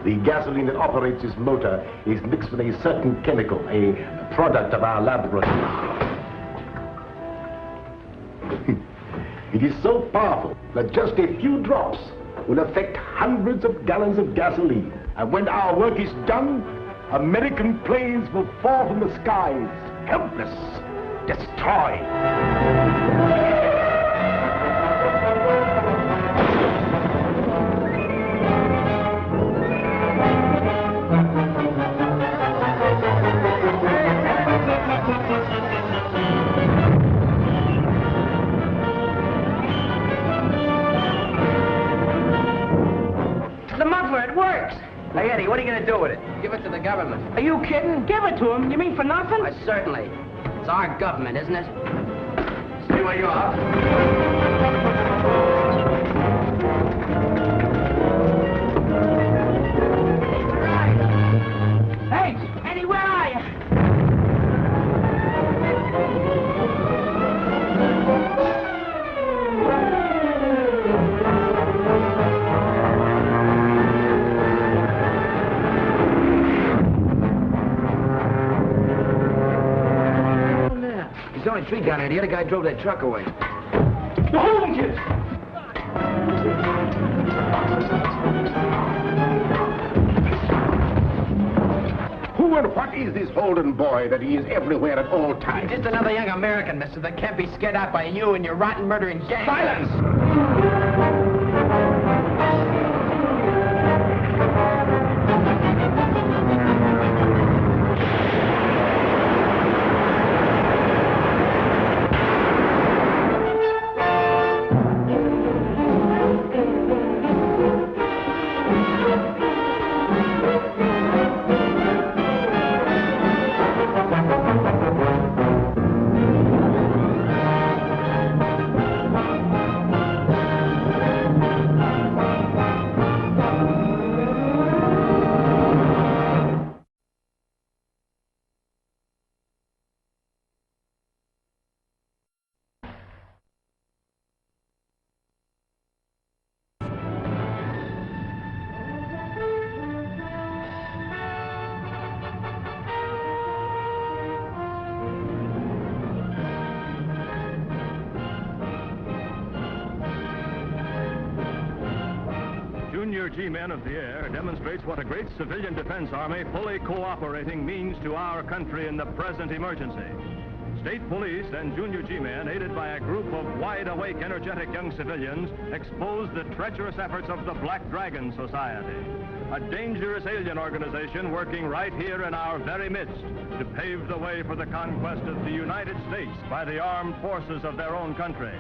The gasoline that operates this motor is mixed with a certain chemical, a product of our laboratory. It is so powerful that just a few drops will affect hundreds of gallons of gasoline. And when our work is done, American planes will fall from the skies, helpless, destroyed. The muffler, it works. Hey, Eddie, what are you going to do with it? Give it to the government. Are you kidding? Give it to him? You mean for nothing? Why, certainly. It's our government, isn't it? Stay where you are. Hey, Eddie, where are you? There's only three down here. The other guy drove that truck away. The Holden kids! Who and what is this Holden boy that he is everywhere at all times? Just another young American, mister, that can't be scared out by you and your rotten murdering gang. Silence! Junior G-Men of the Air demonstrates what a great civilian defense army fully cooperating means to our country in the present emergency. State police and Junior G-Men, aided by a group of wide-awake, energetic young civilians, expose the treacherous efforts of the Black Dragon Society, a dangerous alien organization working right here in our very midst to pave the way for the conquest of the United States by the armed forces of their own country.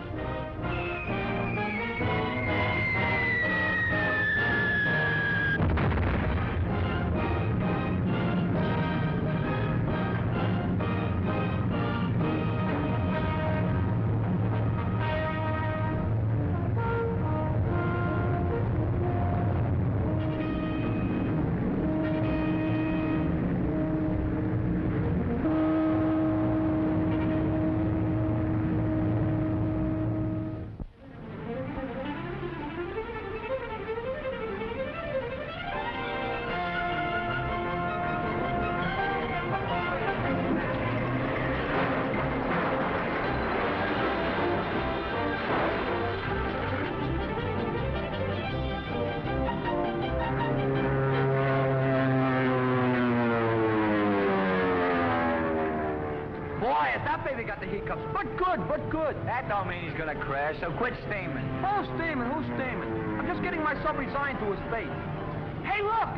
Baby got the hiccups, but good. That don't mean he's gonna crash, so quit steaming. Who's steaming? I'm just getting myself resigned to his fate. Hey, look!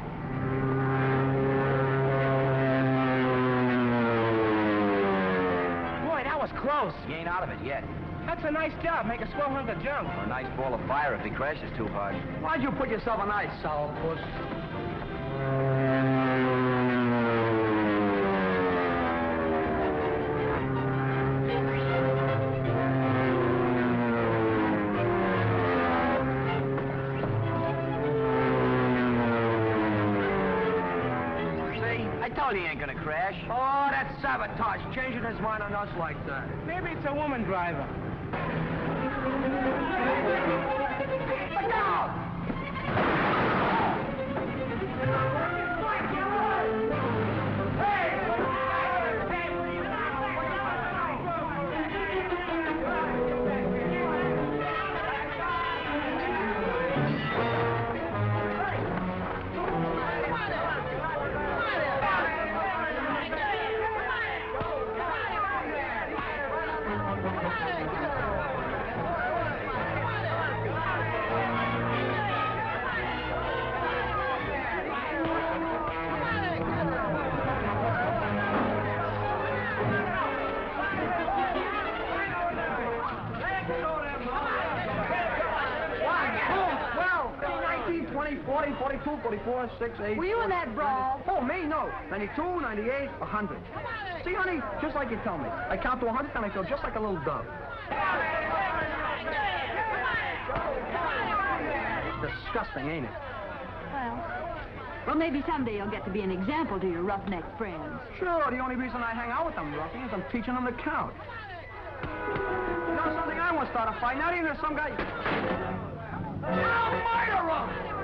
Boy, that was close. He ain't out of it yet. That's a nice job. Make a swell hunk of junk. Or a nice ball of fire if he crashes too hard. Why'd you put yourself on ice, sourpuss? He ain't gonna crash. Oh, that's sabotage, changing his mind on us like that. Maybe it's a woman driver. Look out! 15, 20, 40, 42, 44, 6, 8... Were you in that brawl? Oh, me? No. 92, 98, 100. See, honey, just like you tell me. I count to 100 and I feel just like a little dove. Disgusting, ain't it? Well, maybe someday you'll get to be an example to your roughneck friends. Sure, the only reason I hang out with them ruffians is I'm teaching them to count. You know something? I won't start a fight. Not even if some guy... I'll murder him!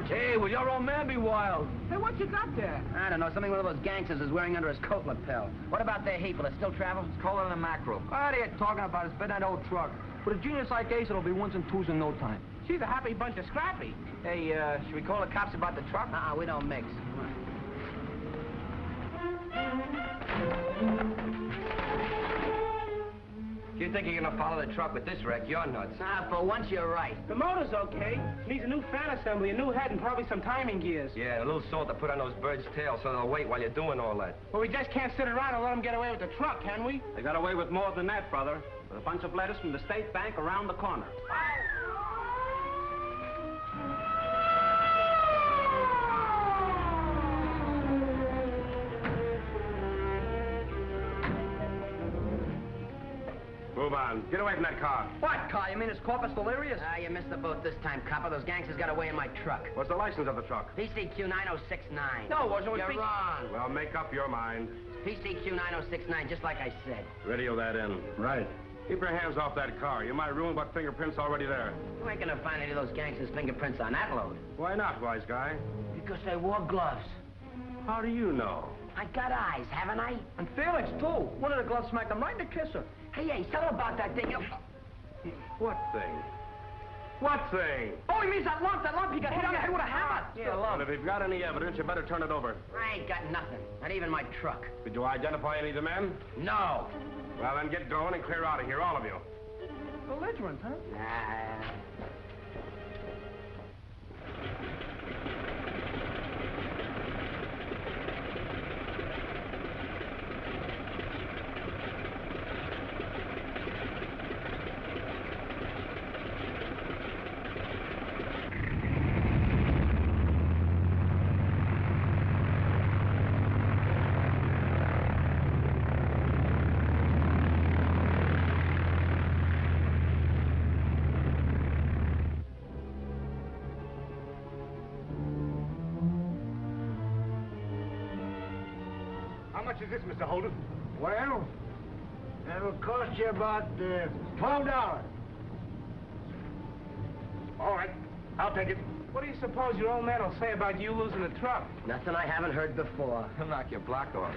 Hey, will your old man be wild? Hey, what you got there? I don't know, something one of those gangsters is wearing under his coat lapel. What about their heap? Will it still travel? It's colder than a mackerel. What are you talking about? It's been that old truck. With a genius like Ace, it'll be ones and twos in no time. She's a happy bunch of scrappy. Hey, should we call the cops about the truck? We don't mix. If you think you're gonna follow the truck with this wreck, you're nuts. For once you're right. The motor's okay. Needs a new fan assembly, a new head, and probably some timing gears. Yeah, a little salt to put on those birds' tails so they'll wait while you're doing all that. Well, we just can't sit around and let them get away with the truck, can we? They got away with more than that, brother. With a bunch of letters from the State Bank around the corner. Move on. Get away from that car. What car? You mean it's Corpus Delirious? You missed the boat this time, copper. Those gangsters got away in my truck. What's the license of the truck? PCQ 9069. No, it wasn't. You're wrong. Well, make up your mind. PCQ 9069, just like I said. Radio that in. Right. Keep your hands off that car. You might ruin what fingerprints already there. You ain't gonna find any of those gangsters' fingerprints on that load. Why not, wise guy? Because they wore gloves. How do you know? I got eyes, haven't I? And Felix, too. One of the gloves smacked him right in the kisser. Hey, tell him about that thing. What thing? What thing? Oh, he means that lump. That lump. He got hit on the head with a hammer. Yeah, And if you've got any evidence, you better turn it over. I ain't got nothing. Not even my truck. Did you identify any of the men? No. Well, then get going and clear out of here, all of you. Belligerent, huh? Nah. How much is this, Mr. Holden? Well, that'll cost you about $12. All right, I'll take it. What do you suppose your old man will say about you losing the truck? Nothing I haven't heard before. He'll knock your block off.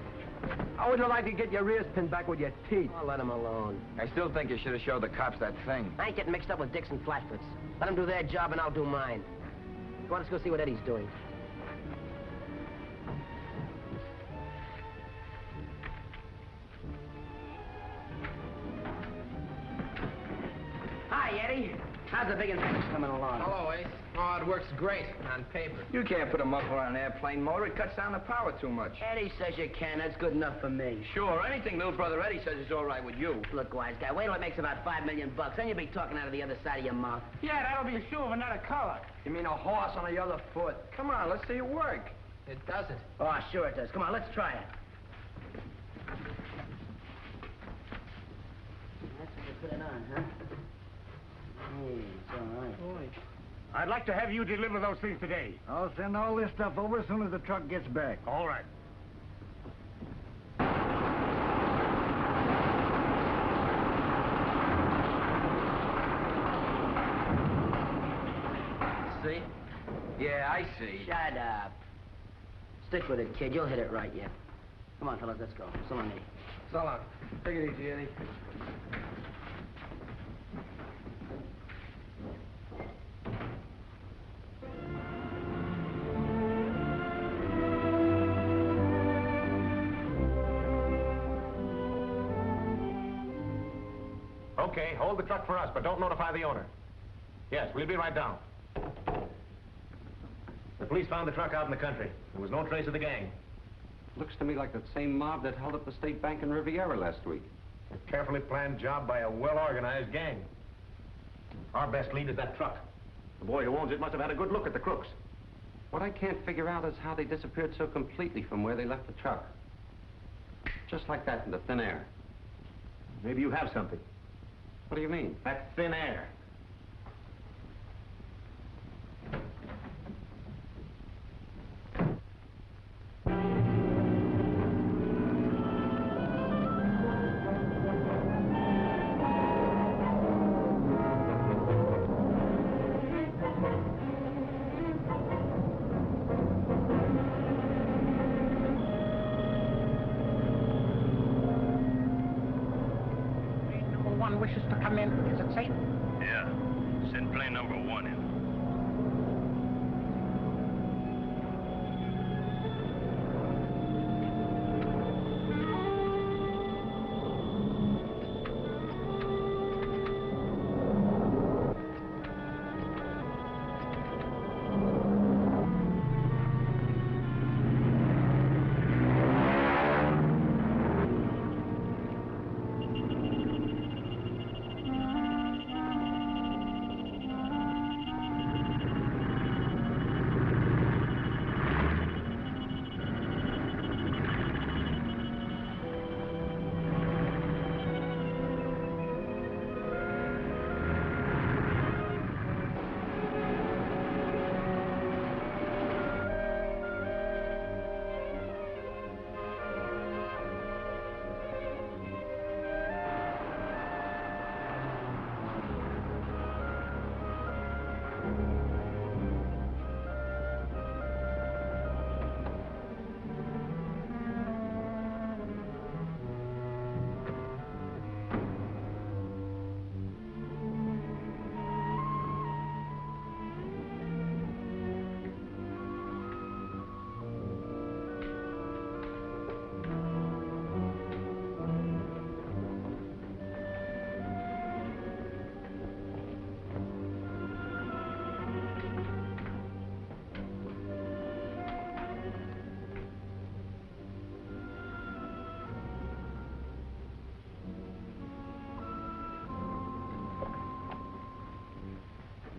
How would you like to get your ears pinned back with your teeth? I'll let him alone. I still think you should have showed the cops that thing. I ain't getting mixed up with Dixon Flatfoots. Let them do their job and I'll do mine. Go on, let's go see what Eddie's doing. Hi, Eddie. How's the big investment coming along? Hello, Ace. Oh, it works great on paper. You can't put a muffler on an airplane motor. It cuts down the power too much. Eddie says you can. That's good enough for me. Sure, anything little brother Eddie says is all right with you. Look, wise guy, wait till it makes about $5 million. Then you'll be talking out of the other side of your mouth. Yeah, that'll be a shoe of another color. You mean a horse on the other foot? Come on, let's see it work. It doesn't. Oh, sure it does. Come on, let's try it. That's how you put it on, huh? Hey, it's all right. Boy. I'd like to have you deliver those things today. I'll send all this stuff over as soon as the truck gets back. All right. See? Yeah, I see. Shut up. Stick with it, kid. You'll hit it right yet. Come on, fellas, let's go. So long, Eddie. So long. Take it easy, Eddie. Okay, hold the truck for us, but don't notify the owner. Yes, we'll be right down. The police found the truck out in the country. There was no trace of the gang. Looks to me like that same mob that held up the State Bank in Riviera last week. A carefully planned job by a well-organized gang. Our best lead is that truck. The boy who owns it must have had a good look at the crooks. What I can't figure out is how they disappeared so completely from where they left the truck. Just like that in the thin air. Maybe you have something. What do you mean? That thin air. Wishes to come in. Is it safe? Yeah. Send plane number 1 in.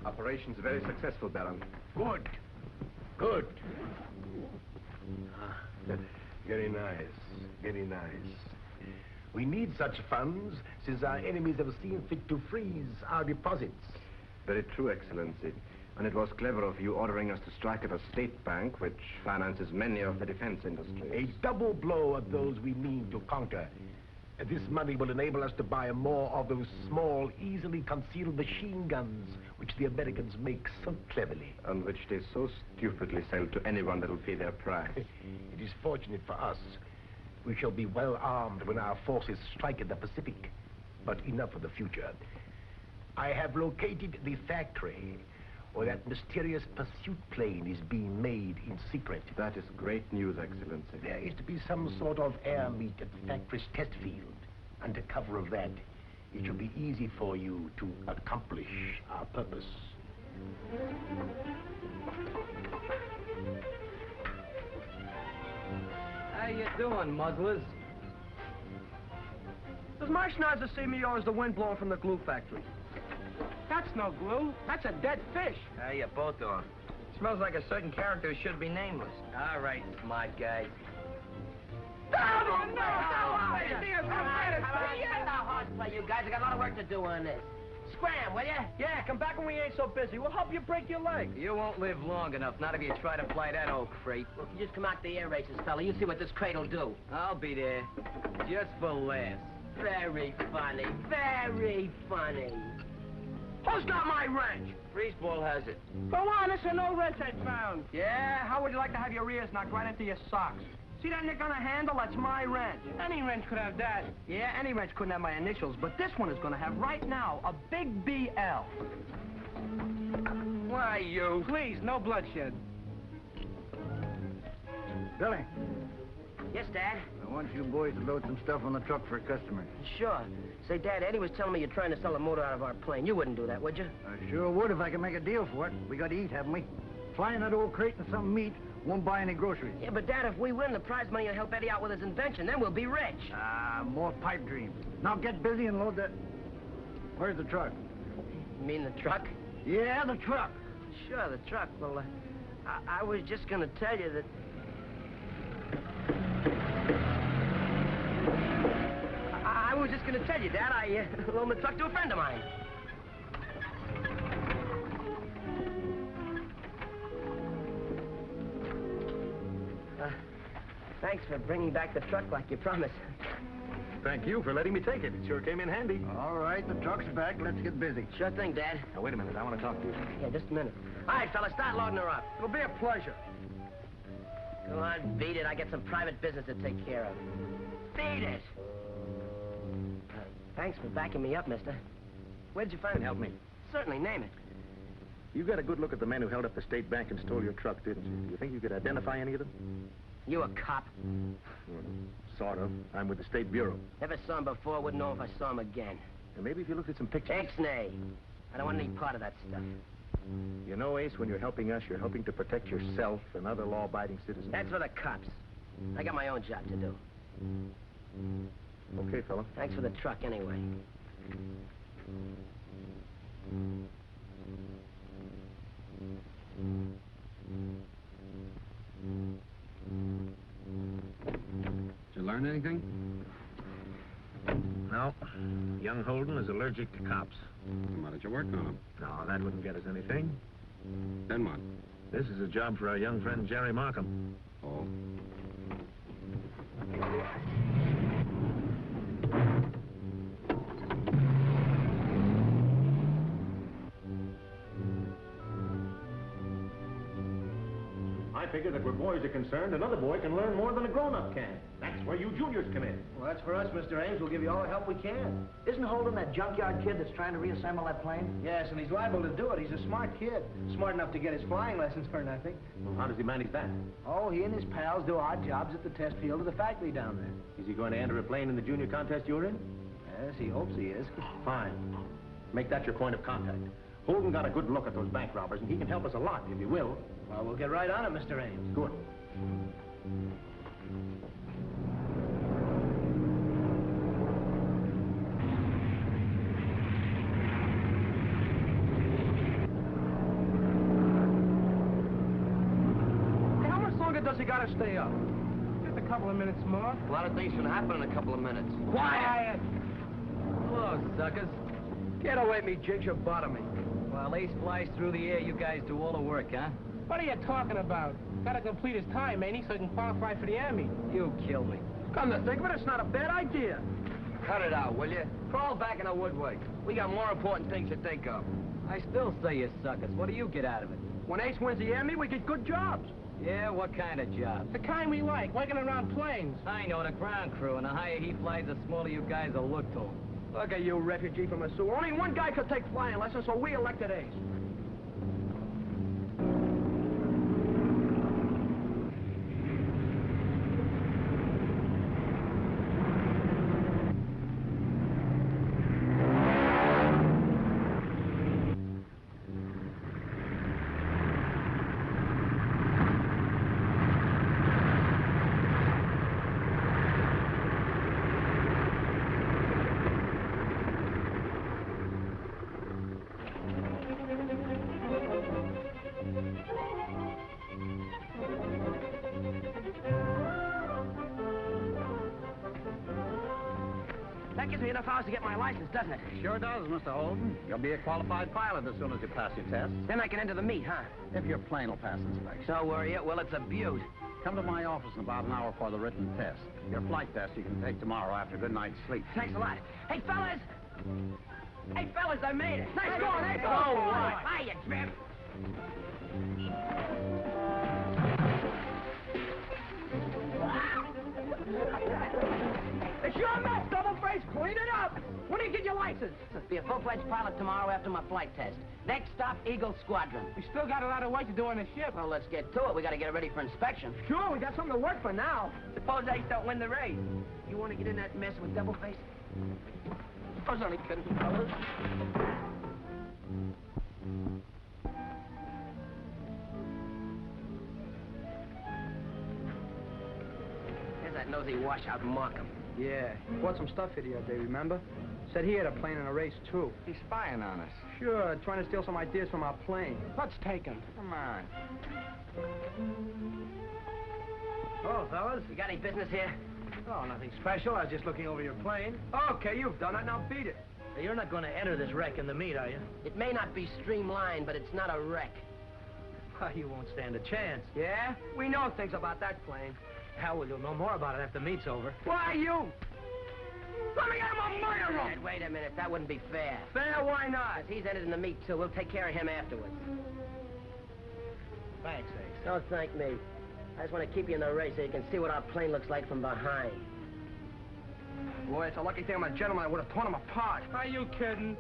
Operation's very successful, Baron. Good. Good. Very nice. Very nice. We need such funds since our enemies have seen fit to freeze our deposits. Very true, Excellency. And it was clever of you ordering us to strike at a state bank which finances many of the defense industries. A double blow at those we mean to conquer. And this money will enable us to buy more of those small, easily concealed machine guns which the Americans make so cleverly. And which they so stupidly sell to anyone that will pay their price. It is fortunate for us. We shall be well armed when our forces strike in the Pacific. But enough of the future. I have located the factory where that mysterious pursuit plane is being made in secret. That is great news, Excellency. There is to be some sort of air meet at the factory's test field. Under cover of that, it should be easy for you to accomplish our purpose. How you doing, muzzlers? Does my schnauzer see me or is the wind blowing from the glue factory? That's no glue. That's a dead fish. How you both doing? Smells like a certain character who should be nameless. All right, smart guy. Come on, horseplay, you guys. I got a lot of work to do on this. Scram, will ya? Yeah, come back when we ain't so busy. We'll help you break your leg. You won't live long enough, not if you try to fly that old crate. Well, if you just come out the air races, fella, you see what this crate'll do. I'll be there, just for laughs. Very funny, very funny. Who's got my wrench? Greaseball has it. Go on, it's an old wrench I found. Yeah, how would you like to have your ears knocked right into your socks? See that nick on the handle? That's my wrench. Any wrench could have that. Yeah, any wrench couldn't have my initials, but this one is going to have right now a big BL. Why, you? Please, no bloodshed. Billy, Yes, Dad? I want you boys to load some stuff on the truck for a customer. Sure. Say, Dad, Eddie was telling me you're trying to sell a motor out of our plane. You wouldn't do that, would you? I sure would if I could make a deal for it. We got to eat, haven't we? Flying that old crate and some meat won't buy any groceries. Yeah, but Dad, if we win, the prize money will help Eddie out with his invention. Then we'll be rich. Ah, more pipe dreams. Now get busy and load that... Where's the truck? You mean the truck? Yeah, the truck. Sure, the truck. Well, I was just going to tell you that... I was just going to tell you, Dad, I loaned the truck to a friend of mine. Thanks for bringing back the truck like you promised. Thank you for letting me take it. It sure came in handy. All right, the truck's back. Let's get busy. Sure thing, Dad. Now, wait a minute. I want to talk to you. Yeah, just a minute. All right, fellas, start loading her up. It'll be a pleasure. Go on, beat it. I got some private business to take care of. Beat it! Thanks for backing me up, mister. Where did you find it? Help me. Certainly, name it. You got a good look at the men who held up the state bank and stole your truck, didn't you? Do you think you could identify any of them? You a cop? Sort of. I'm with the State Bureau. Never saw him before, wouldn't know if I saw him again. And maybe if you looked at some pictures... Ex-nay. I don't want any part of that stuff. You know, Ace, when you're helping us, you're helping to protect yourself and other law-abiding citizens. That's for the cops. I got my own job to do. Okay, fella. Thanks for the truck, anyway. Did you learn anything? No. Young Holden is allergic to cops. Why don't you work on them? No, that wouldn't get us anything. Then what? This is a job for our young friend Jerry Markham. Oh. I figure that where boys are concerned, another boy can learn more than a grown-up can. That's where you juniors come in. Well, that's for us, Mr. Ames. We'll give you all the help we can. Isn't Holden that junkyard kid that's trying to reassemble that plane? Yes, and he's liable to do it. He's a smart kid. Smart enough to get his flying lessons for nothing. Well, how does he manage that? Oh, he and his pals do odd jobs at the test field of the factory down there. Is he going to enter a plane in the junior contest you're in? Yes, he hopes he is. Fine. Make that your point of contact. Holden got a good look at those bank robbers, and he can help us a lot, if he will. Well, we'll get right on it, Mr. Ames. Good. Hey, how much longer does he got to stay up? Just a couple of minutes more. A lot of things can happen in a couple of minutes. Quiet! Hello, suckers. Get away, me ginger bottoming. While Ace flies through the air, you guys do all the work, huh? What are you talking about? Gotta complete his time, ain't he, so he can qualify for the Army. You kill me. Come to think of it, it's not a bad idea. Cut it out, will you? Crawl back in the woodwork. We got more important things to think of. I still say you suckers. What do you get out of it? When Ace wins the Army, we get good jobs. Yeah, what kind of jobs? The kind we like, working around planes. I know the ground crew, and the higher he flies, the smaller you guys will look to him. Look at you, refugee from a sewer. Only one guy could take flying lessons, so we elected Ace. me enough hours to get my license, doesn't it? Sure does, Mr. Holden. You'll be a qualified pilot as soon as you pass your test. Then I can enter the meet, huh? If your plane will pass inspection. Don't worry, well, it's a beaut. Come to my office in about an hour for the written test. Your flight test you can take tomorrow after a good night's sleep. Thanks a lot. Hey, fellas! Hey, fellas, I made it. Nice going, hey, Oh, fellas. right. Hiya, Trip. It's your mess, double-face. Clean it up. When do you get your license? Be a full-fledged pilot tomorrow after my flight test. Next stop, Eagle Squadron. We still got a lot of work to do on the ship. Well, let's get to it. We got to get it ready for inspection. Sure, we got something to work for now. Suppose Ace don't win the race. You want to get in that mess with double-face? I was only kidding, fellas. There's that nosy washout Markham. Yeah, bought some stuff here the other day, remember? Said he had a plane in a race, too. He's spying on us. Sure, trying to steal some ideas from our plane. Let's take him. Come on. Oh, fellas. You got any business here? Oh, nothing special. I was just looking over your plane. Okay, you've done it. Now beat it. You're not going to enter this wreck in the meet, are you? It may not be streamlined, but it's not a wreck. You won't stand a chance. Yeah? We know things about that plane. Hell, well, you'll know more about it after the meet's over. Why, you? Let me get him a murder room! Dad, wait a minute. That wouldn't be fair. Fair? Why not? Because he's entered in the meet, too. We'll take care of him afterwards. Thanks, Ace. Don't thank me. I just want to keep you in the race so you can see what our plane looks like from behind. Boy, it's a lucky thing I'm a gentleman. I would have torn him apart. Are you kidding?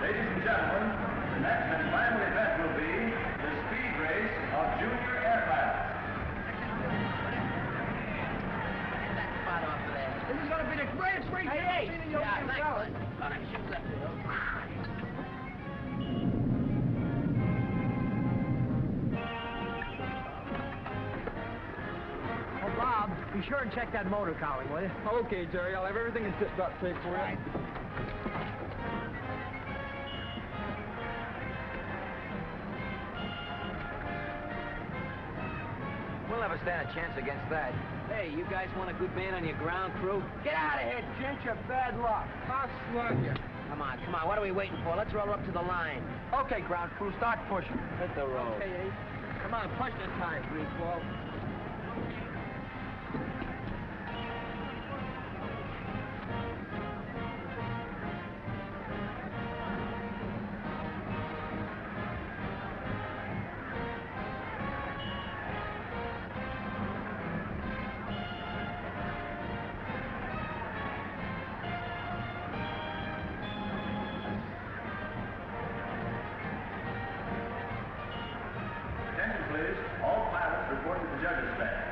Ladies and gentlemen, the next and final event will be the speed race of junior air pilots. Get that spot off of there. This is going to be the greatest race you've ever seen in your Yeah, life, thanks, fellas. bud. Oh, that ship's left it, Oh, Bob, be sure and check that motor cowling, will you? Okay, Jerry. I'll have everything in tip-top shape for you. We'll never stand a chance against that. Hey, you guys want a good man on your ground crew? Get out of here, gent. You're bad luck. I'll slug you. Come on, come on. What are we waiting for? Let's roll her up to the line. Okay, ground crew, start pushing. Hit the road. Okay, Ace. Come on, push this time, Greaseball. Attention, please. All pilots report to the judges' stand.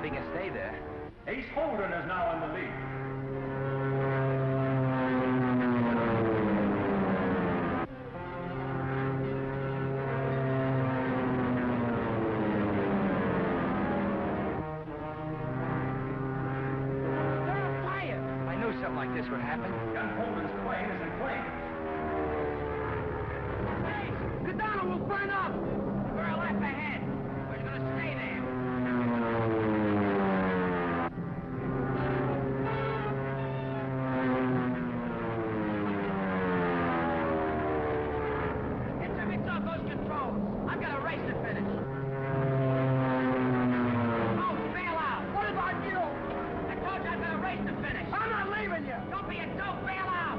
he can stay there. Ace Holden is now in the lead. I knew something like this would happen. Young Holden's plane is in flames. Hey, the Donner will burn up! We're a lap ahead. We're gonna stay there. Get your mix off those controls. I've got a race to finish. Oh, bail out! What about you? I told you I've got a race to finish. I'm not leaving you! Don't be a dope, bail out!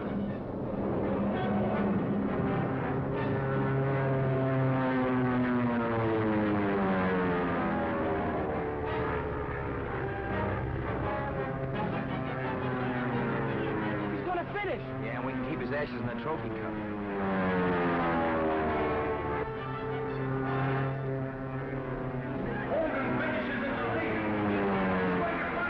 He's gonna finish! Yeah, and we can keep his ashes in the trophy cup. Holden finishes in the lead. He's going to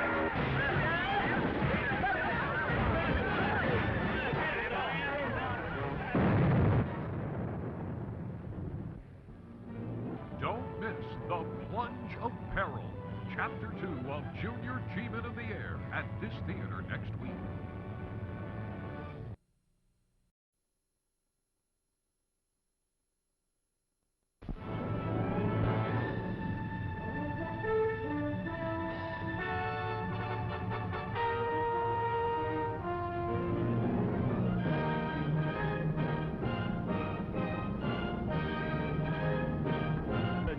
Don't miss The Plunge of Peril, Chapter 2 of Junior G-Men of the Air at this theater next week.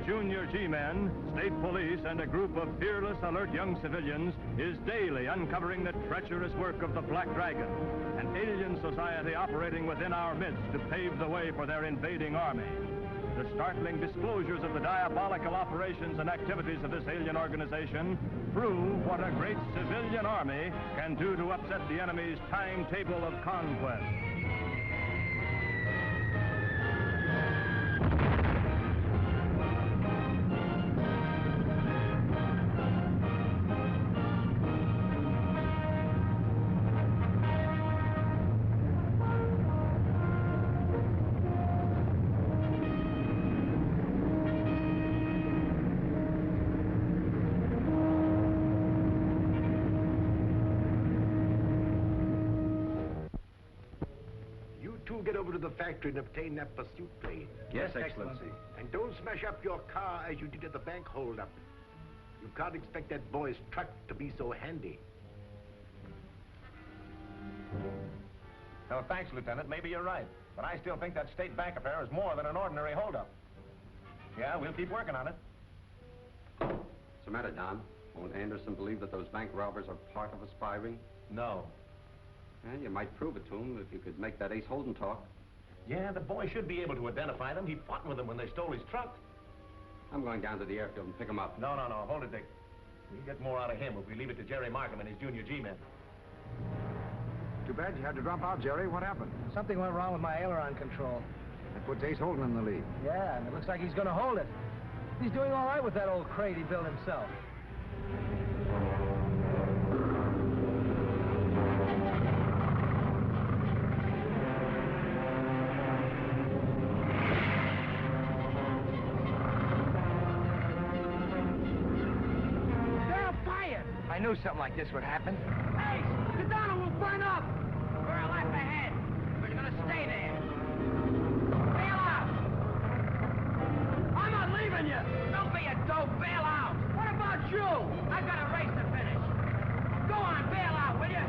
Junior G-Men, state police, and a group of fearless, alert young civilians is daily uncovering the treacherous work of the Black Dragon, an alien society operating within our midst to pave the way for their invading army. The startling disclosures of the diabolical operations and activities of this alien organization prove what a great civilian army can do to upset the enemy's timetable of conquest. Get over to the factory and obtain that pursuit plane. Yes, Excellency. And don't smash up your car as you did at the bank holdup. You can't expect that boy's truck to be so handy. No, thanks, Lieutenant. Maybe you're right. But I still think that state bank affair is more than an ordinary holdup. Yeah, we'll keep working on it. What's the matter, Don? Won't Anderson believe that those bank robbers are part of a spy ring? No. Well, you might prove it to him if you could make that Ace Holden talk. Yeah, the boy should be able to identify them. He fought with them when they stole his truck. I'm going down to the airfield and pick him up. No. Hold it, Dick. We'll get more out of him if we leave it to Jerry Markham and his Junior G-Men. Too bad you had to drop out, Jerry. What happened? Something went wrong with my aileron control. That puts Ace Holden in the lead. Yeah, and it looks like he's gonna hold it. He's doing all right with that old crate he built himself. I knew something like this would happen. Hey, the Donner will burn up! We're a lap ahead. We're gonna stay there. Bail out! I'm not leaving you! Don't be a dope, bail out! What about you? I've got a race to finish. Go on, bail out, will you?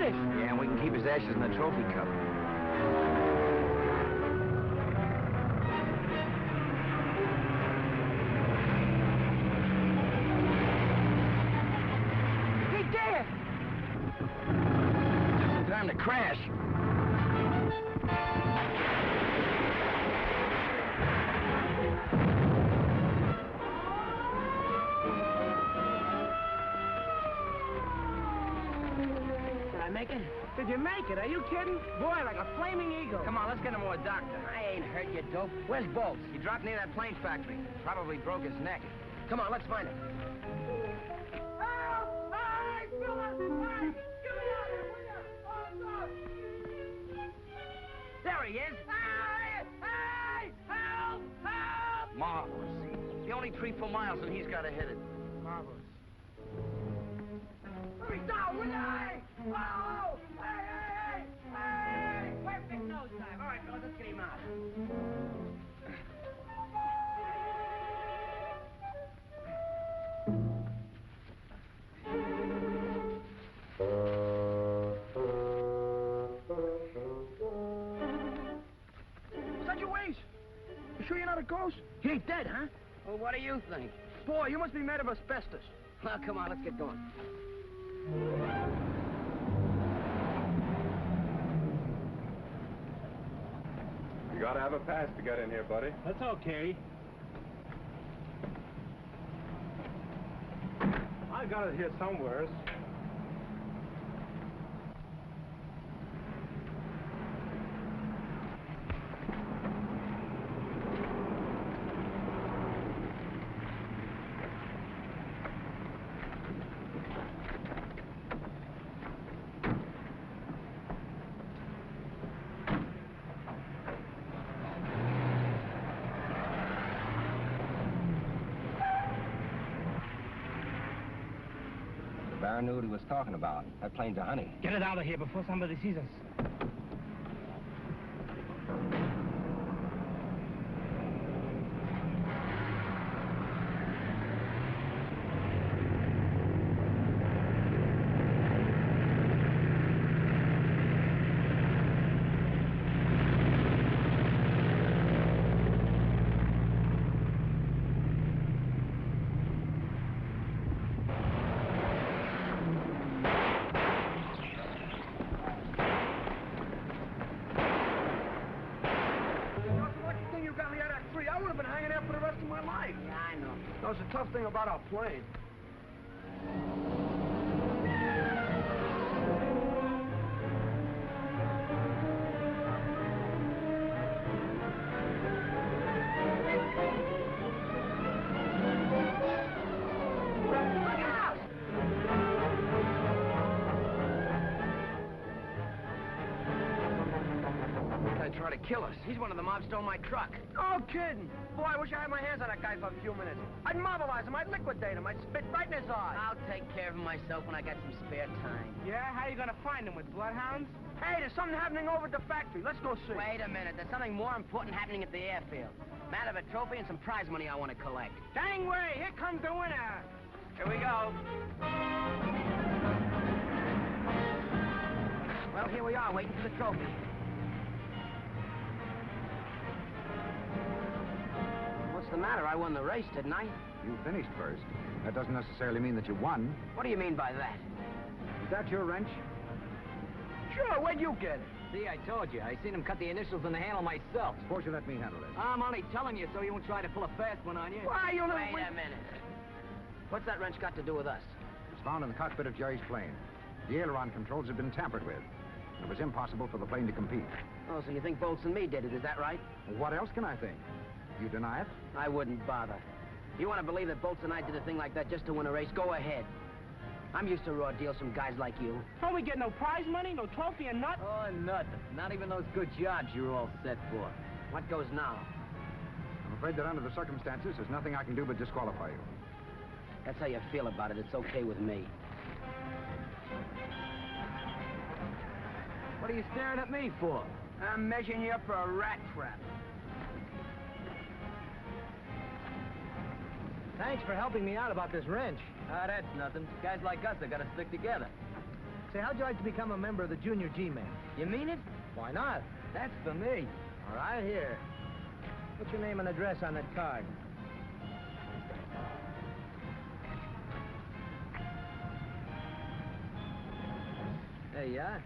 Yeah, and we can keep his ashes in the trophy cup. He did! Just in time to crash. make it? Did you make it? Are you kidding? Boy, like a flaming eagle. Come on, let's get him to a doctor. I ain't hurt you, dope. Where's Bolts? He dropped near that plane factory. Probably broke his neck. Come on, let's find him. Help! Hey, Phyllis! Hey, get me out of here, will you? There he is. Hey! Hey! Help! Help! Marvelous. The only 3-4 miles and he's got to hit it. Marvelous. Let me down, will you? Oh! Hey, hey, hey! Hey! Perfect nose dive. All right, fellas, let's get him out. Is that your waist? You sure you're not a ghost? He ain't dead, huh? Well, what do you think? Boy, you must be made of asbestos. Well, come on, let's get going. You gotta have a pass to get in here, buddy. That's okay. I got it here somewhere. Baron knew what he was talking about. That plane's a honey. Get it out of here before somebody sees us. That's the tough thing about our plane. Try to kill us. He's one of the mob stole my truck. No kidding. Boy, I wish I had my hands on that guy for a few minutes. I'd mobilize him. I'd liquidate him. I'd spit right in his eye. I'll take care of him myself when I got some spare time. Yeah? How you gonna find him? With bloodhounds? Hey, there's something happening over at the factory. Let's go see. Wait a minute. There's something more important happening at the airfield. Man of a trophy and some prize money I want to collect. Dang way. Here comes the winner. Here we go. Well, here we are, waiting for the trophy. What's the matter? I won the race, didn't I? You finished first. That doesn't necessarily mean that you won. What do you mean by that? Is that your wrench? Sure, where'd you get it? See, I told you. I seen him cut the initials in the handle myself. Suppose you let me handle it. I'm only telling you so you won't try to pull a fast one on you. Why, you little... Wait a minute. What's that wrench got to do with us? It was found in the cockpit of Jerry's plane. The aileron controls had been tampered with. It was impossible for the plane to compete. Oh, so you think Bolts and me did it, is that right? What else can I think? You deny it? I wouldn't bother. You want to believe that Bolts and I did a thing like that just to win a race? Go ahead. I'm used to raw deals from guys like you. Don't we get no prize money, no trophy, and nothing? Oh, nothing. Not even those good jobs you're all set for. What goes now? I'm afraid that under the circumstances, there's nothing I can do but disqualify you. That's how you feel about it. It's okay with me. What are you staring at me for? I'm measuring you up for a rat trap. Thanks for helping me out about this wrench. Ah, that's nothing. Guys like us have got to stick together. Say, how'd you like to become a member of the Junior G-Man? You mean it? Why not? That's for me. All right, here. What's your name and address on that card? There you are.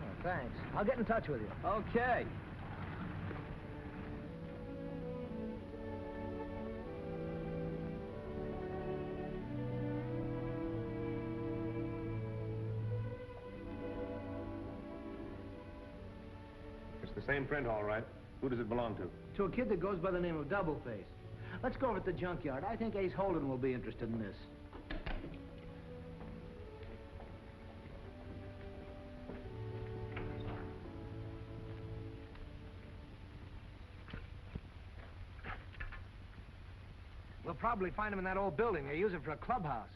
Oh, thanks. I'll get in touch with you. Okay. The same print, all right. Who does it belong to? To a kid that goes by the name of Doubleface. Let's go over at the junkyard. I think Ace Holden will be interested in this. We'll probably find him in that old building. They use it for a clubhouse.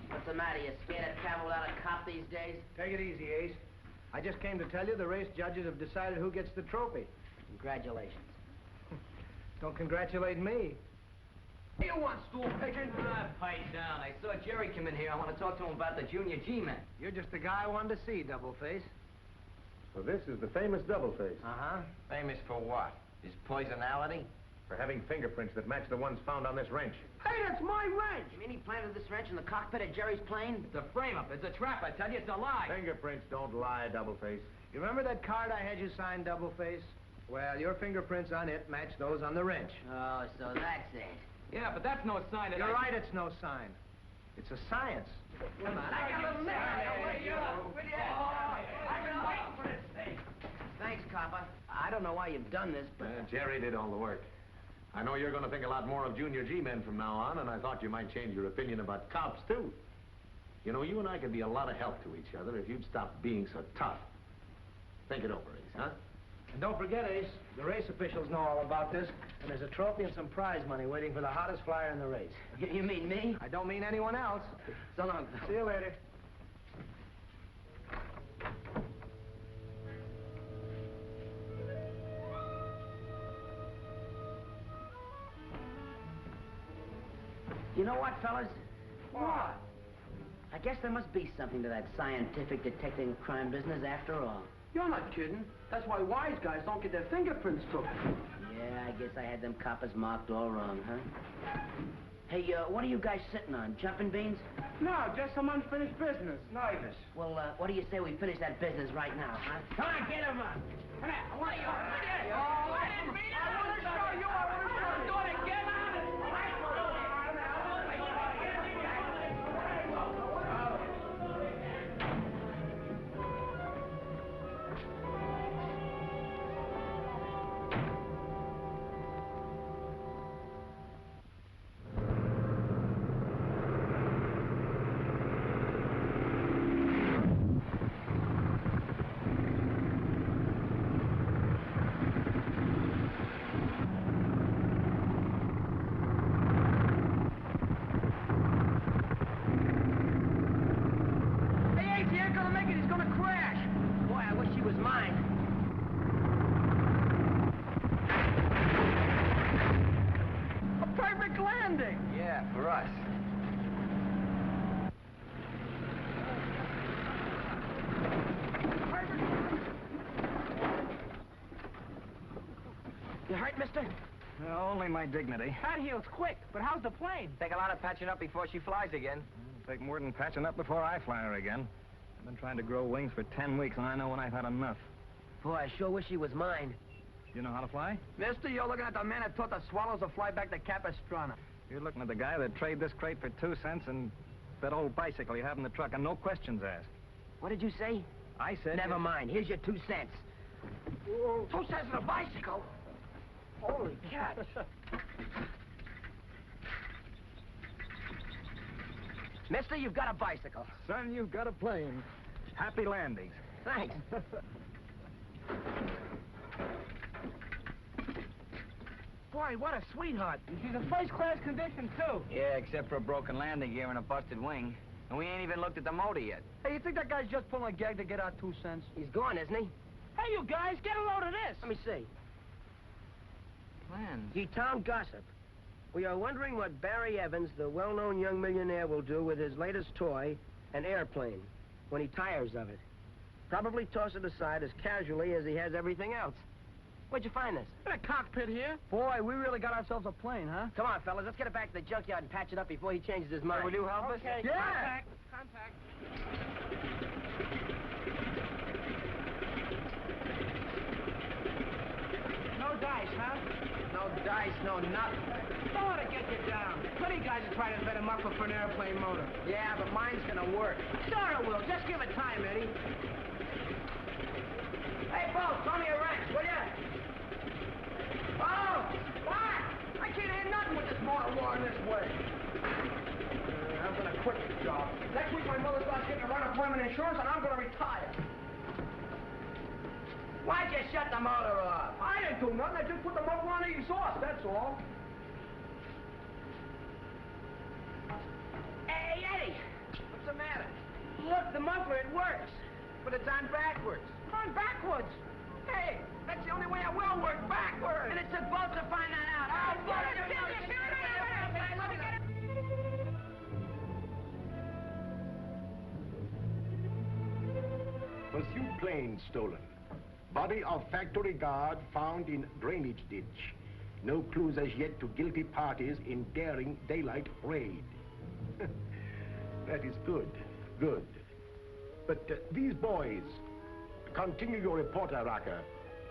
What's the matter? You scared to travel without a cop these days? Take it easy, Ace. I just came to tell you the race judges have decided who gets the trophy. Congratulations. Don't congratulate me. What do you want, stool pigeon? Pipe down. I saw Jerry come in here. I want to talk to him about the junior G-men. You're just the guy I wanted to see, Doubleface. So this is the famous Doubleface. Uh-huh. Famous for what? His poisonality? For having fingerprints that match the ones found on this wrench. Hey, that's my wrench! You mean he planted this wrench in the cockpit of Jerry's plane? It's a frame-up. It's a trap. I tell you, it's a lie. Fingerprints don't lie, Doubleface. You remember that card I had you sign, Doubleface? Well, your fingerprints on it match those on the wrench. Oh, so that's it. Yeah, but that's no sign that You're right, it's no sign. It's a science. Come on, I got a little I've been waiting for this thing. Thanks, copper. I don't know why you've done this, but... Jerry did all the work. I know you're going to think a lot more of junior G-men from now on, and I thought you might change your opinion about cops, too. You know, you and I could be a lot of help to each other if you'd stop being so tough. Think it over, Ace, huh? And don't forget, Ace, the race officials know all about this, and there's a trophy and some prize money waiting for the hottest flyer in the race. You mean me? I don't mean anyone else. So long. See you later. You know what, fellas? What? I guess there must be something to that scientific detecting crime business after all. You're not kidding. That's why wise guys don't get their fingerprints took. Yeah, I guess I had them coppers marked all wrong, huh? Hey, what are you guys sitting on? Jumping beans? No, just some unfinished business. Nervous. Well, what do you say we finish that business right now, huh? Come on, get him up. Come here. I want you. I didn't mean it. I want to show you. I want to show you. Do it again. Only my dignity. That heals quick, but how's the plane? Take a lot of patching up before she flies again. Take more than patching up before I fly her again. I've been trying to grow wings for 10 weeks, and I know when I've had enough. Boy, I sure wish he was mine. You know how to fly? Mister, you're looking at the man that taught the swallows to fly back to Capistrano. You're looking at the guy that traded this crate for 2 cents and that old bicycle you have in the truck, and no questions asked. What did you say? I said... Never mind. Here's your 2 cents. 2 cents for a bicycle? Holy cat. Mister, you've got a bicycle. Son, you've got a plane. Happy landings. Thanks. Boy, what a sweetheart. And she's in first-class condition, too. Yeah, except for a broken landing gear and a busted wing. And we ain't even looked at the motor yet. Hey, you think that guy's just pulling a gag to get our 2 cents? He's gone, isn't he? Hey, you guys, get a load of this. Let me see. Plans? Ye town gossip. We are wondering what Barry Evans, the well-known young millionaire, will do with his latest toy, an airplane, when he tires of it. Probably toss it aside as casually as he has everything else. Where'd you find this? In a cockpit here. Boy, we really got ourselves a plane, huh? Come on, fellas, let's get it back to the junkyard and patch it up before he changes his mind. Will you help us? Okay. Yeah. Contact. No No dice, huh? No dice, no nothing. Don't let it get you down. Plenty of guys are trying to bet him up for an airplane motor. Yeah, but mine's gonna work. Sure it will. Just give it time, Eddie. Hey, Bo, throw me a wrench, will ya? Oh, what? I can't hear nothing with this motor roaring this way. I'm gonna quit the job. Next week my mother starts getting a run of permanent insurance and I'm gonna retire. Why'd you shut the motor off? I didn't do nothing. I just put the motor on the exhaust, that's all. Hey, Eddie! What's the matter? Look, the muffler, it works. But it's on backwards. On backwards? Hey, that's the only way I will work backwards. And it's supposed to find that out. Pursuit plane stolen. Body of factory guard found in drainage ditch. No clues as yet to guilty parties in daring daylight raid. That is good, good. But these boys, continue your report, Araka.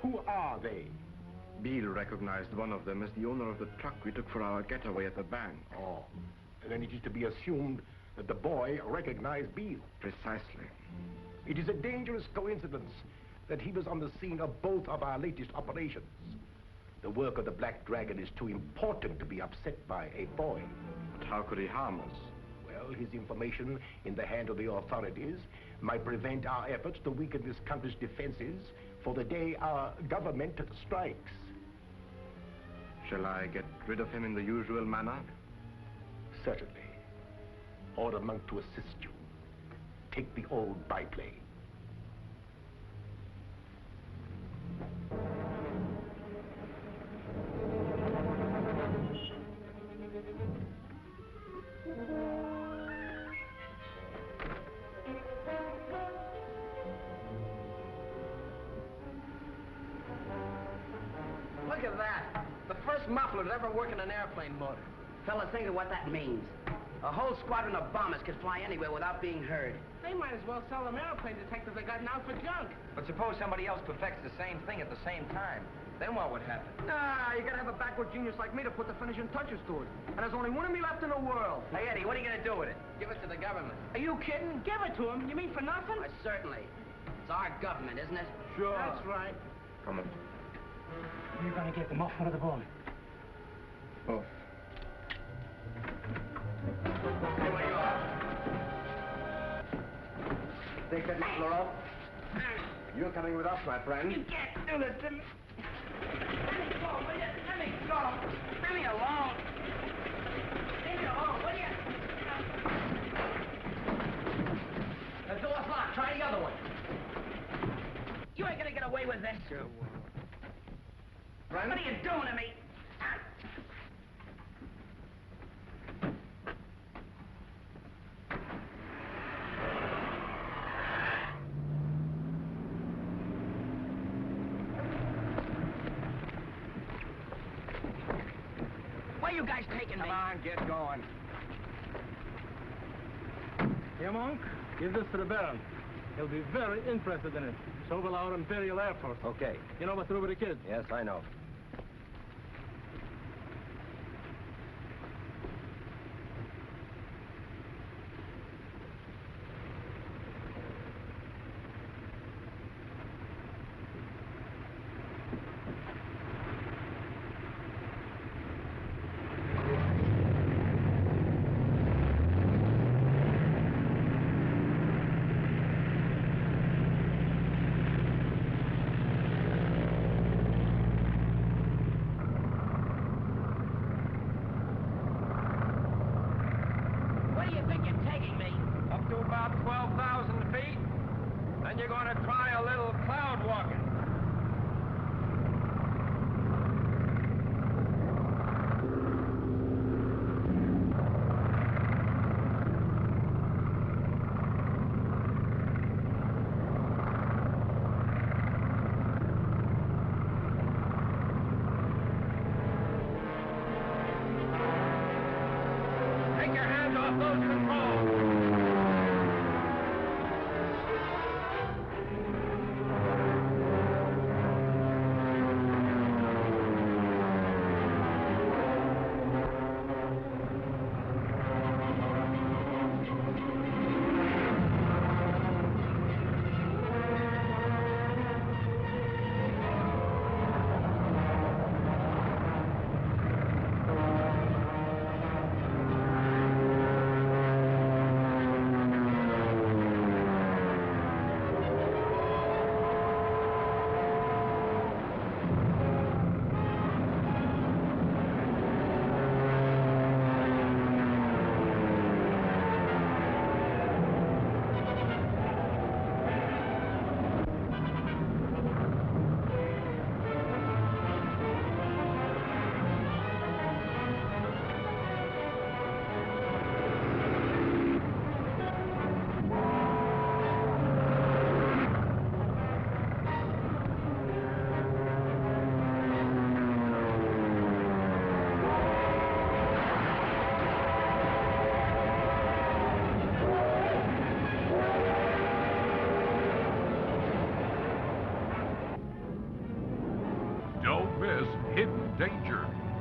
Who are they? Beal recognized one of them as the owner of the truck we took for our getaway at the bank. Oh, and then it is to be assumed that the boy recognized Beal. Precisely. It is a dangerous coincidence that he was on the scene of both of our latest operations. The work of the Black Dragon is too important to be upset by a boy. But how could he harm us? Well, his information in the hand of the authorities might prevent our efforts to weaken this country's defenses for the day our government strikes. Shall I get rid of him in the usual manner? Certainly. Order Monk to assist you. Take the old biplane. Look at that. The first muffler to ever work in an airplane motor. Fellas, think of what that means. A whole squadron of bombers could fly anywhere without being heard. They might as well sell them airplane detectives they got now for junk. But suppose somebody else perfects the same thing at the same time. Then what would happen? Nah, you gotta have a backward genius like me to put the finishing touches to it. And there's only one of me left in the world. Hey, Eddie, what are you going to do with it? Give it to the government. Are you kidding? Give it to him. You mean for nothing? Why, certainly. It's our government, isn't it? Sure. That's right. Come on. You're gonna get them off one of the boys. Oh. Hey, where you are? Take that muffler off. You're coming with us, my friend. You can't do this to me. Let me go, will you? Let me go. Leave me alone. Leave me alone, will you? The door's locked. Try the other one. You ain't gonna get away with this. Sure. What are you doing to me? Where you guys taking me? Come on, get going. Here, Monk, give this to the Baron. He'll be very interested in it. So will our Imperial Air Force. Okay. You know what to do with the kids? Yes, I know.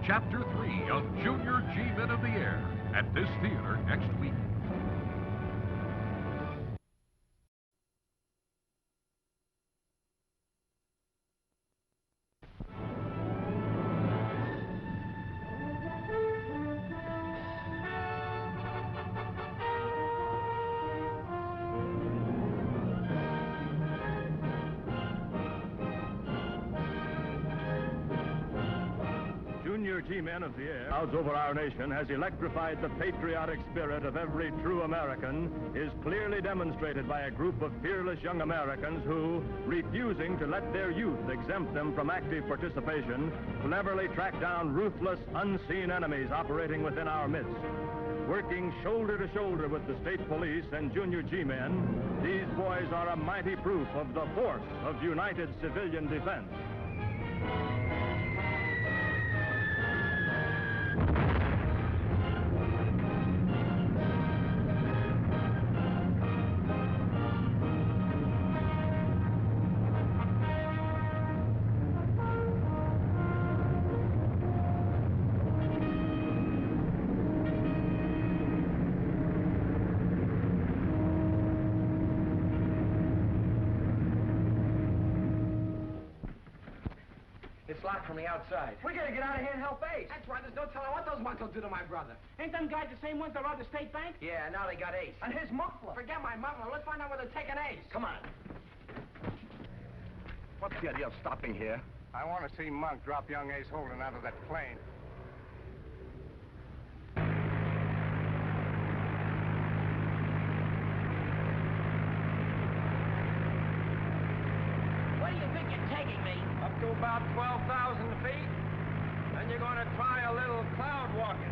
Chapter 3 of Junior G-Men of the Air at this theater next week. Junior G-Men of the Air, clouds over our nation, has electrified the patriotic spirit of every true American, is clearly demonstrated by a group of fearless young Americans who, refusing to let their youth exempt them from active participation, cleverly track down ruthless, unseen enemies operating within our midst. Working shoulder to shoulder with the state police and Junior G-Men, these boys are a mighty proof of the force of united civilian defense. It's locked from the outside. We gotta get out of here and help Ace. That's right. There's no telling what those muckles do to my brother. Ain't them guys the same ones that robbed the state bank? Yeah, now they got Ace. And his muffler. Forget my muffler. Let's find out where they're taking Ace. Come on. What's the idea of stopping here? I want to see Monk drop young Ace Holden out of that plane. Where do you think you're taking me? Up to about 12,000 feet. Then you're going to try a little cloud walking.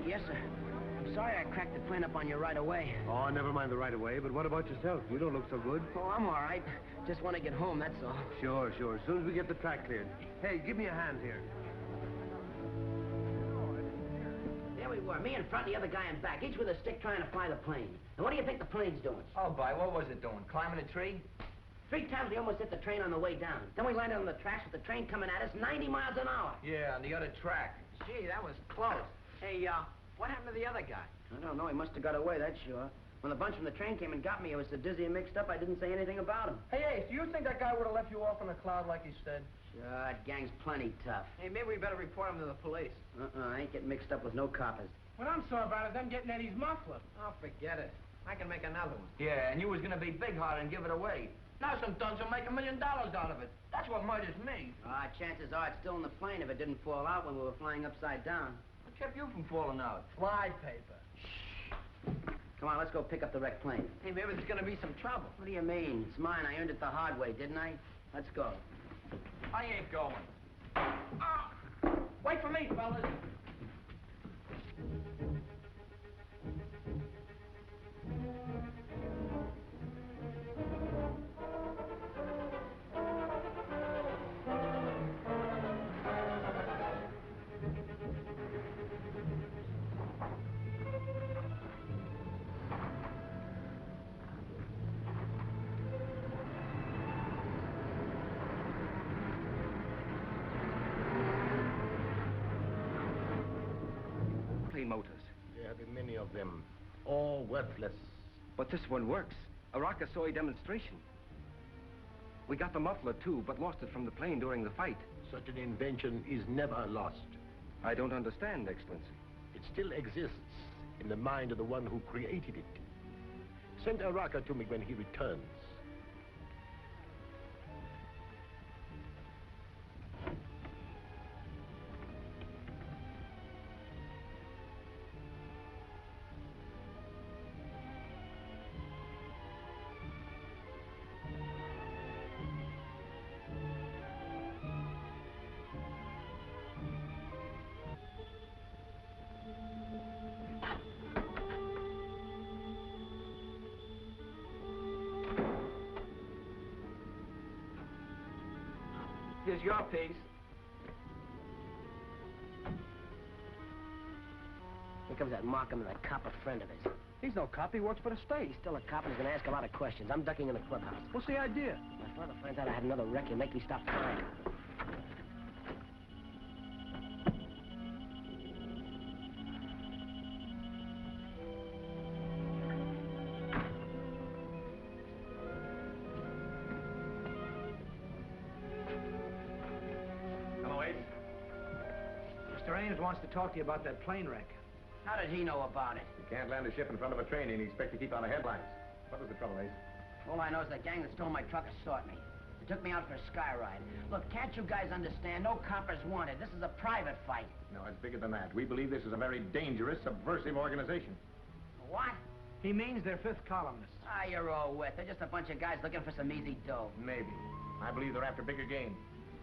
Yes, sir. I'm sorry I cracked the plane up on you right away. Oh, never mind the right away, but what about yourself? You don't look so good. Oh, I'm all right. Just want to get home, that's all. Sure, sure. As soon as we get the track cleared. Hey, give me a hand here. There we were, me in front, the other guy in back, each with a stick trying to fly the plane. And what do you think the plane's doing? Oh, boy, what was it doing? Climbing a tree? 3 times we almost hit the train on the way down. Then we landed on the tracks with the train coming at us 90 miles an hour. Yeah, on the other track. Gee, that was close. Hey, what happened to the other guy? I don't know, he must have got away, that's sure. When the bunch from the train came and got me, I was so dizzy and mixed up, I didn't say anything about him. Hey, Ace, do you think that guy would have left you off in a cloud like he said? Sure, that gang's plenty tough. Hey, maybe we better report him to the police. I ain't getting mixed up with no coppers. What I'm sore about is them getting Eddie's muffler. Oh, forget it. I can make another one. Yeah, and you was gonna be big-hearted and give it away. Now some duns will make $1 million out of it. That's what murders me. Chances are it's still in the plane if it didn't fall out when we were flying upside down. What kept you from falling out? Fly paper. Come on, let's go pick up the wrecked plane. Hey, maybe there's gonna be some trouble. What do you mean? It's mine. I earned it the hard way, didn't I? Let's go. I ain't going. Wait for me, fellas. Motors. There have been many of them, all worthless. But this one works. Araka saw a demonstration. We got the muffler, too, but lost it from the plane during the fight. Such an invention is never lost. I don't understand, Excellency. It still exists in the mind of the one who created it. Send Araka to me when he returns. Here's your piece. Here comes that Markham and that cop, a friend of his. He's no cop. He works for the state. He's still a cop and he's gonna ask a lot of questions. I'm ducking in the clubhouse. What's the idea? My father finds out I had another wreck, he'll make me stop flying. Mr. Ames wants to talk to you about that plane wreck. How did he know about it? You can't land a ship in front of a train and expect to keep out of headlines. What was the trouble, Ace? All I know is the gang that stole my truck has sought me. They took me out for a sky ride. Look, can't you guys understand? No coppers wanted. This is a private fight. No, it's bigger than that. We believe this is a very dangerous, subversive organization. What? He means they're fifth columnists. Ah, you're all wet. They're just a bunch of guys looking for some easy dough. Maybe. I believe they're after bigger game.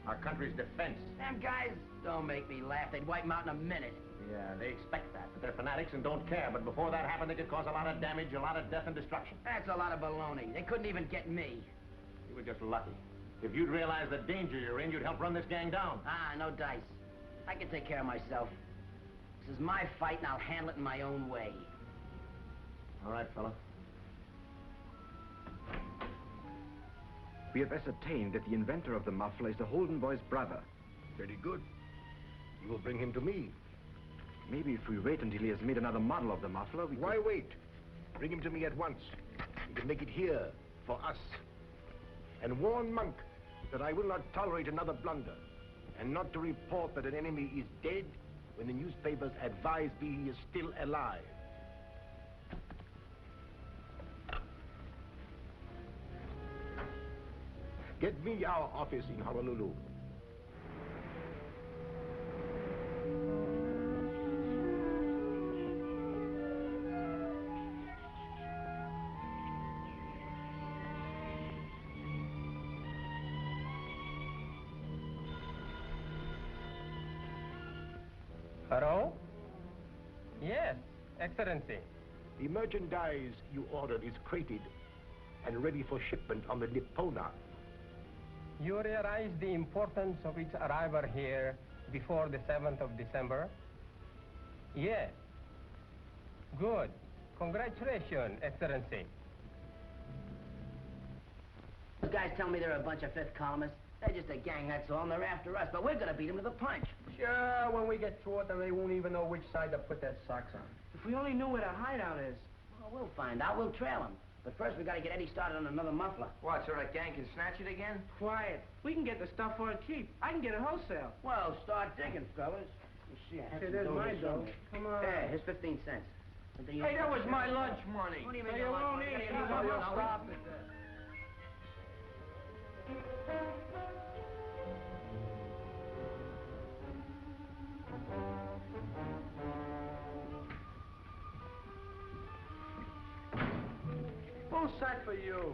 Our country's defense. Them guys don't make me laugh. They'd wipe them out in a minute. Yeah, they expect that, but they're fanatics and don't care. But before that happened, they could cause a lot of damage, a lot of death and destruction. That's a lot of baloney. They couldn't even get me. You were just lucky. If you'd realized the danger you're in, you'd help run this gang down. Ah, no dice. I can take care of myself. This is my fight, and I'll handle it in my own way. All right, fella. We have ascertained that the inventor of the muffler is the Holden boy's brother. Very good. You will bring him to me. Maybe if we wait until he has made another model of the muffler, we Why wait? Bring him to me at once. He can make it here for us. And warn Monk that I will not tolerate another blunder, and not to report that an enemy is dead when the newspapers advise me he is still alive. Get me our office in Honolulu. Hello? Yes, Excellency. The merchandise you ordered is crated and ready for shipment on the Nippona. You realize the importance of its arrival here before the 7th of December? Yes. Good. Congratulations, Excellency. Those guys tell me they're a bunch of fifth columnists. They're just a gang, that's all, and they're after us, but we're gonna beat them to the punch. Sure, when we get through with them, they won't even know which side to put their socks on. If we only knew where the hideout is. Well, we'll find out. We'll trail him. But first, we gotta get Eddie started on another muffler. What, so that gang can snatch it again? Quiet. We can get the stuff for it cheap. I can get it wholesale. Well, start digging, fellas. You see, I have Hey, some there's dough my here dough. somewhere. Come on. Hey, here's 15 cents. Hey, that was my lunch money. What do you mean So your you lunch won't money? eat it. You You gotta will go stop now. it. Full sack for you.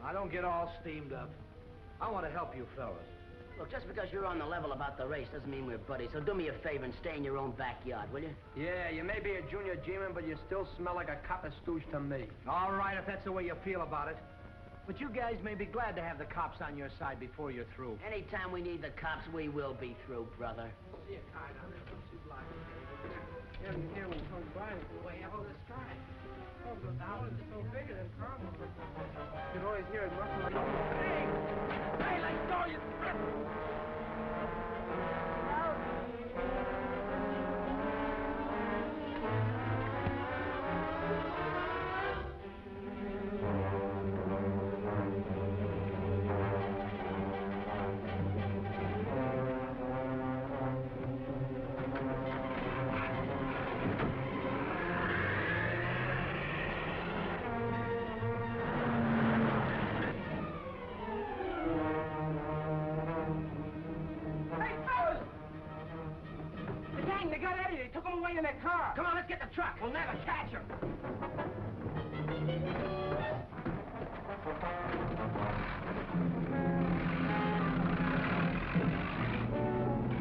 I don't get all steamed up. I want to help you fellas. Look, just because you're on the level about the race doesn't mean we're buddies. So do me a favor and stay in your own backyard, will you? Yeah, you may be a junior G-man, but you still smell like a copper stooge to me. All right, if that's the way you feel about it. But you guys may be glad to have the cops on your side before you're through. Anytime we need the cops, we will be through, brother. See a car down there. She's like, yeah, you hear when it comes by, it's the way out of the sky. Oh, but the houses are so bigger than cars. You can always hear it ruffling. Hey! Hey, let's go, you strip! In that car. Come on, let's get the truck. We'll never catch him.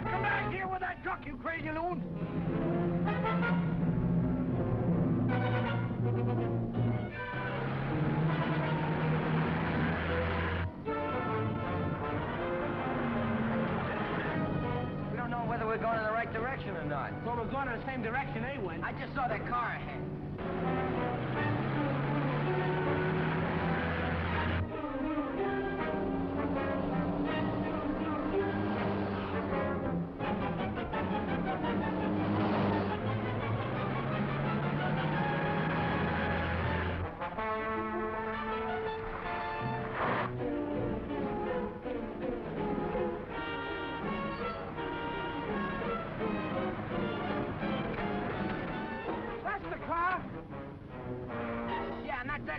Come back here with that truck, you crazy loon. Whether we're going in the right direction or not. Well, we're going in the same direction they went. I just saw that car ahead.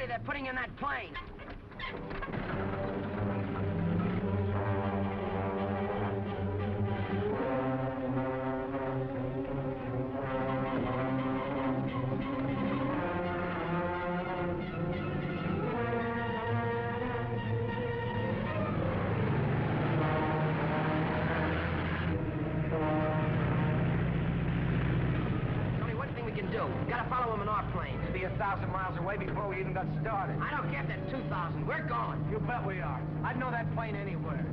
They're putting in that plane. Gotta follow him in our plane. We'll be 1,000 miles away before we even got started. I don't care if that's 2,000. We're going. You bet we are. I'd know that plane anywhere.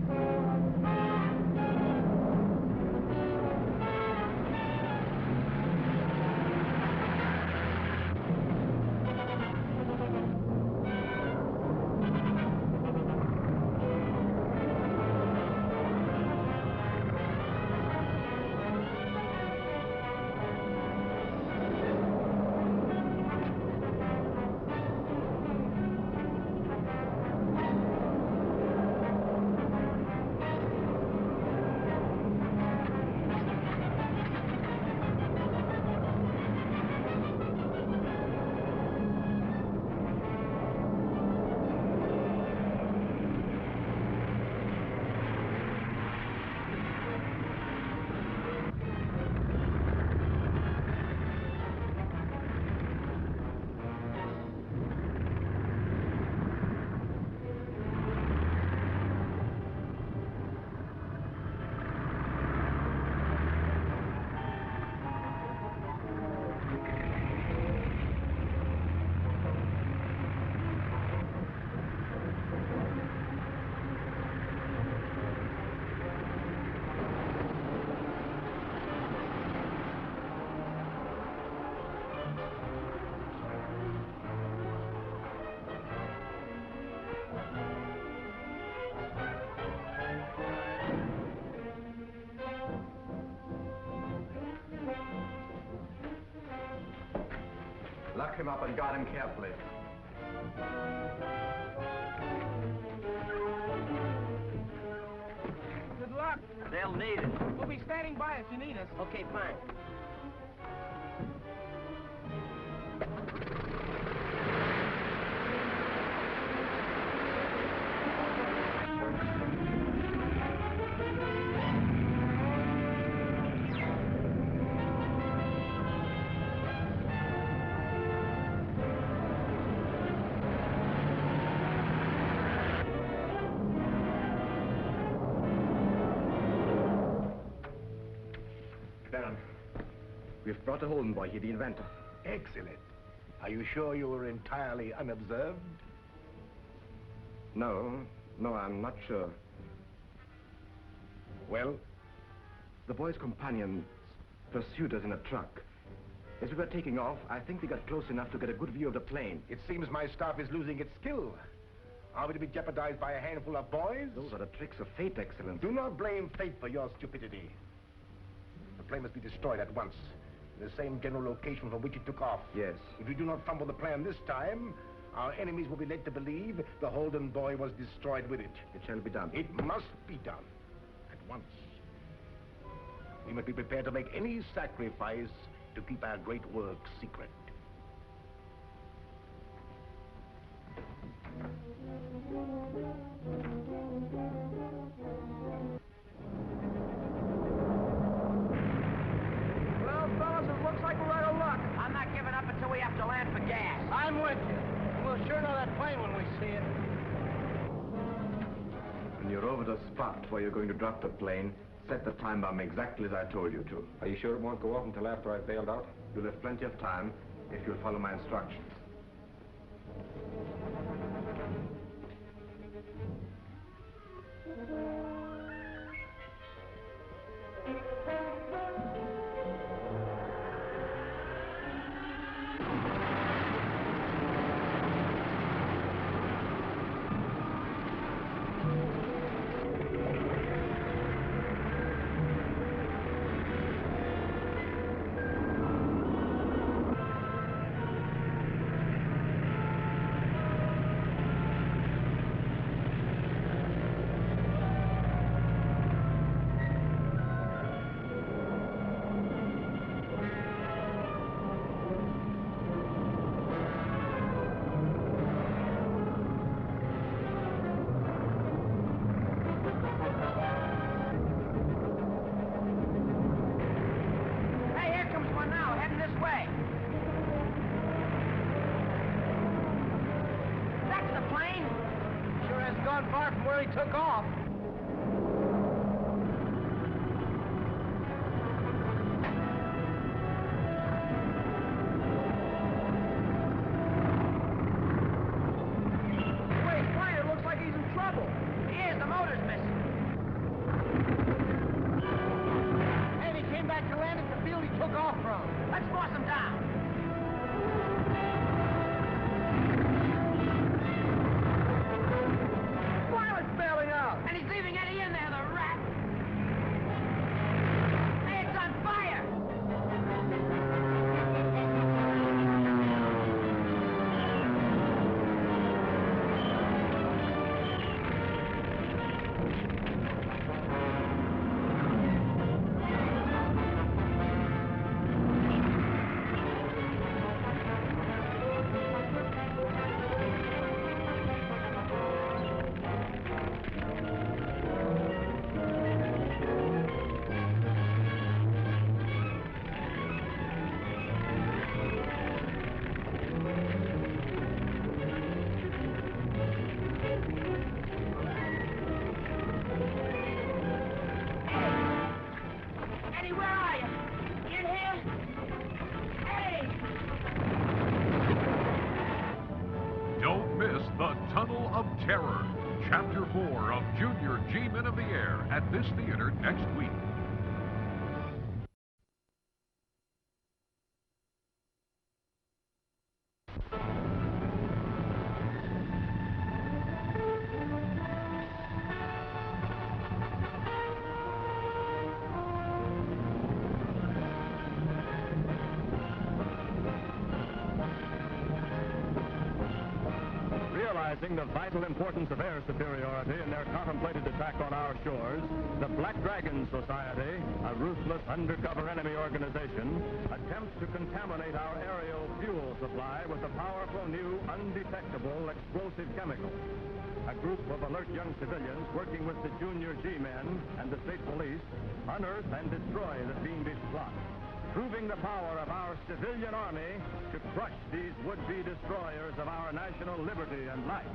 him up and guard him carefully. Good luck. They'll need it. We'll be standing by if you need us. Okay, fine. We've brought a Holden boy here, the inventor. Excellent. Are you sure you were entirely unobserved? No, I'm not sure. Well? The boy's companions pursued us in a truck. As we were taking off, I think we got close enough to get a good view of the plane. It seems my staff is losing its skill. Are we to be jeopardized by a handful of boys? Those are the tricks of fate, Excellency. Do not blame fate for your stupidity. The plane must be destroyed at once. In the same general location from which it took off. Yes. If we do not fumble the plan this time, our enemies will be led to believe the Holden boy was destroyed with it. It shall be done. It must be done. At once. We must be prepared to make any sacrifice to keep our great work secret. Looks like we're out of luck. I'm not giving up until we have to land for gas. I'm with you. We'll sure know that plane when we see it. When you're over the spot where you're going to drop the plane, set the time bomb exactly as I told you to. Are you sure it won't go off until after I've bailed out? You'll have plenty of time if you'll follow my instructions. Far from where he took off. Wait, fine, it looks like he's in trouble. He is, the motor's missing. And he came back to land at the field he took off from. Let's force him down. And he's leaving Eddie in there, the rat! Hey, it's on fire! Tunnel of Terror, Chapter 4 of Junior G-Men of the Air at this theater next week. Realizing the vital importance of air superiority in their contemplated attack on our shores, the Black Dragon Society, a ruthless undercover enemy organization, attempts to contaminate our aerial fuel supply with a powerful new undetectable explosive chemical. A group of alert young civilians working with the Junior G-men and the state police unearth and destroy the fiendish plot, proving the power of our civilian army to crush these would-be destroyers of our national liberty and life.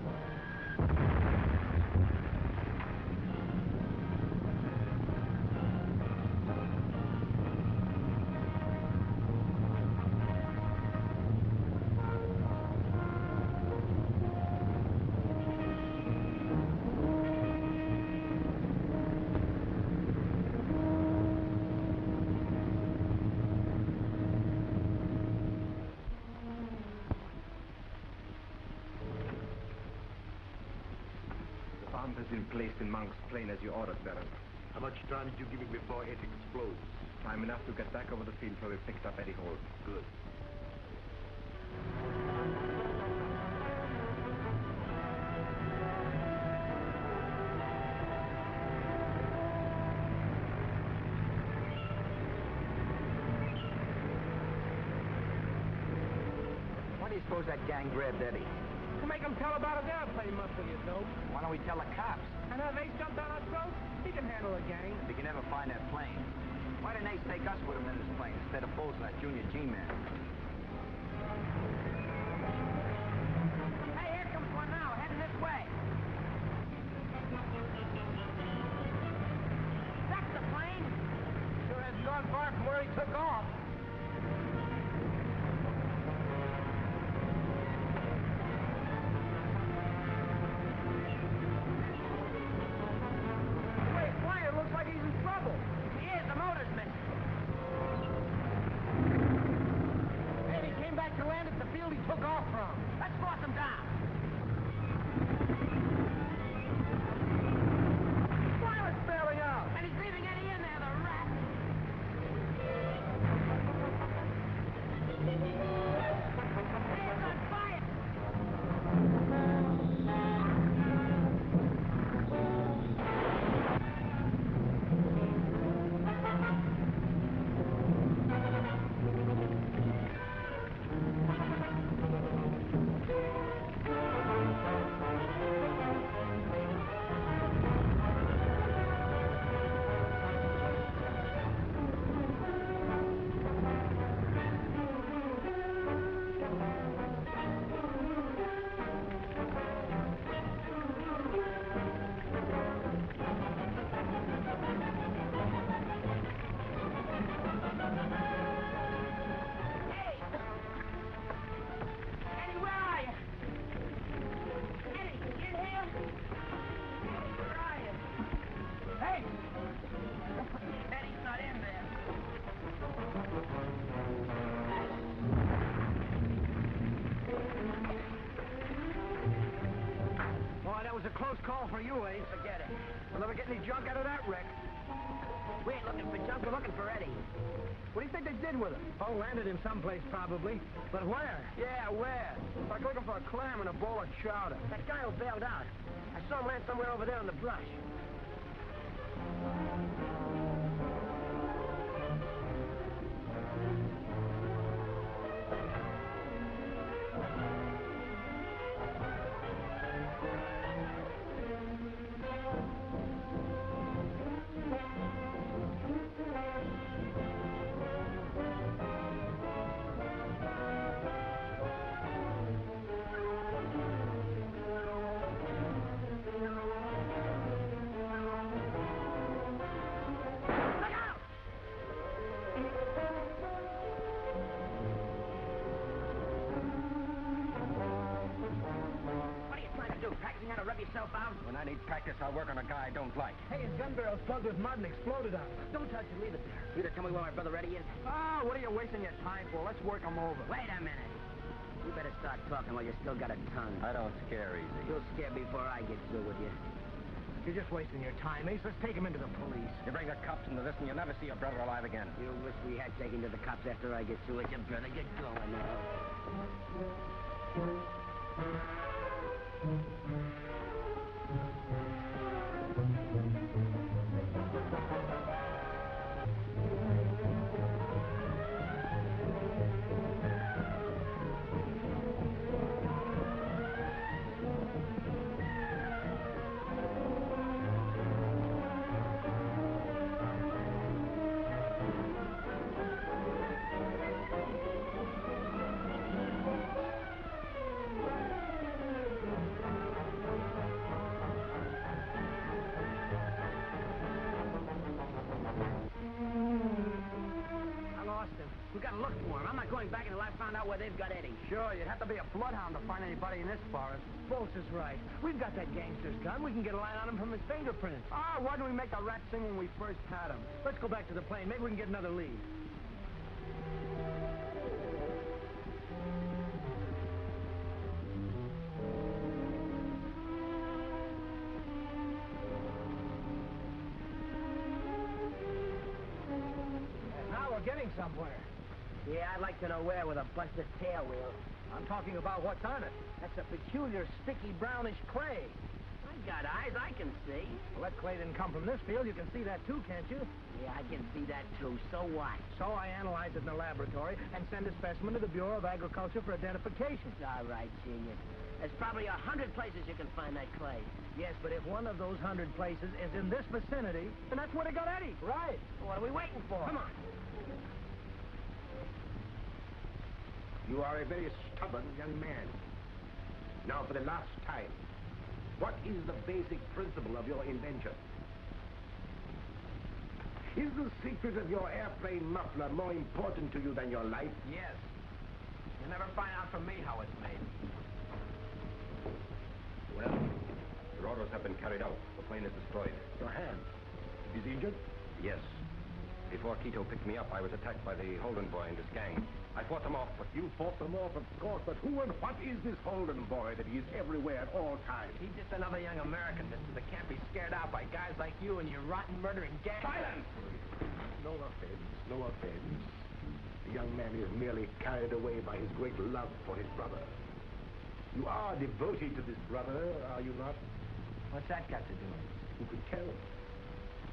Bomb has been placed in Monk's plane as you ordered, Baron. How much time did you give it before it explodes? Time enough to get back over the field where we picked up Eddie Holden. Good. Why do you suppose that gang grabbed Eddie? To make them tell about his airplane muscle, you dope. Why don't we tell the cops? And have Ace jump down our throats? He can handle a gang. They can never find that plane. Why didn't Ace take us with him in his plane instead of Bulls that Junior G-man? Hey, here comes one now, heading this way. That's the plane. Sure hasn't gone far from where he took off. A close call for you, Ace. Forget it. We'll never get any junk out of that wreck. We ain't looking for junk, we're looking for Eddie. What do you think they did with him? Oh, landed him someplace, probably. But where? Yeah, where? Like looking for a clam and a bowl of chowder. That guy who bailed out. I saw him land somewhere over there in the brush. When I need practice, I'll work on a guy I don't like. Hey, his gun barrel's plugged with mud and exploded on it. Don't touch it, leave it there. You gonna tell me where my brother Eddie is? Oh, what are you wasting your time for? Let's work him over. Wait a minute. You better start talking while you still got a tongue. I don't scare easy. You'll scare before I get through with you. You're just wasting your time, Ace. Let's take him into the police. You bring the cops into this and you'll never see your brother alive again. You wish we had taken to the cops after I get through with you, brother. Get going now. We gotta look for him. I'm not going back until I found out where they've got Eddie. Sure, you'd have to be a bloodhound to find anybody in this forest. Bolts is right. We've got that gangster's gun. We can get a line on him from his fingerprints. Ah, why didn't we make the rat sing when we first had him? Let's go back to the plane. Maybe we can get another lead. Now we're getting somewhere. Yeah, I'd like to know where with a busted tail wheel. I'm talking about what's on it. That's a peculiar, sticky, brownish clay. I got eyes, I can see. Well, that clay didn't come from this field. You can see that too, can't you? Yeah, I can see that too. So what? So I analyze it in the laboratory and send a specimen to the Bureau of Agriculture for identification. All right, genius. There's probably 100 places you can find that clay. Yes, but if one of those 100 places is in this vicinity, then that's where they got Eddie. Right. What are we waiting for? Come on. You are a very stubborn young man. Now, for the last time, what is the basic principle of your invention? Is the secret of your airplane muffler more important to you than your life? Yes. You'll never find out from me how it's made. Well, your orders have been carried out. The plane is destroyed. Your hand. Is he injured? Yes. Before Quito picked me up, I was attacked by the Holden boy and his gang. I fought them off, but You fought them off, of course, but who and what is this Holden boy that he is everywhere at all times? He's just another young American, mister, that can't be scared out by guys like you and your rotten, murdering gang. Silence! No offense, no offense. The young man is merely carried away by his great love for his brother. You are devoted to this brother, are you not? What's that got to do with it? Who could tell?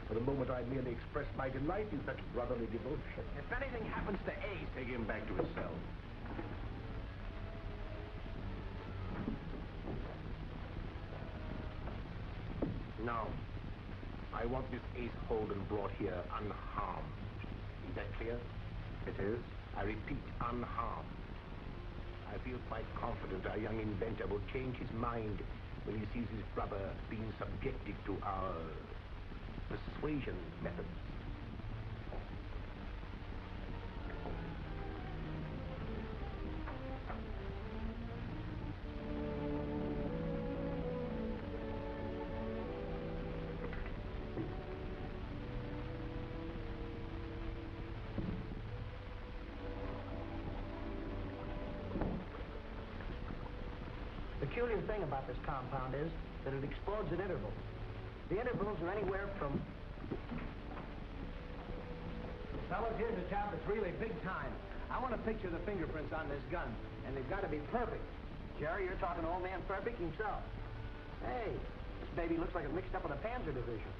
For the moment, I merely expressed my delight in such brotherly devotion. If anything happens to Ace, Take him back to his cell. Now, I want this Ace Holden brought here unharmed. Is that clear? it is. I repeat, unharmed. I feel quite confident our young inventor will change his mind when he sees his brother being subjected to our persuasion methods. The peculiar thing about this compound is that it explodes at intervals. The intervals are anywhere from... Fellas, here's a job that's really big time. I want to picture the fingerprints on this gun, and they've got to be perfect. Jerry, you're talking to old man Perfect himself. Hey, this baby looks like it's mixed up with a Panzer division.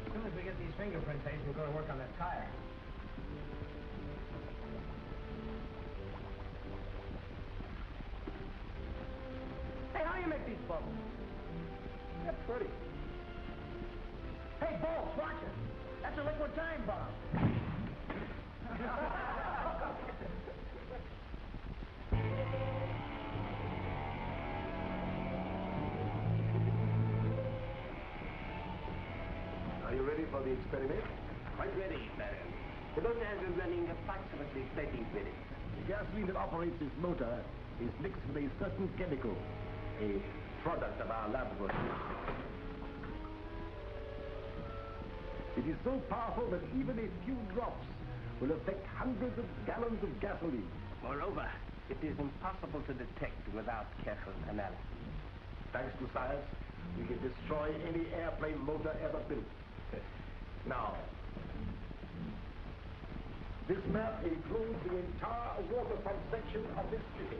As soon as we get these fingerprints, Ace, we'll go to work on that tire. Hey, how do you make these bubbles? They're pretty. Hey, Balls, watch it. That's a liquid time bomb. Are you ready for the experiment? Quite ready, Baron. The motor has been running approximately 30 minutes. The gasoline that operates this motor is mixed with a certain chemical, a product of our laboratory. It is so powerful that even a few drops will affect hundreds of gallons of gasoline. Moreover, it is impossible to detect without careful analysis. Thanks to science, we can destroy any airplane motor ever built. Now, this map includes the entire waterfront section of this city.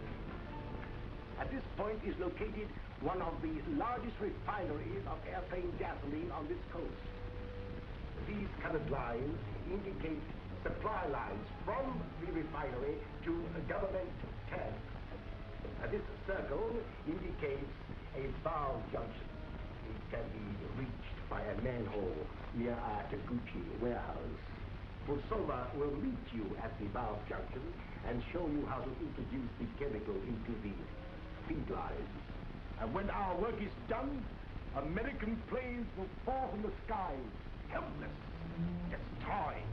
At this point is located one of the largest refineries of airplane gasoline on this coast. These colored lines indicate supply lines from the refinery to government tanks. This circle indicates a valve junction. It can be reached by a manhole near our Taguchi warehouse. Busoma will meet you at the valve junction and show you how to introduce the chemical into the feed lines. And when our work is done, American planes will fall from the skies, helpless, destroyed.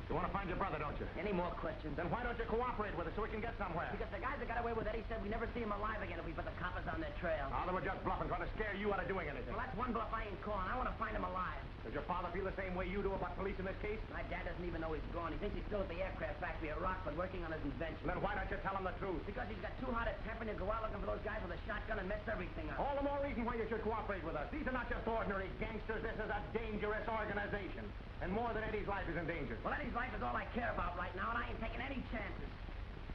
You want to find your brother, don't you? Any more questions? Then why don't you cooperate with us so we can get somewhere? Because the guys that got away with Eddie said we never see him alive again if we put the coppers on their trail. Oh, they were just bluffing, trying to scare you out of doing anything. Well, that's one bluff I ain't calling. I want to find him alive. Does your father feel the same way you do about police in this case? My dad doesn't even know he's gone. He thinks he's still at the aircraft factory at Rockford working on his invention. Then why don't you tell him the truth? Because he's got too hot a temper and he'll go out looking for those guys with a shotgun and mess everything up. All the more reason why you should cooperate with us. These are not just ordinary gangsters. This is a dangerous organization. And more than Eddie's life is in danger. Well, Eddie's life is all I care about right now, and I ain't taking any chances.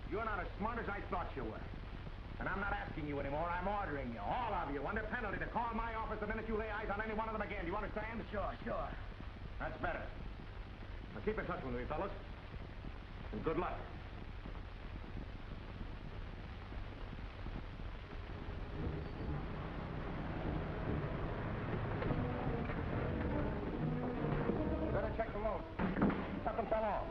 You're not as smart as I thought you were. And I'm not asking you anymore. I'm ordering you, all of you, under penalty, to call my office the minute you lay eyes on any one of them again. Do you understand? Sure. That's better. Now keep in touch with me, fellas. And good luck. Better check the load. Something fell off.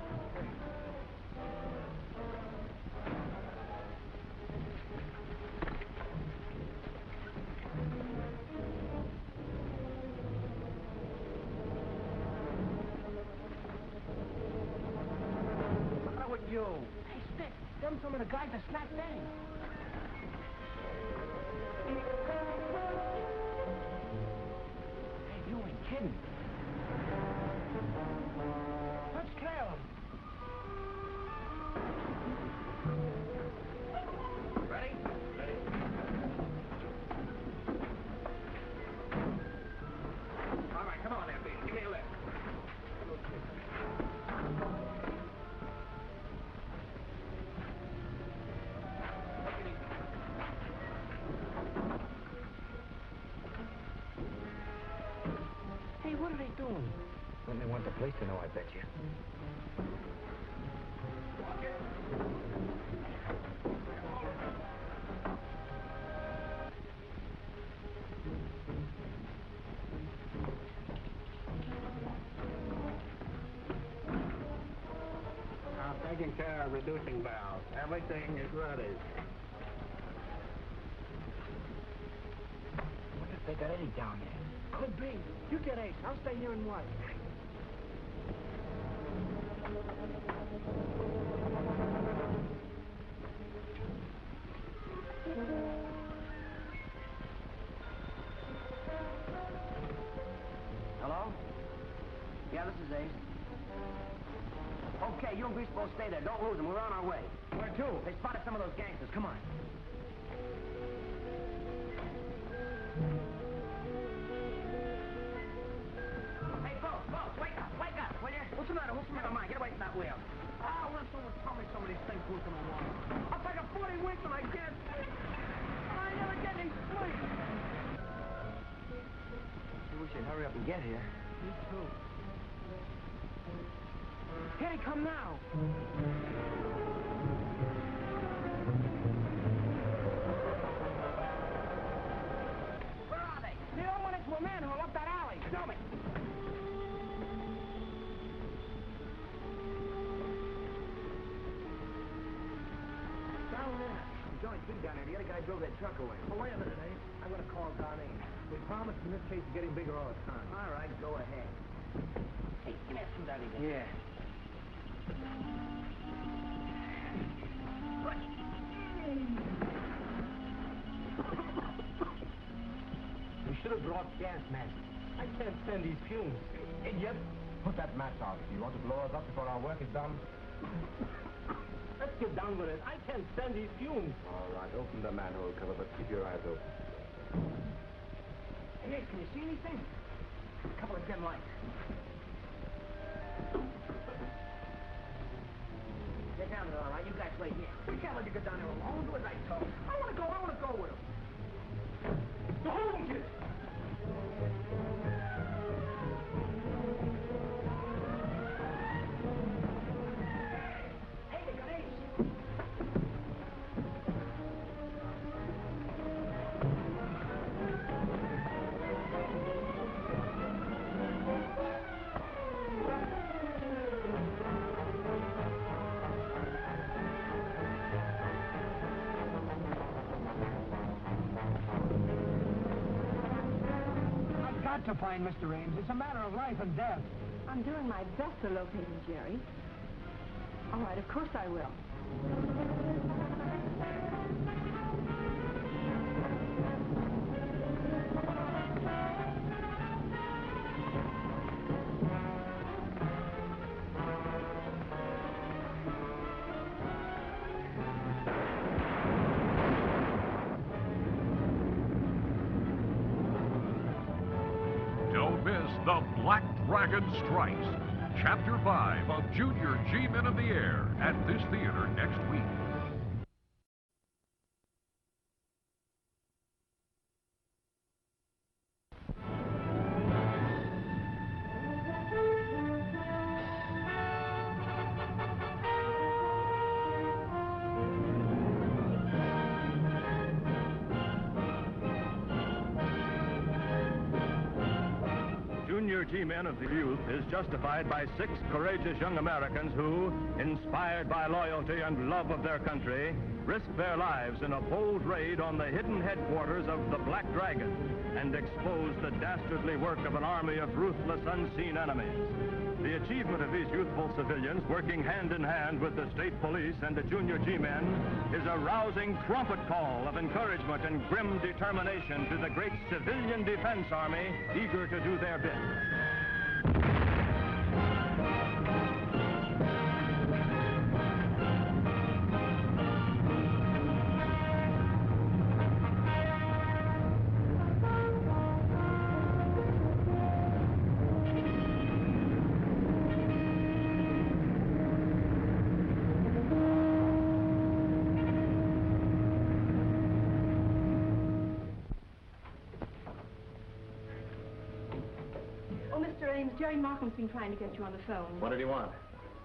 What's with you? Hey, Stick, them some of the guys that snapped Eddie. Hey, you ain't kidding. Let's trail him. Ready? Ready. All right, come on there, Beal. Give me a lift. Hey, what are they doing? Then they want the police to know, I bet you. I'm taking care of reducing valves. Everything is ready. What if they got Eddie down there? Could be. You get Ace. I'll stay here and watch. Hello? Yeah, this is Ace. Okay, you and Greaseball stay there. Don't lose them. We're on our way. Where to? They spotted some of those gangsters. Come on. Hey, Bo, wake up, will you? What's the matter? Never mind. Get away from that wheel. I'll let someone tell me some of these things goes in the water. I'll take a 40 weeks and I can't sleep. I never get any sleep. We should hurry up and get here. Me too. Here they come now. Where are they? They all went into a manhole up that alley. Show me. Down there. There's only three down there. The other guy drove that truck away. Oh, wait a minute, Ace. I'm going to call Don Ames. We promised in this case is getting bigger all the time. All right, go ahead. Hey, give me that suit out of here. Yeah. We should have brought gas masks. I can't stand these fumes. Idiot. put that match out. Do you want to blow us up before our work is done? Let's get down with it. I can't stand these fumes. All right, open the manhole cover, but keep your eyes open. Hey, can you see anything? A couple of dim lights. Get down there, all right? You guys wait here. We can't let you get down there alone. Do as I told. I want to go with him. The Holden kid! Hey, they got Ames. Got to find Mr. Ames. It's a matter of life and death. I'm doing my best to locate him, Jerry. All right, of course I will. Don't miss The Black Dragon Strikes, Chapter 5 of Junior G-Men of the Air at this theater next week. Junior G-Men of the Youth is justified by 6 courageous young Americans who, inspired by loyalty and love of their country, risk their lives in a bold raid on the hidden headquarters of the Black Dragon and expose the dastardly work of an army of ruthless, unseen enemies. The achievement of these youthful civilians, working hand in hand with the state police and the Junior G-Men, is a rousing trumpet call of encouragement and grim determination to the great civilian defense army eager to do their bit. Jerry Markham's been trying to get you on the phone. What did he want?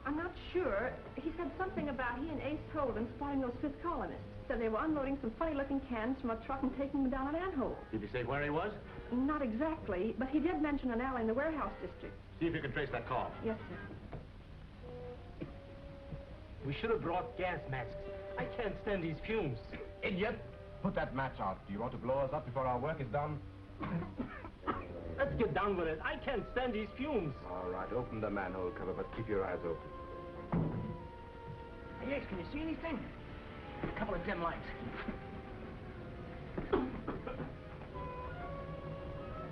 I'm not sure. He said something about he and Ace Holden spotting those fifth colonists. Said they were unloading some funny-looking cans from a truck and taking them down an anthole. Did he say where he was? Not exactly, but he did mention an alley in the warehouse district. See if you can trace that call. Yes, sir. We should have brought gas masks. I can't stand these fumes. Idiot! Put that match out. Do you want to blow us up before our work is done? Let's get down with it. I can't stand these fumes. All right, open the manhole cover, but keep your eyes open. Hey, Ace, can you see anything? A couple of dim lights.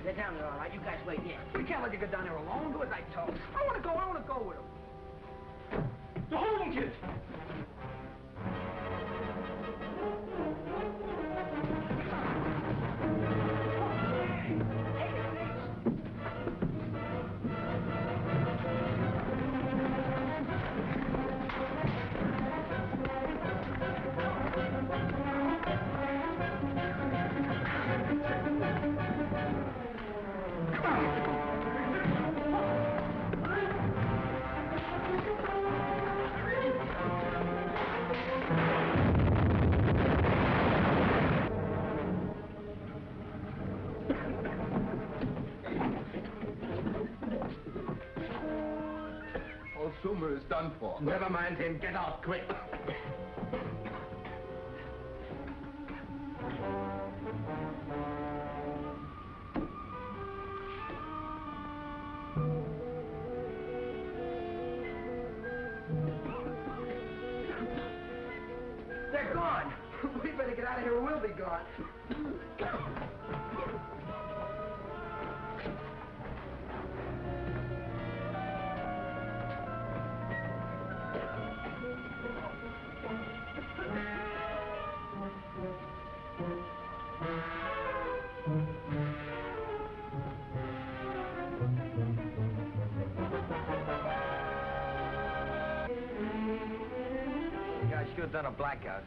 Get down there, all right? You guys wait here. We can't let you get down there alone. Do as I told. I want to go with him. The Holden kid! Sumer is done for. Never mind him. Get out quick. They're gone. We better get out of here or we'll be gone. Guys sure done a blackout.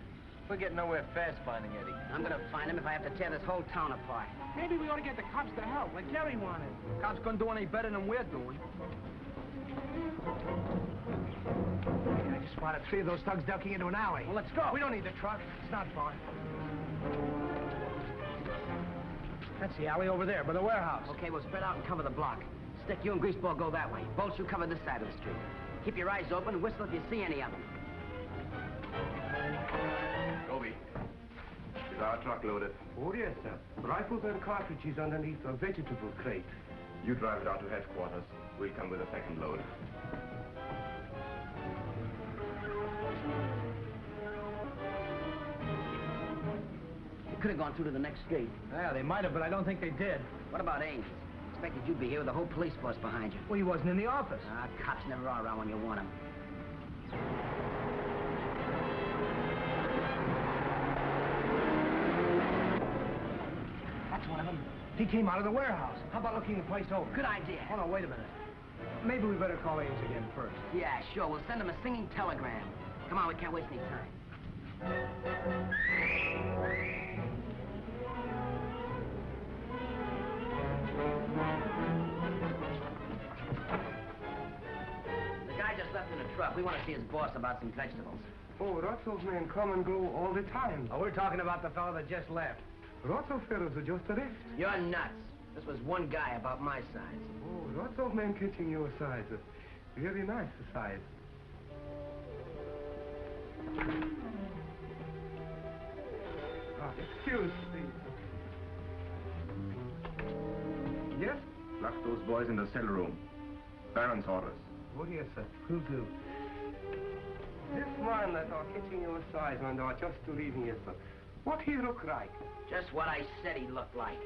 We're getting nowhere fast finding Eddie. I'm gonna find him if I have to tear this whole town apart. Maybe we ought to get the cops to help, like Jerry wanted. Cops couldn't do any better than we're doing. I just spotted 3 of those thugs ducking into an alley. Well, let's go. We don't need the truck. It's not far. That's the alley over there, by the warehouse. Okay, we'll spread out and cover the block. Stick, you and Greaseball go that way. Bolts, you cover this side of the street. Keep your eyes open and whistle if you see any of them. Toby, is our truck loaded? Oh, yes, sir. Rifles and cartridges underneath a vegetable crate. You drive it out to headquarters. We'll come with a second load. They could have gone through to the next street. Yeah, they might have, but I don't think they did. What about Ames? Expected you'd be here with the whole police force behind you. Well, he wasn't in the office. Cops never are around when you want them. That's one of them. He came out of the warehouse. How about looking the place over? Good idea. Hold on, wait a minute. Maybe we better call Ames again first. Yeah, sure. We'll send him a singing telegram. Come on, we can't waste any time. The guy just left in a truck. We want to see his boss about some vegetables. Oh, lots of men come and go all the time. Oh, we're talking about the fellow that just left. Lots of fellows are just left. You're nuts. This was one guy about my size. Oh, lots of men catching your size. Very nice size. Excuse me. Yes? Lock those boys in the cell room. Baron's orders. Oh, yes, sir. Will do. This man that are catching your size and are just leaving here, sir. What he look like? Just what I said he looked like.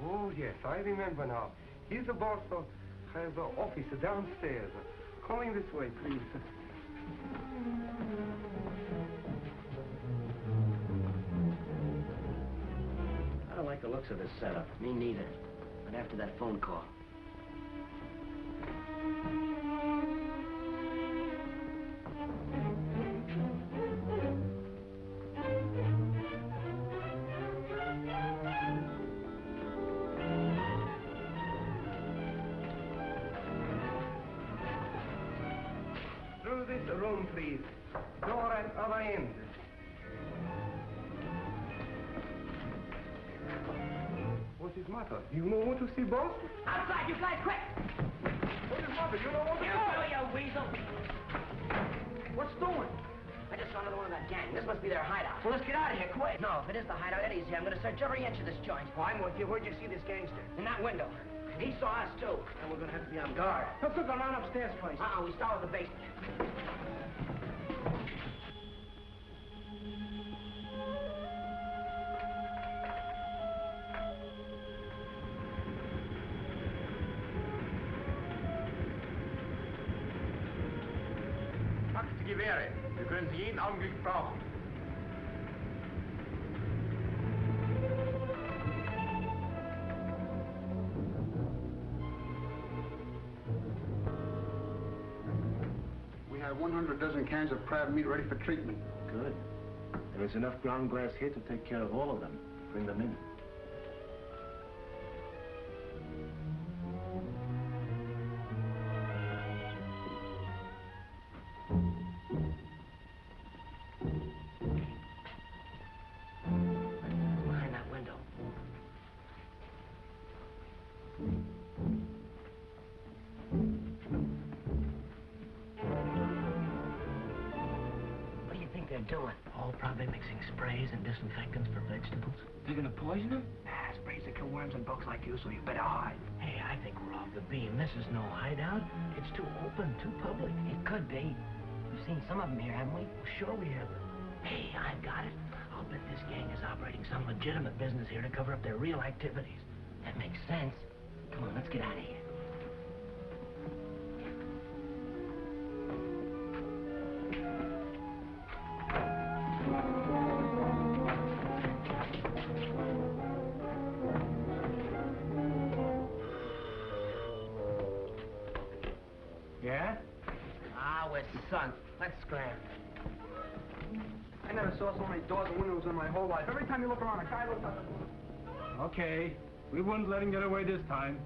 Oh, yes, I remember now. He's the boss of the office downstairs. Coming this way, please. I don't like the looks of this setup. Me neither. But after that phone call. Through this room, please. Door at other end. What is matter? You know what to see, boss? Outside, you guys, quick! What is matter? You know what to You see? go, you weasel! What's doing? I just saw another one of that gang. This must be their hideout. Well, let's get out of here, quick. No, if it is the hideout, Eddie's here. I'm going to search every inch of this joint. Oh, I'm with you. Where'd you see this gangster? In that window. He saw us, too. And we're gonna have to be on guard. Let's look around upstairs first. We start with the basement. Packt die Gewehre. Wir können sie jeden Augenblick brauchen. We have 100 dozen cans of crab meat ready for treatment. Good. There is enough ground glass here to take care of all of them. Bring them in. Behind that window. What do you think they're doing? Oh, probably mixing sprays and disinfectants for vegetables. They're gonna poison them? Sprays that kill worms and bugs like you, so you better hide. Hey, I think we're off the beam. This is no hideout. It's too open, too public. It could be. We've seen some of them here, haven't we? Well, sure we have. Hey, I've got it. I'll bet this gang is operating some legitimate business here to cover up their real activities. That makes sense. Come on, let's get out of here. son. Let's scram. I never saw so many doors and windows in my whole life. Every time you look around, a guy looks up. Okay. We wouldn't let him get away this time.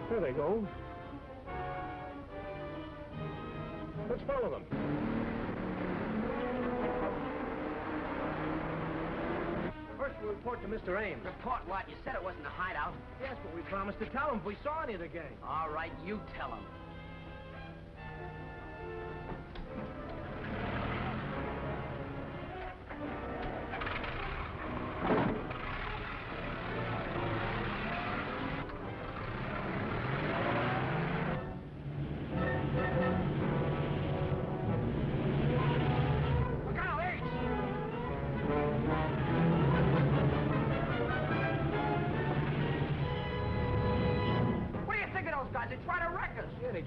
There they go. Let's follow them. First, we'll report to Mr. Ames. Report what? You said it wasn't a hideout. Yes, but we promised to tell him if we saw any of the gang. All right, you tell him.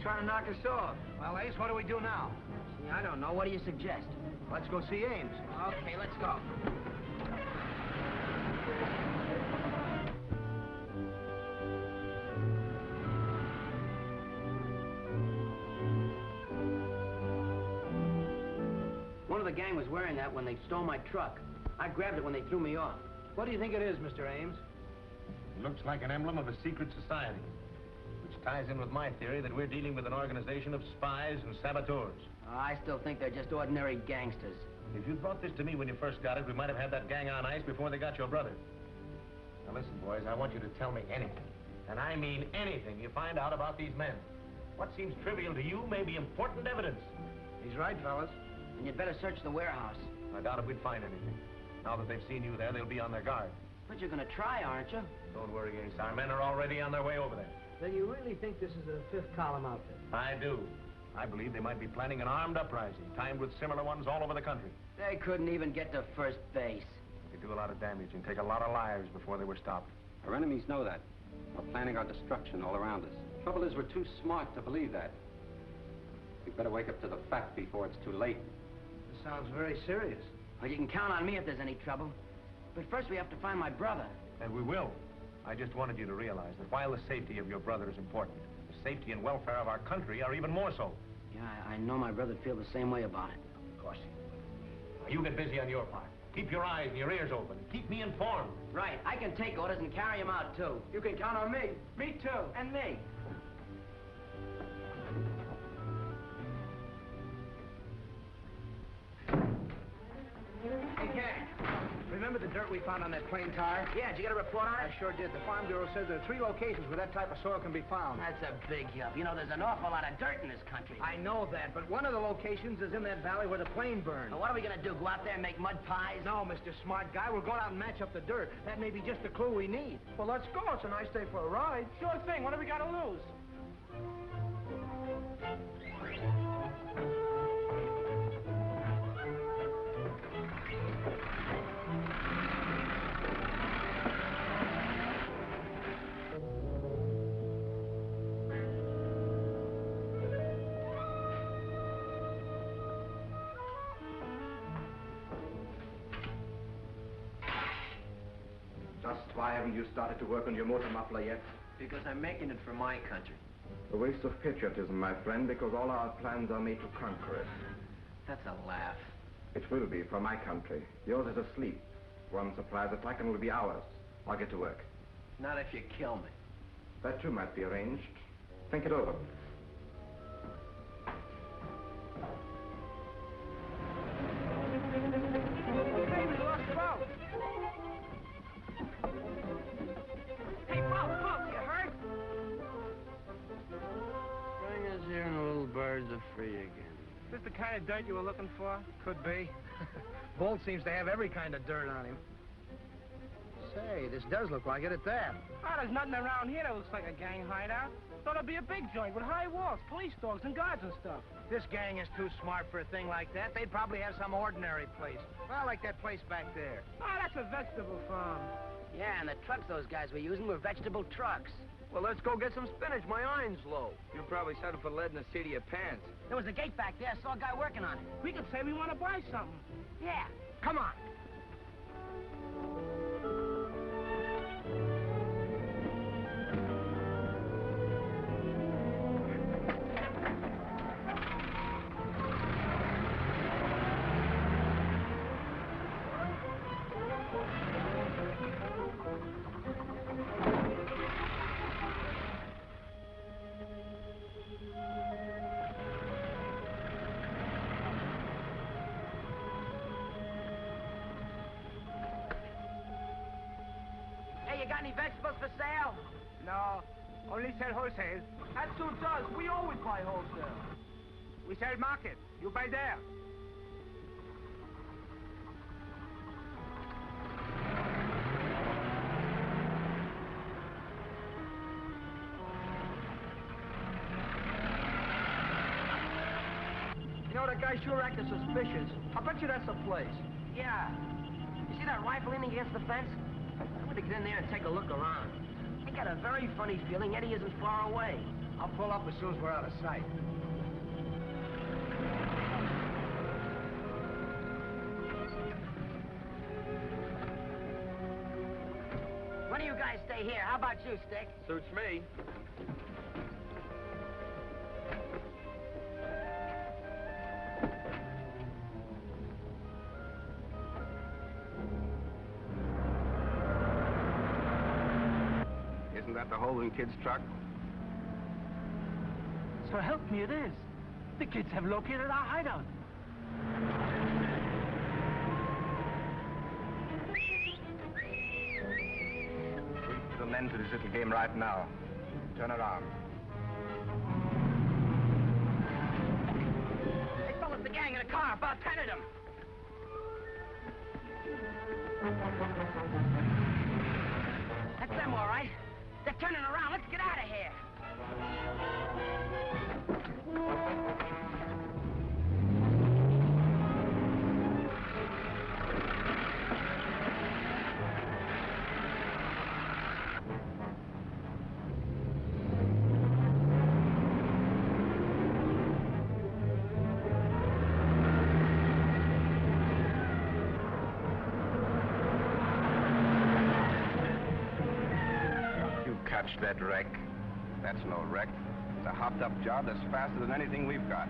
Trying to knock us off. Well, Ace, what do we do now? See, I don't know. What do you suggest? Let's go see Ames. Okay, let's go. One of the gang was wearing that when they stole my truck. I grabbed it when they threw me off. What do you think it is, Mr. Ames? It looks like an emblem of a secret society. Ties in with my theory that we're dealing with an organization of spies and saboteurs. I still think they're just ordinary gangsters. If you'd brought this to me when you first got it, we might have had that gang on ice before they got your brother. Now listen, boys, I want you to tell me anything, and I mean anything you find out about these men. What seems trivial to you may be important evidence. He's right, fellas. And you'd better search the warehouse. I doubt if we'd find anything. Now that they've seen you there, they'll be on their guard. But you're gonna try, aren't you? Don't worry, Ace. Our men are already on their way over there. Then you really think this is a fifth column outfit? I do. I believe they might be planning an armed uprising, timed with similar ones all over the country. They couldn't even get to first base. They do a lot of damage and take a lot of lives before they were stopped. Our enemies know that. We're planning our destruction all around us. Trouble is, we're too smart to believe that. We better wake up to the fact before it's too late. This sounds very serious. Well, you can count on me if there's any trouble. But first we have to find my brother. And we will. I just wanted you to realize that while the safety of your brother is important, the safety and welfare of our country are even more so. Yeah, I know my brother'd feel the same way about it. Of course. Now, you get busy on your part. Keep your eyes and your ears open. Keep me informed. Right. I can take orders and carry them out, too. You can count on me. Me, too. And me. Hey, gang. Remember the dirt we found on that plane tire? Yeah, did you get a report on it? I sure did. The Farm Bureau says there are 3 locations where that type of soil can be found. That's a big help. You know, there's an awful lot of dirt in this country. I know that, but one of the locations is in that valley where the plane burned. Well, what are we gonna do, go out there and make mud pies? No, Mr. Smart Guy, we're going out and match up the dirt. That may be just the clue we need. Well, let's go. It's a nice day for a ride. Sure thing. What have we got to lose? Why haven't you started to work on your motor muffler yet? Because I'm making it for my country. A waste of patriotism, my friend, because all our plans are made to conquer it. That's a laugh. It will be for my country. Yours is asleep. One surprise attack and it will be ours. I'll get to work. Not if you kill me. That too might be arranged. Think it over. Free again. Is this the kind of dirt you were looking for? Could be. Bolt seems to have every kind of dirt on him. Say, this does look like it at that. Oh, there's nothing around here that looks like a gang hideout. Thought it'd be a big joint with high walls, police dogs, and guards and stuff. This gang is too smart for a thing like that. They'd probably have some ordinary place. Well, like that place back there. Oh, that's a vegetable farm. Yeah, and the trucks those guys were using were vegetable trucks. Well, let's go get some spinach. My iron's low. You'll probably settle for lead in the seat of your pants. There was a gate back there. I saw a guy working on it. We could say we want to buy something. Yeah, come on. You got any vegetables for sale? No, only sell wholesale. That suits us. We always buy wholesale. We sell market. You buy there. You know, that guy sure acted suspicious. I bet you that's the place. Yeah. You see that rifle leaning against the fence? I'm going to get in there and take a look around. I got a very funny feeling Eddie isn't far away. I'll pull up as soon as we're out of sight. One of you guys stay here. How about you, Stick? Suits me. Isn't that the Holden kid's truck? So help me, it is. The kids have located our hideout. We'll put an end to this little game right now. Turn around. Hey, fellas, the gang in a car. About 10 of them. That's them, all right. They're turning around. Let's get out of here. Catch that wreck. That's no wreck. It's a hopped-up job that's faster than anything we've got.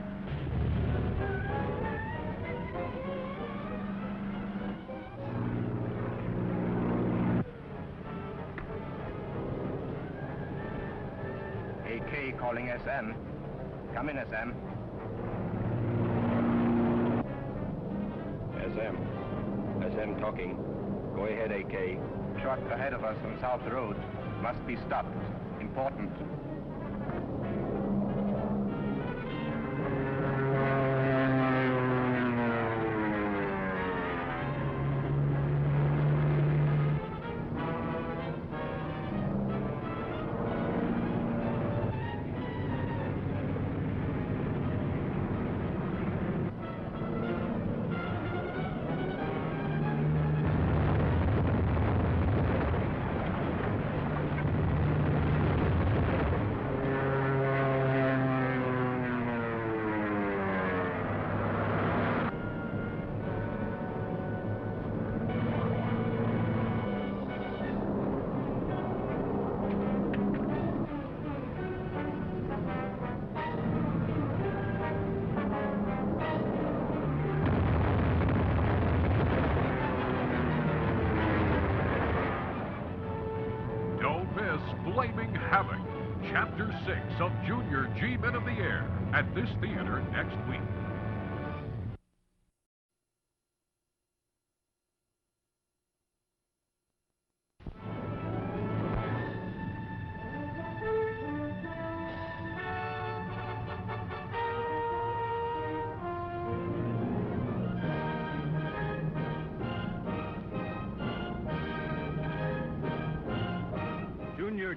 AK calling SM. Come in, SM. SM talking. Go ahead, AK. Truck ahead of us on South Road. Must be stopped. Important. Flaming Havoc, Chapter 6 of Junior G-Men of the Air, at this theater next week.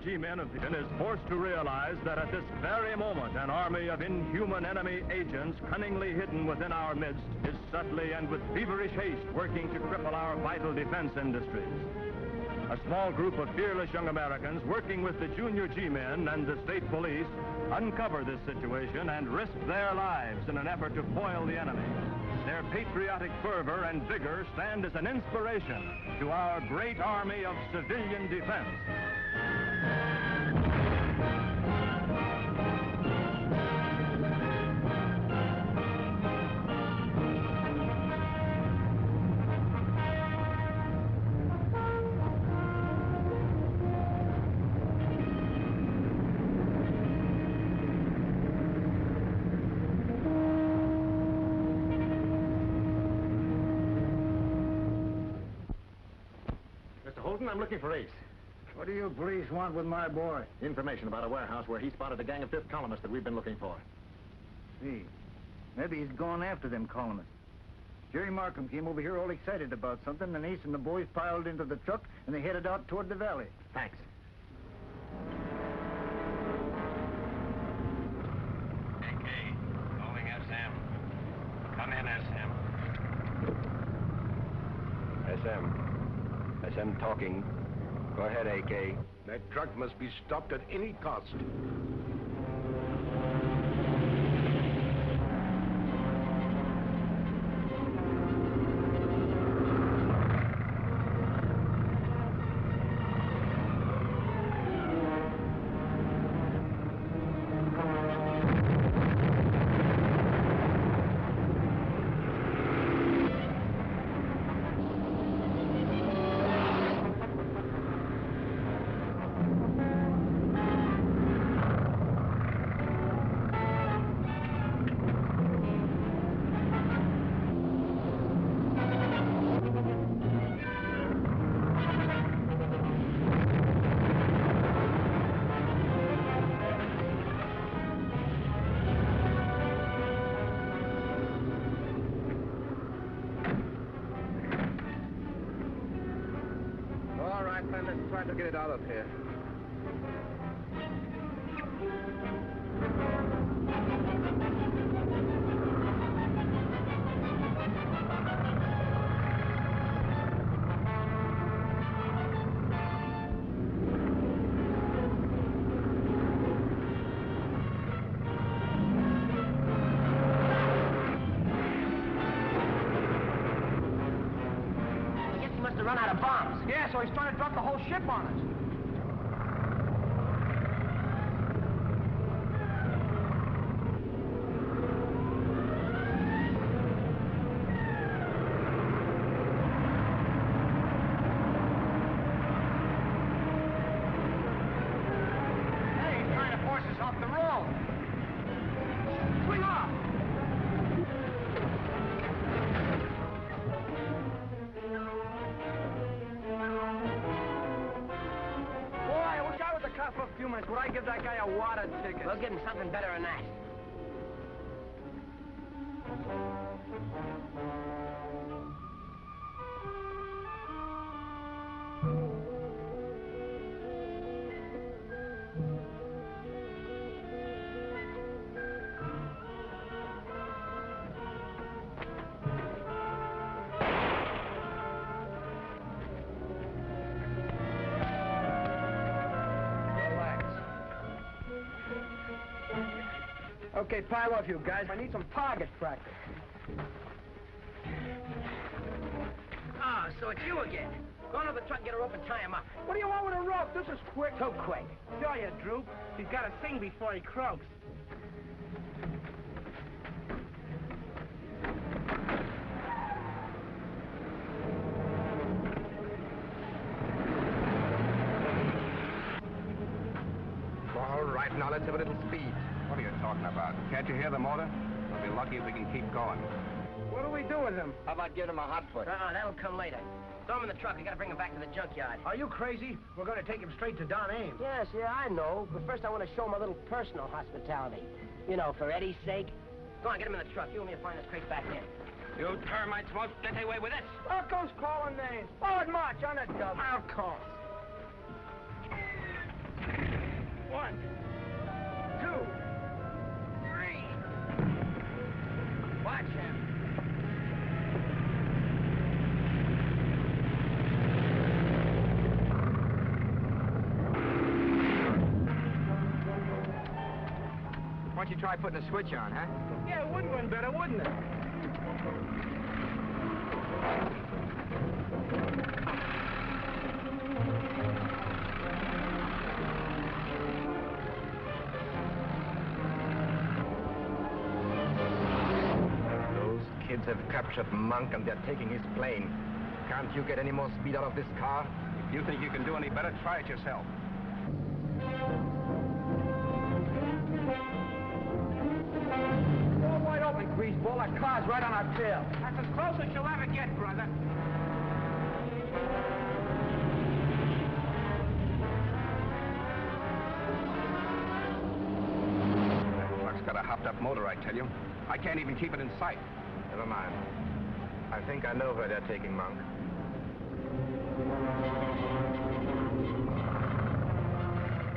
G-men of the is forced to realize that at this very moment, an army of inhuman enemy agents cunningly hidden within our midst is subtly and with feverish haste working to cripple our vital defense industries. A small group of fearless young Americans working with the junior G-men and the state police uncover this situation and risk their lives in an effort to foil the enemy. Their patriotic fervor and vigor stand as an inspiration to our great army of civilian defense. Holden, I'm looking for Ace. What do you police want with my boy? Information about a warehouse where he spotted a gang of fifth columnists that we've been looking for. See, maybe he's gone after them columnists. Jerry Markham came over here all excited about something, and Ace and the boys piled into the truck, and they headed out toward the valley. Thanks. AK, calling SM. Come in, SM. SM talking. Go ahead, AK. That truck must be stopped at any cost. Let's try to get it out of here. Run out of bombs. Yeah, so he's trying to drop the whole ship on us. Hey, he's trying to force us off the road. Swing off. For a few minutes, would I give that guy a wad of tickets? We'll give him something better than that. Okay, pile off, you guys. I need some target practice. Ah, so it's you again. Go into the truck and get a rope and tie him up. What do you want with a rope? This is quick. Too quick. Sure you, Droop. He's got to sing before he croaks. All right, now let's have a little speed. What are you talking about? Can't you hear the motor? We'll be lucky if we can keep going. What do we do with him? How about giving him a hot foot? That'll come later. Throw him in the truck. We gotta bring him back to the junkyard. Are you crazy? We're gonna take him straight to Don Ames. Yes, I know. But first I want to show him a little personal hospitality. You know, for Eddie's sake. Go on, get him in the truck. You and me will find this crate back in. You termites won't get away with this. Uncle's calling names. Forward march on the dub. I'll call. 1, 2, 3. Watch him. Why don't you try putting a switch on, huh? Yeah, it would run better, wouldn't it? Those kids have captured Monk and they're taking his plane. Can't you get any more speed out of this car? If you think you can do any better, try it yourself. All wide open, Greaseball. That car's right on our tail. That's as close as you'll ever get, brother. That truck's got a hopped-up motor, I tell you. I can't even keep it in sight. Never mind. I think I know where they're taking Monk.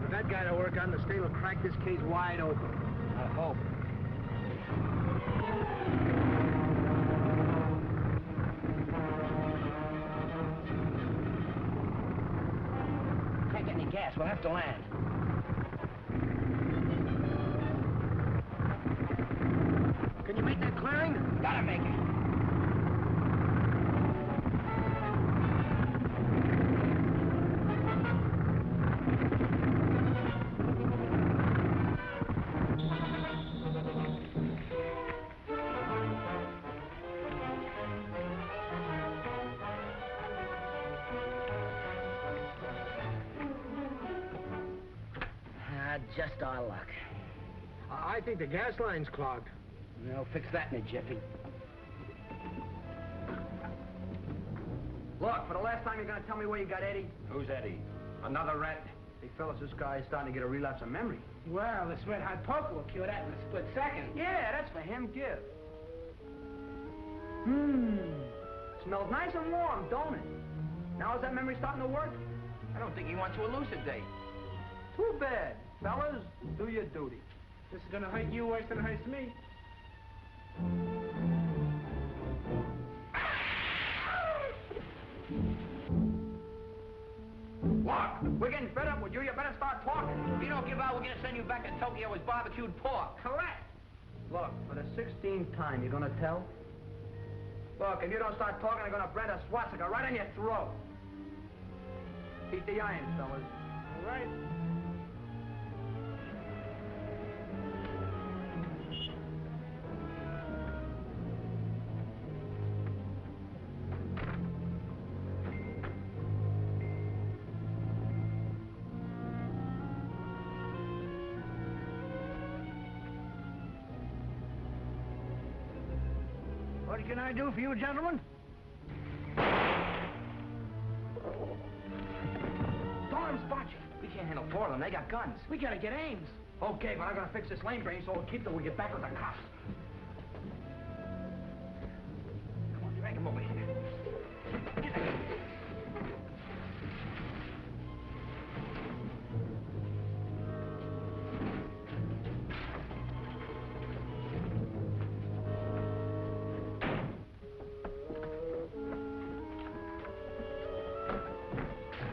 With that guy to work on, the state will crack this case wide open. I hope. Can't get any gas. We'll have to land. Can you make that clearing? Gotta make it. Just our luck. I think the gas line's clogged. We'll fix that in a jiffy. Look, for the last time, you're going to tell me where you got Eddie? Who's Eddie? Another rat. Hey, fellas, this guy is starting to get a relapse of memory. Well, this red-hot poker will cure that in a split second. Yeah, that's for him. Give. Smells nice and warm, don't it? Now is that memory starting to work? I don't think he wants to elucidate. Too bad. Fellas, do your duty. This is gonna hurt you worse than it hurts me. What? We're getting fed up with you. You better start talking. If you don't give out, we're going to send you back to Tokyo with barbecued pork. Correct. Look, for the 16th time, you're gonna tell? Look, if you don't start talking, I'm gonna brand a swastika right on your throat. Keep the iron, fellas. All right. What can I do for you, gentlemen? Don't let them spot you. We can't handle four of them. They got guns. We gotta get Ames. Okay, but I'm gonna fix this lane brain so we'll keep them when we get back with the cops. Come on, drag him over here.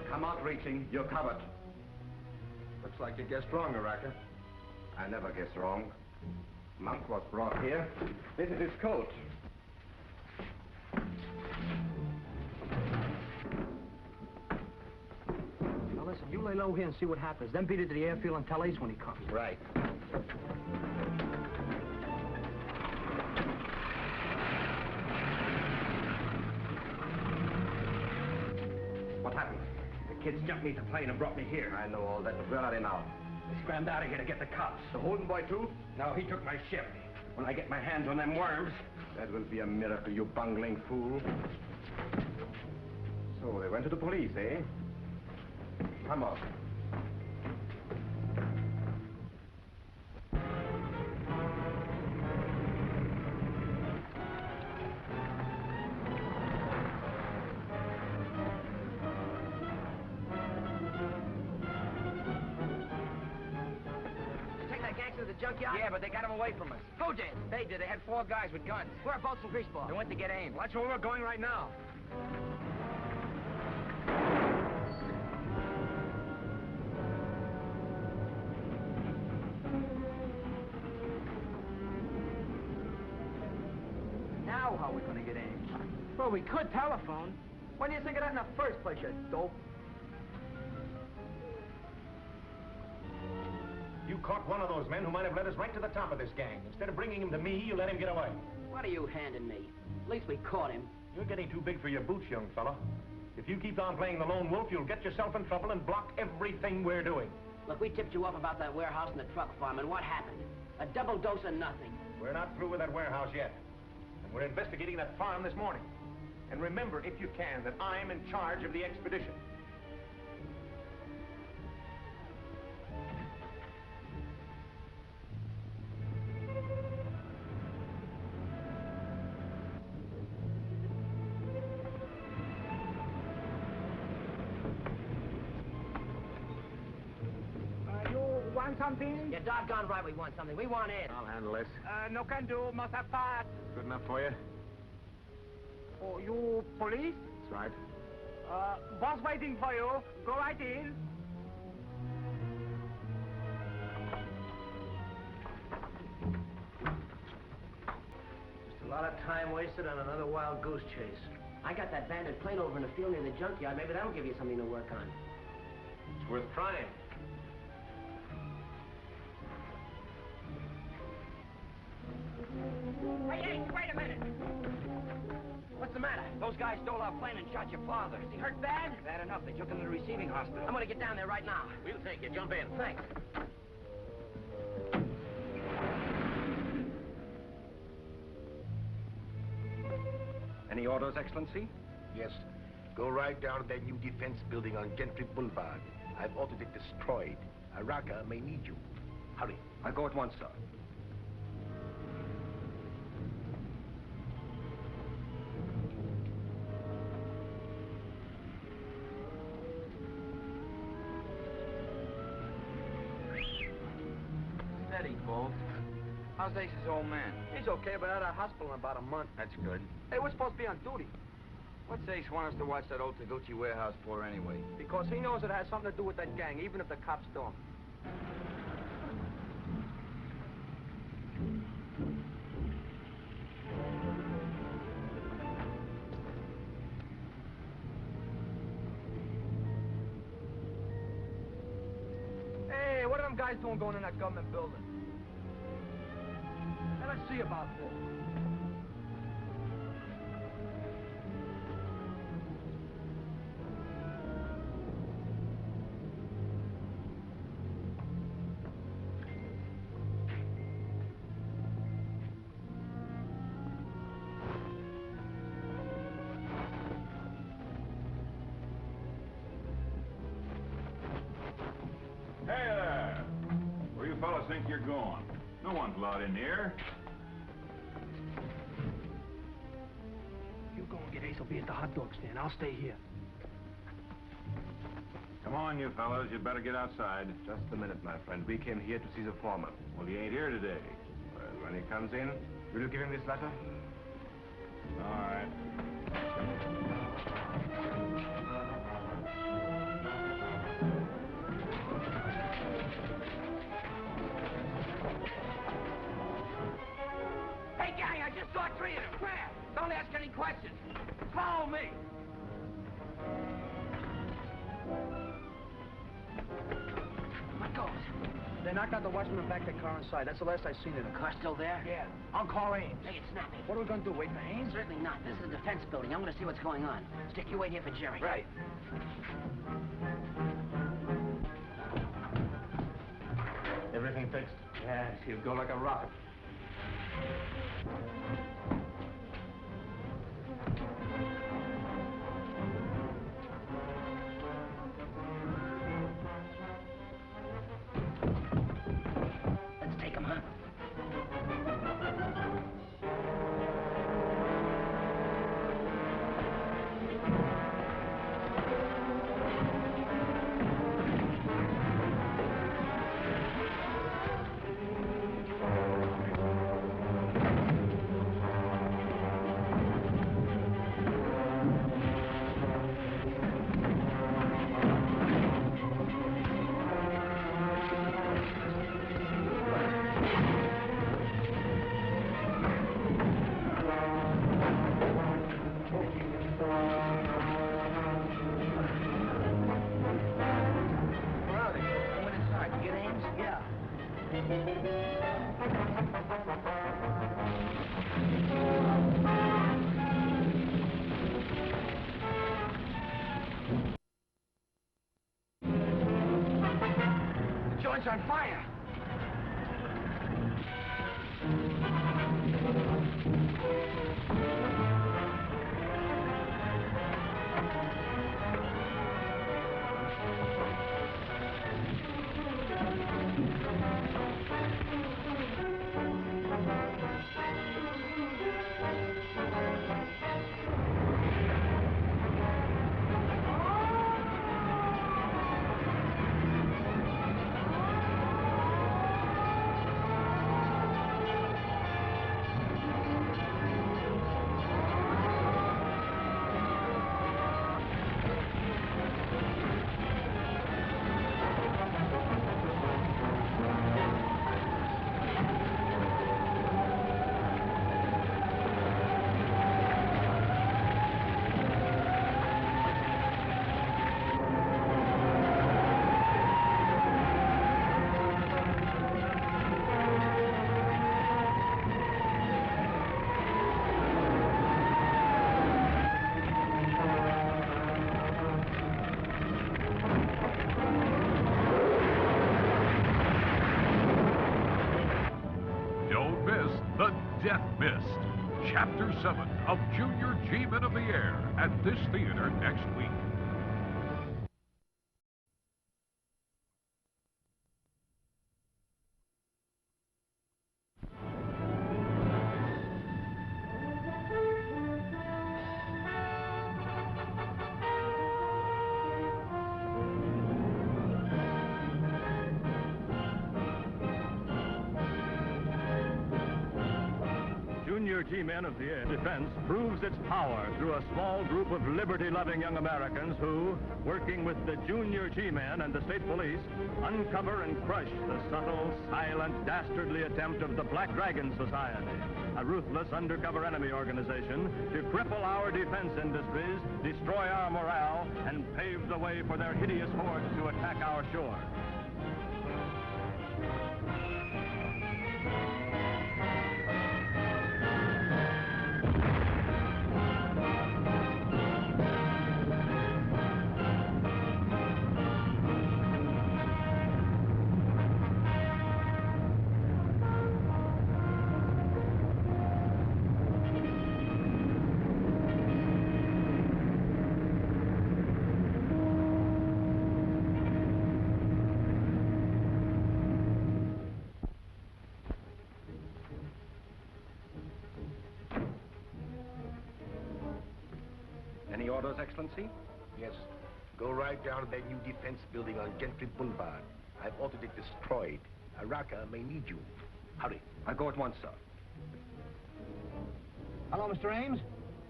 Come out reaching. You're covered. Looks like you guessed wrong, Araka. I never guess wrong. Monk was brought here. This is his coat. Now listen, you lay low here and see what happens. Then beat it to the airfield and tell Ace when he comes. Right. What happened? The kids jumped me at the plane and brought me here. I know all that, but where are they now? They scrammed out of here to get the cops. The Holden boy, too? No, he took my ship. When I get my hands on them worms... That will be a miracle, you bungling fool. So they went to the police, eh? Come on. to the junkyard? Yeah, but they got him away from us. Who did? They did. They had 4 guys with guns. Where are Boats and Greaseball? They went to get Ames. Well, that's where we're going right now. Now how are we going to get Ames? Well, we could telephone. When do you think of that in the first place, you dope? You caught one of those men who might have led us right to the top of this gang. Instead of bringing him to me, you let him get away. What are you handing me? At least we caught him. You're getting too big for your boots, young fella. If you keep on playing the lone wolf, you'll get yourself in trouble and block everything we're doing. Look, we tipped you off about that warehouse and the truck farm, and what happened? A double dose of nothing. We're not through with that warehouse yet. And we're investigating that farm this morning. And remember, if you can, that I'm in charge of the expedition. Want something? You're doggone right we want something. We want in. I'll handle this. No can do. Must have part. Good enough for you? Oh, you police? That's right. Boss waiting for you. Go right in. Just a lot of time wasted on another wild goose chase. I got that bandit plane over in the field near the junkyard. Maybe that'll give you something to work on. It's worth trying. Hey, wait a minute. What's the matter? Those guys stole our plane and shot your father. Is he hurt bad? Bad enough. They took him to the receiving hospital. I'm gonna get down there right now. We'll take you. Jump in. Thanks. Any orders, Excellency? Yes. Go right down to that new defense building on Gentry Boulevard. I've ordered it destroyed. Araka may need you. Hurry. I'll go at once, sir. Steady, Bolts. How's Ace's old man? He's okay, but out of hospital in about a month. That's good. Hey, we're supposed to be on duty. What's Ace want us to watch that old Taguchi warehouse for anyway? Because he knows it has something to do with that gang, even if the cops don't. Hey, what are them guys doing going in that government building? Hey, let's see about this. Hey there! Where you fellas think you're going? No one's allowed in here. You go and get Ace. Will be at the hot dog stand. I'll stay here. Come on, you fellas. You better get outside. Just a minute, my friend. We came here to see the foreman. Well, he ain't here today. Well, when he comes in, will you give him this letter? All right. Hey, gang, I just saw 3 of them. Where? Don't ask any questions. Follow me. What goes? They knocked out the watchman back the car inside. That's the last I seen of them. Car still there? Yeah. I'll call Ames. Hey, it's snappy. What are we gonna do, wait for Ames? Certainly not. This is a defense building. I'm gonna see what's going on. Stick, you wait here for Jerry. Right. Everything fixed? Yes, he'll go like a rocket. Let's take him, huh? The joint's on fire. Death Mist, Chapter 7 of Junior G-Men of the Air at this theater next week. Junior G-Men of the Air Defense proves its power through a small group of liberty-loving young Americans who, working with the Junior G-Men and the state police, uncover and crush the subtle, silent, dastardly attempt of the Black Dragon Society, a ruthless undercover enemy organization to cripple our defense industries, destroy our morale, and pave the way for their hideous hordes to attack our shores. Any orders, Excellency? Yes. Go right down to that new defense building on Gentry Boulevard. I've ordered it destroyed. Araka may need you. Hurry. I'll go at once, sir. Hello, Mr. Ames.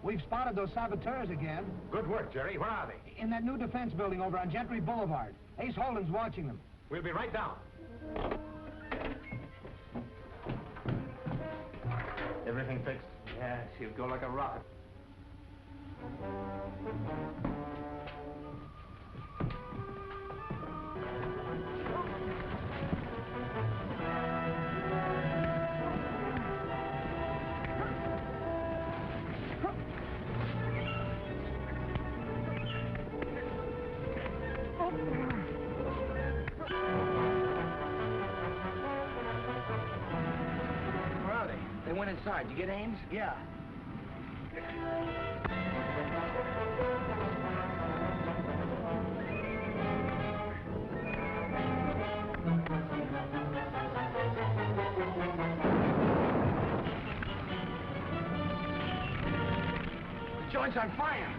We've spotted those saboteurs again. Good work, Jerry. Where are they? In that new defense building over on Gentry Boulevard. Ace Holden's watching them. We'll be right down. Everything fixed? Yeah, she'll go like a rocket. Where are they? They went inside. Did you get Ames? Yeah. The joint's on fire.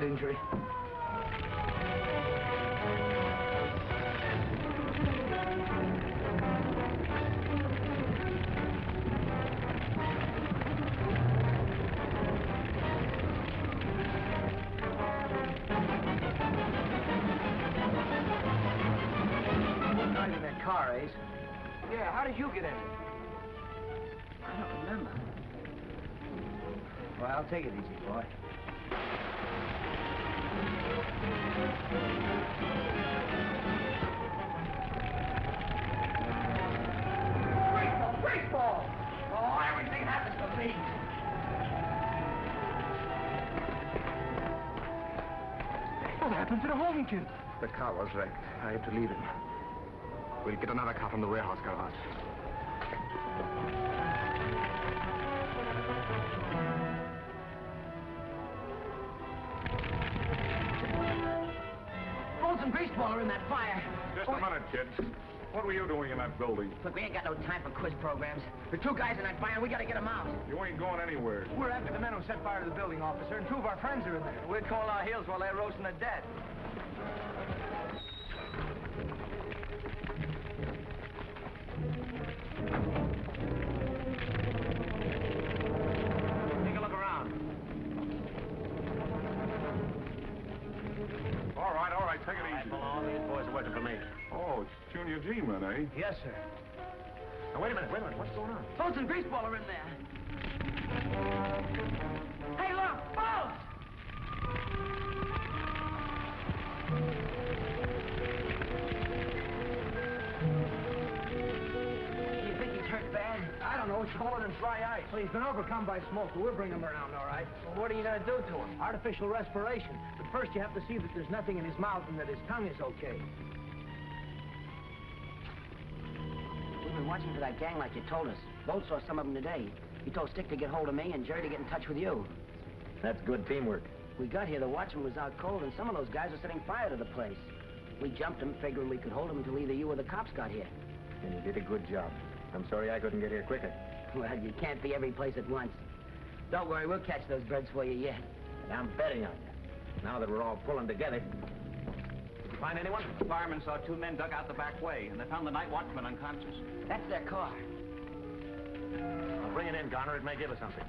head injury. Driving that car, Ace. Yeah, how did you get in it? I don't remember. Well, I'll take it easy, boy. Greaseball! Oh, everything happens to me. What happened to the Holden kid? The car was wrecked. I had to leave him. We'll get another car from the warehouse garage. Bolts and Greaseball are in that fire. Just a minute, kid. What were you doing in that building? Look, we ain't got no time for quiz programs. There are two guys in that fire, and we gotta get them out. You ain't going anywhere. We're after the men who set fire to the building, officer, and two of our friends are in there. We'll call our heels while they're roasting the dead. Take a look around. All right, take it easy. These boys are working for me. Oh, it's Junior G-men, eh? Yes, sir. Now, wait a minute. What's going on? Bolts and Greaseball are in there. Hey, look! Bolts! Do you think he's hurt bad? I don't know. It's colder than dry ice. Well, he's been overcome by smoke, but we'll bring him around, all right? Well, what are you gonna do to him? Artificial respiration. But first you have to see that there's nothing in his mouth and that his tongue is okay. We've been watching for that gang like you told us. Bolt saw some of them today. He told Stick to get hold of me and Jerry to get in touch with you. That's good teamwork. We got here, the watchman was out cold, and some of those guys were setting fire to the place. We jumped them, figuring we could hold them until either you or the cops got here. And you did a good job. I'm sorry I couldn't get here quicker. Well, you can't be every place at once. Don't worry, we'll catch those birds for you yet. And I'm betting on you. Now that we're all pulling together. Did you find anyone? The firemen saw two men dug out the back way, and they found the night watchman unconscious. That's their car. Well, bring it in, Garner. It may give us something.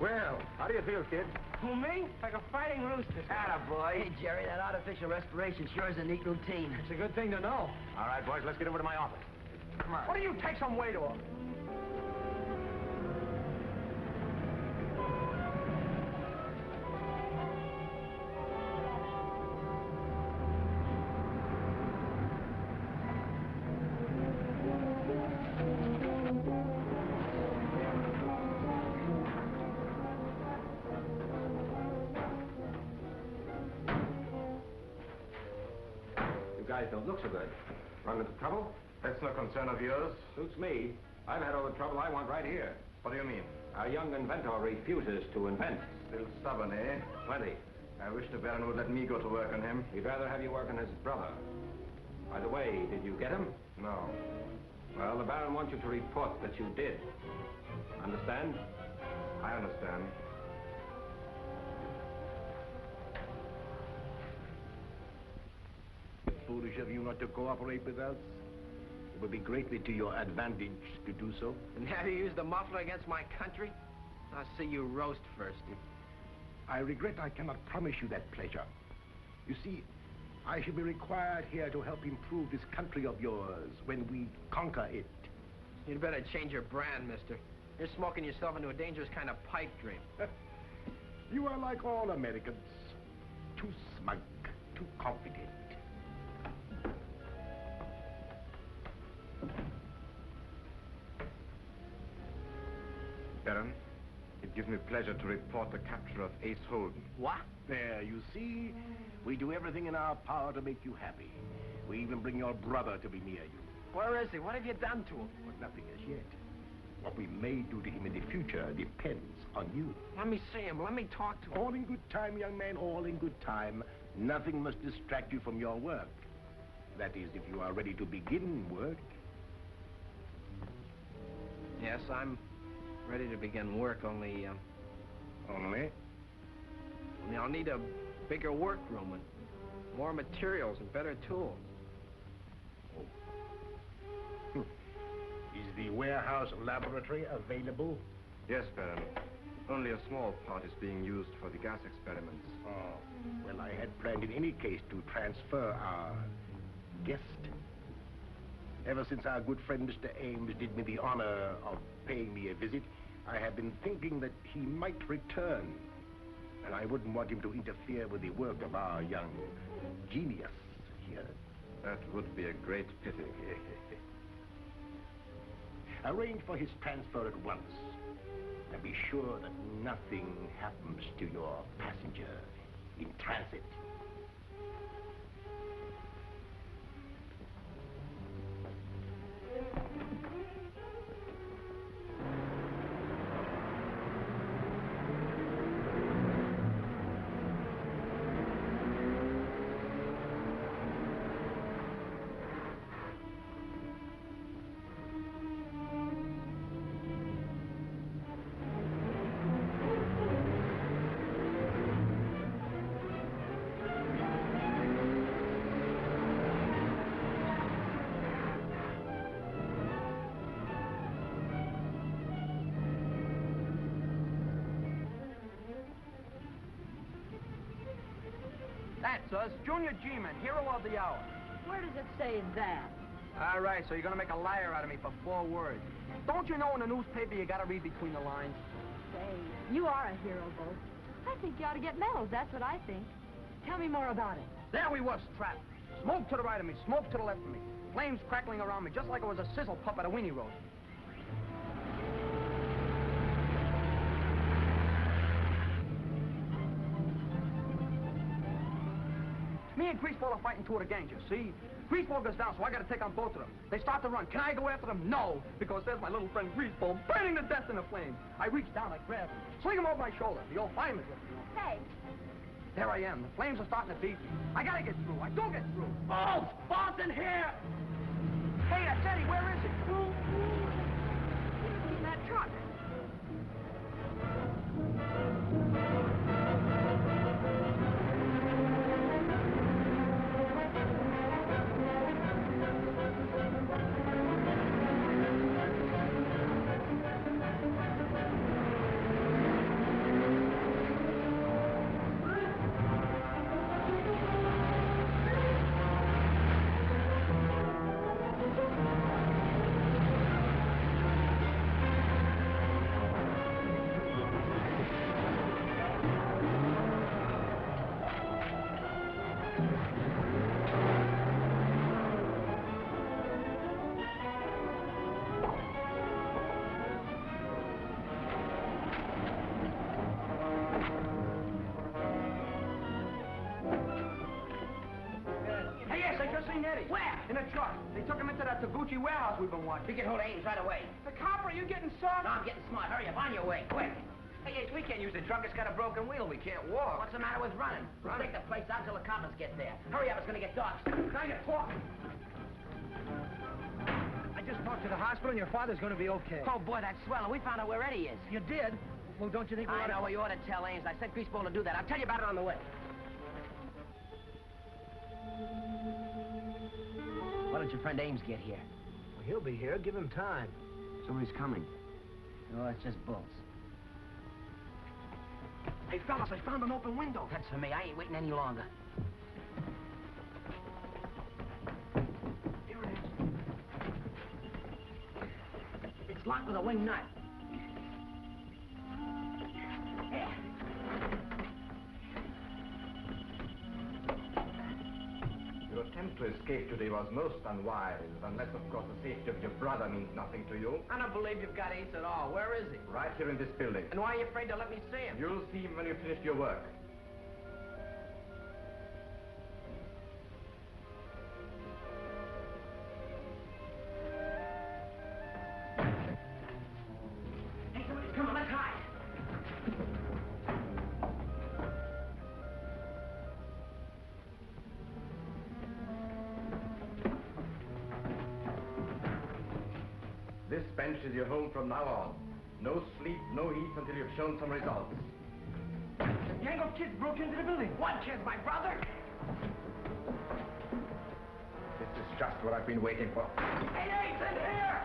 Well, how do you feel, kid? Who, me? Like a fighting rooster. Attaboy. Hey, Jerry, that artificial respiration sure is a neat routine. It's a good thing to know. All right, boys, let's get over to my office. Come on. What do you take some weight off? Guys don't look so good. Run into trouble? That's no concern of yours. Suits me. I've had all the trouble I want right here. What do you mean? Our young inventor refuses to invent. Still stubborn, eh? Plenty. I wish the Baron would let me go to work on him. He'd rather have you work on his brother. By the way, did you get him? No. Well, the Baron wants you to report that you did. Understand? I understand. Foolish of you not to cooperate with us. It would be greatly to your advantage to do so. And have you used the muffler against my country? I'll see you roast first. I regret I cannot promise you that pleasure. You see, I shall be required here to help improve this country of yours when we conquer it. You'd better change your brand, mister. You're smoking yourself into a dangerous kind of pipe dream. You are like all Americans. Too smug, too confident. Baron, it gives me pleasure to report the capture of Ace Holden. What? There, you see? We do everything in our power to make you happy. We even bring your brother to be near you. Where is he? What have you done to him? But nothing as yet. What we may do to him in the future depends on you. Let me see him. Let me talk to him. All in good time, young man, all in good time. Nothing must distract you from your work. That is, if you are ready to begin work. Yes, I'm ready to begin work, only Only? I'll need a Bigger workroom and more materials and better tools. Is the warehouse laboratory available? Yes, Baron. Only a small part is being used for the gas experiments. Oh, well, I had planned in any case to transfer our guest. Ever since our good friend Mr. Ames did me the honor of paying me a visit, I have been thinking that he might return. And I wouldn't want him to interfere with the work of our young genius here. That would be a great pity. Arrange for his transfer at once. And be sure that nothing happens to your passenger in transit. That's us, Junior G-Men, hero of the hour. Where does it say that? All right, so you're gonna make a liar out of me for 4 words. Don't you know in the newspaper you gotta read between the lines? Say, you are a hero, Bo. I think you ought to get medals, that's what I think. Tell me more about it. There we was, trapped. Smoke to the right of me, smoke to the left of me. Flames crackling around me, just like it was a sizzle pup at a weenie roast. Me and Greaseball are fighting two of the gangs, you see? Greaseball goes down, so I gotta take on both of them. They start to run. Can I go after them? No, because there's my little friend Greaseball burning to death in the flames. I reach down, I grab him, sling him over my shoulder. The old fireman's looking on. Hey. There I am. The flames are starting to beat me. I gotta get through. I do get through. Oh, Boss in here! Hey, that's Eddie. Where is he? In that truck. Eddie. Where? In a truck. They took him into that Taguchi warehouse we've been watching. We get hold of Ames right away. The copper, you getting soft? No, I'm getting smart. Hurry up, on your way, quick. Hey, Ace, we can't use the truck. It's got a broken wheel. We can't walk. What's the matter with running? We'll take the place out till the coppers get there. Hurry up, it's gonna get dark. Now you're talking. I just talked to the hospital, and your father's gonna be okay. Oh, boy, that's swell. And we found out where Eddie is. You did? Well, don't you think we ought to... I know, well, you ought to tell Ames. I sent Greaseball to do that. I'll tell you about it on the way. Why don't your friend Ames get here? Well, he'll be here. Give him time. Somebody's coming. No, it's just bulls. Hey, fellas, I found an open window. That's for me. I ain't waiting any longer. Here it is. It's locked with a wing nut. Here. Your attempt to escape today was most unwise, unless, of course, the safety of your brother means nothing to you. I don't believe you've got Ace at all. Where is he? Right here in this building. And why are you afraid to let me see him? You'll see him when you've finished your work. Hey, somebody's coming. Let's hide. This bench is your home from now on. No sleep, no eat until you've shown some results. gang of kids broke into the building. What kids, my brother? This is just what I've been waiting for. Hey, Ace, in here!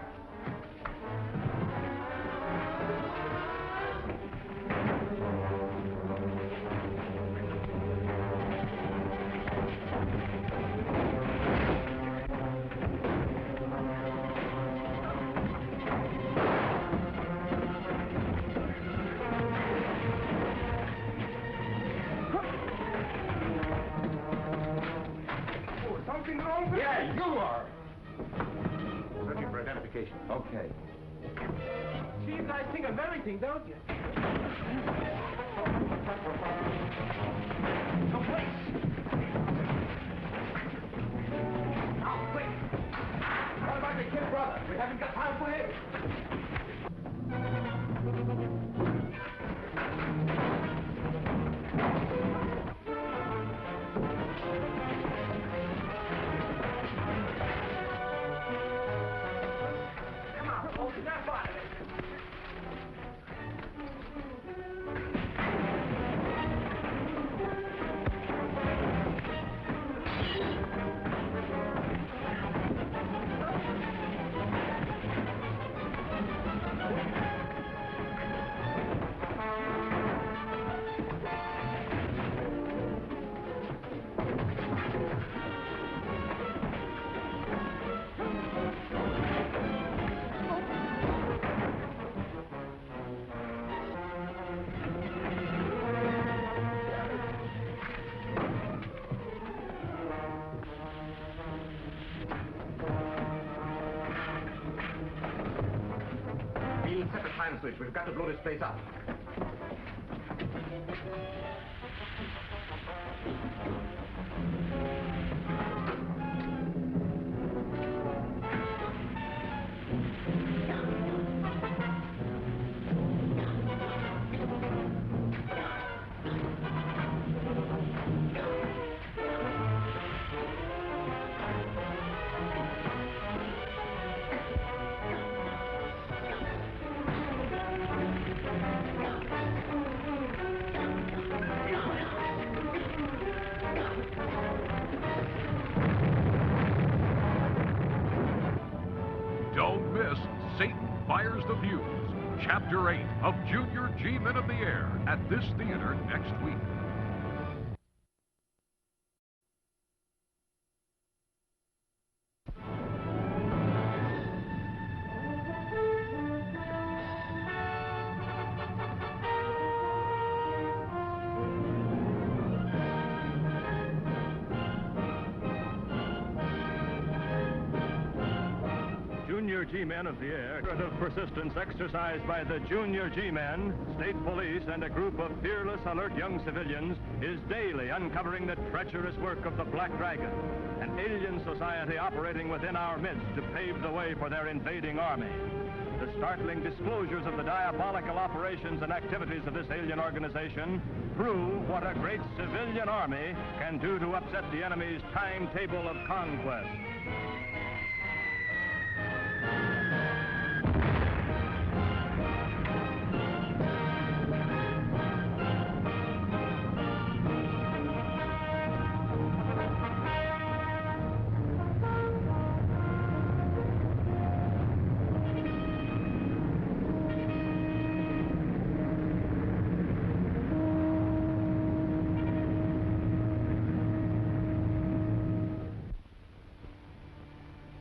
Yeah, you are! Searching for identification. Okay. See, you guys think of everything, don't you? No place! Now, quick! What about the kid brother? We haven't got time for him. Beal, set the time switch. We've got to blow this place up. Don't miss Satan Fires the Fuse, Chapter 8 of Junior G-Men of the Air at this theater next week. Junior G-Men of the Air, of persistence exercised by the Junior G-Men, state police, and a group of fearless, alert young civilians is daily uncovering the treacherous work of the Black Dragon, an alien society operating within our midst to pave the way for their invading army. The startling disclosures of the diabolical operations and activities of this alien organization prove what a great civilian army can do to upset the enemy's timetable of conquest.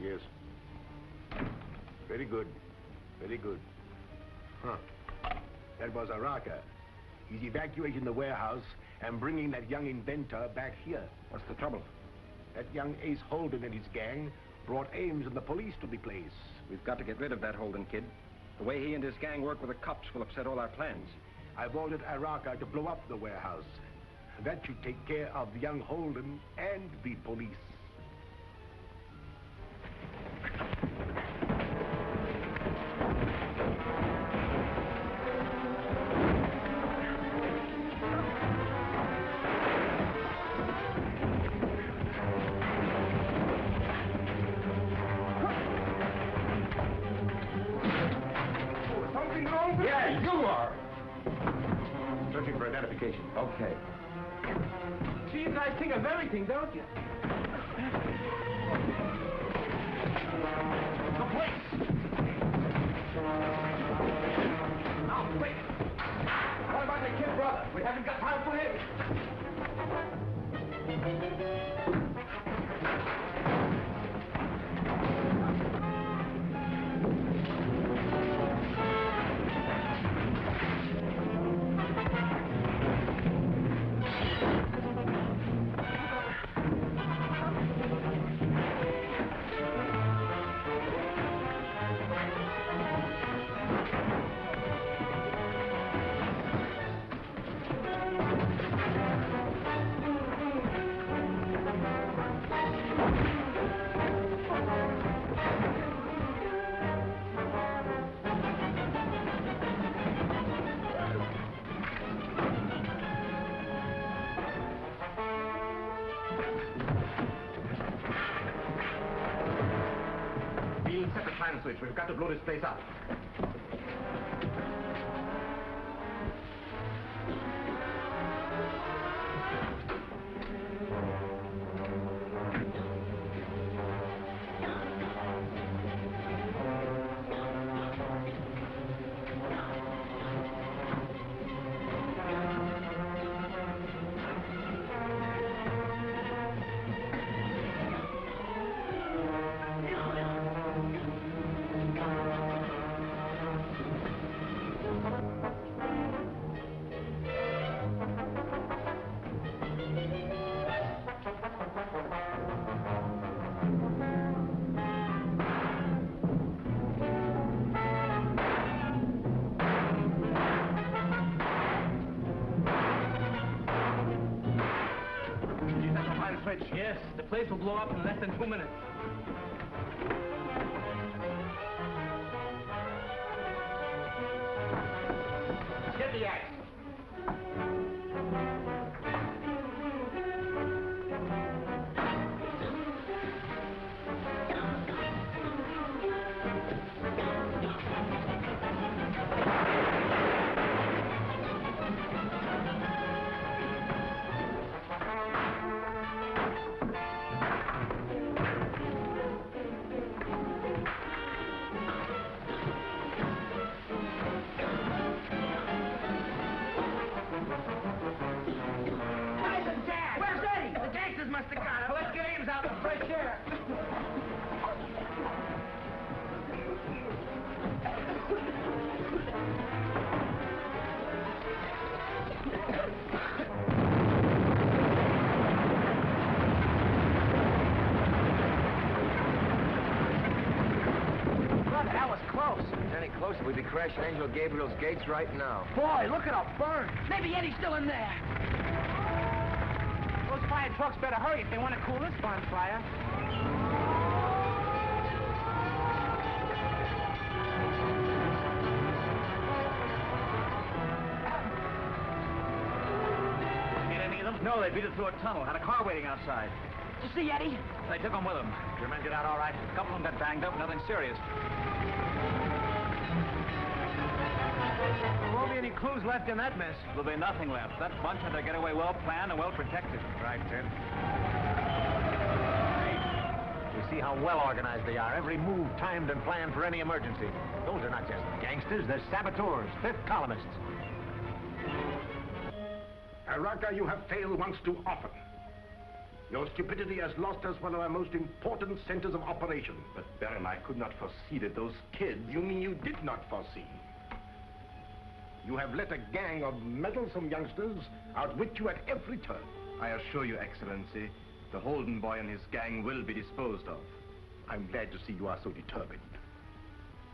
Yes. Very good. Very good. Huh. That was Araka. He's evacuating the warehouse and bringing that young inventor back here. What's the trouble? That young Ace Holden and his gang brought Ames and the police to the place. We've got to get rid of that Holden kid. The way he and his gang work with the cops will upset all our plans. I've ordered Araka to blow up the warehouse. That should take care of young Holden and the police. identification. Okay. See, you guys think of everything, don't you? The police! Now, quick! What about the kid brother? We haven't got time for him. Set the time switch. We've got to blow this place up. Yes, the place will blow up in less than 2 minutes. Get the axe. We'd be crashing Angel Gabriel's gates right now. Boy, look at them burn. Maybe Eddie's still in there. Those fire trucks better hurry if they want to cool this bonfire. Get any of them? No, they beat it through a tunnel. Had a car waiting outside. Did you see Eddie? They took him with them. Your men get out all right. A couple of them got banged up, nothing serious. There won't be any clues left in that mess. There'll be nothing left. That bunch had their getaway well planned and well protected. Right, Ted. You see how well organized they are. Every move timed and planned for any emergency. Those are not just gangsters, they're saboteurs, fifth columnists. Araka, you have failed once too often. Your stupidity has lost us one of our most important centers of operation. But Baron, I could not foresee that those kids... You mean you did not foresee? You have let a gang of meddlesome youngsters outwit you at every turn. I assure you, Excellency, the Holden boy and his gang will be disposed of. I'm glad to see you are so determined.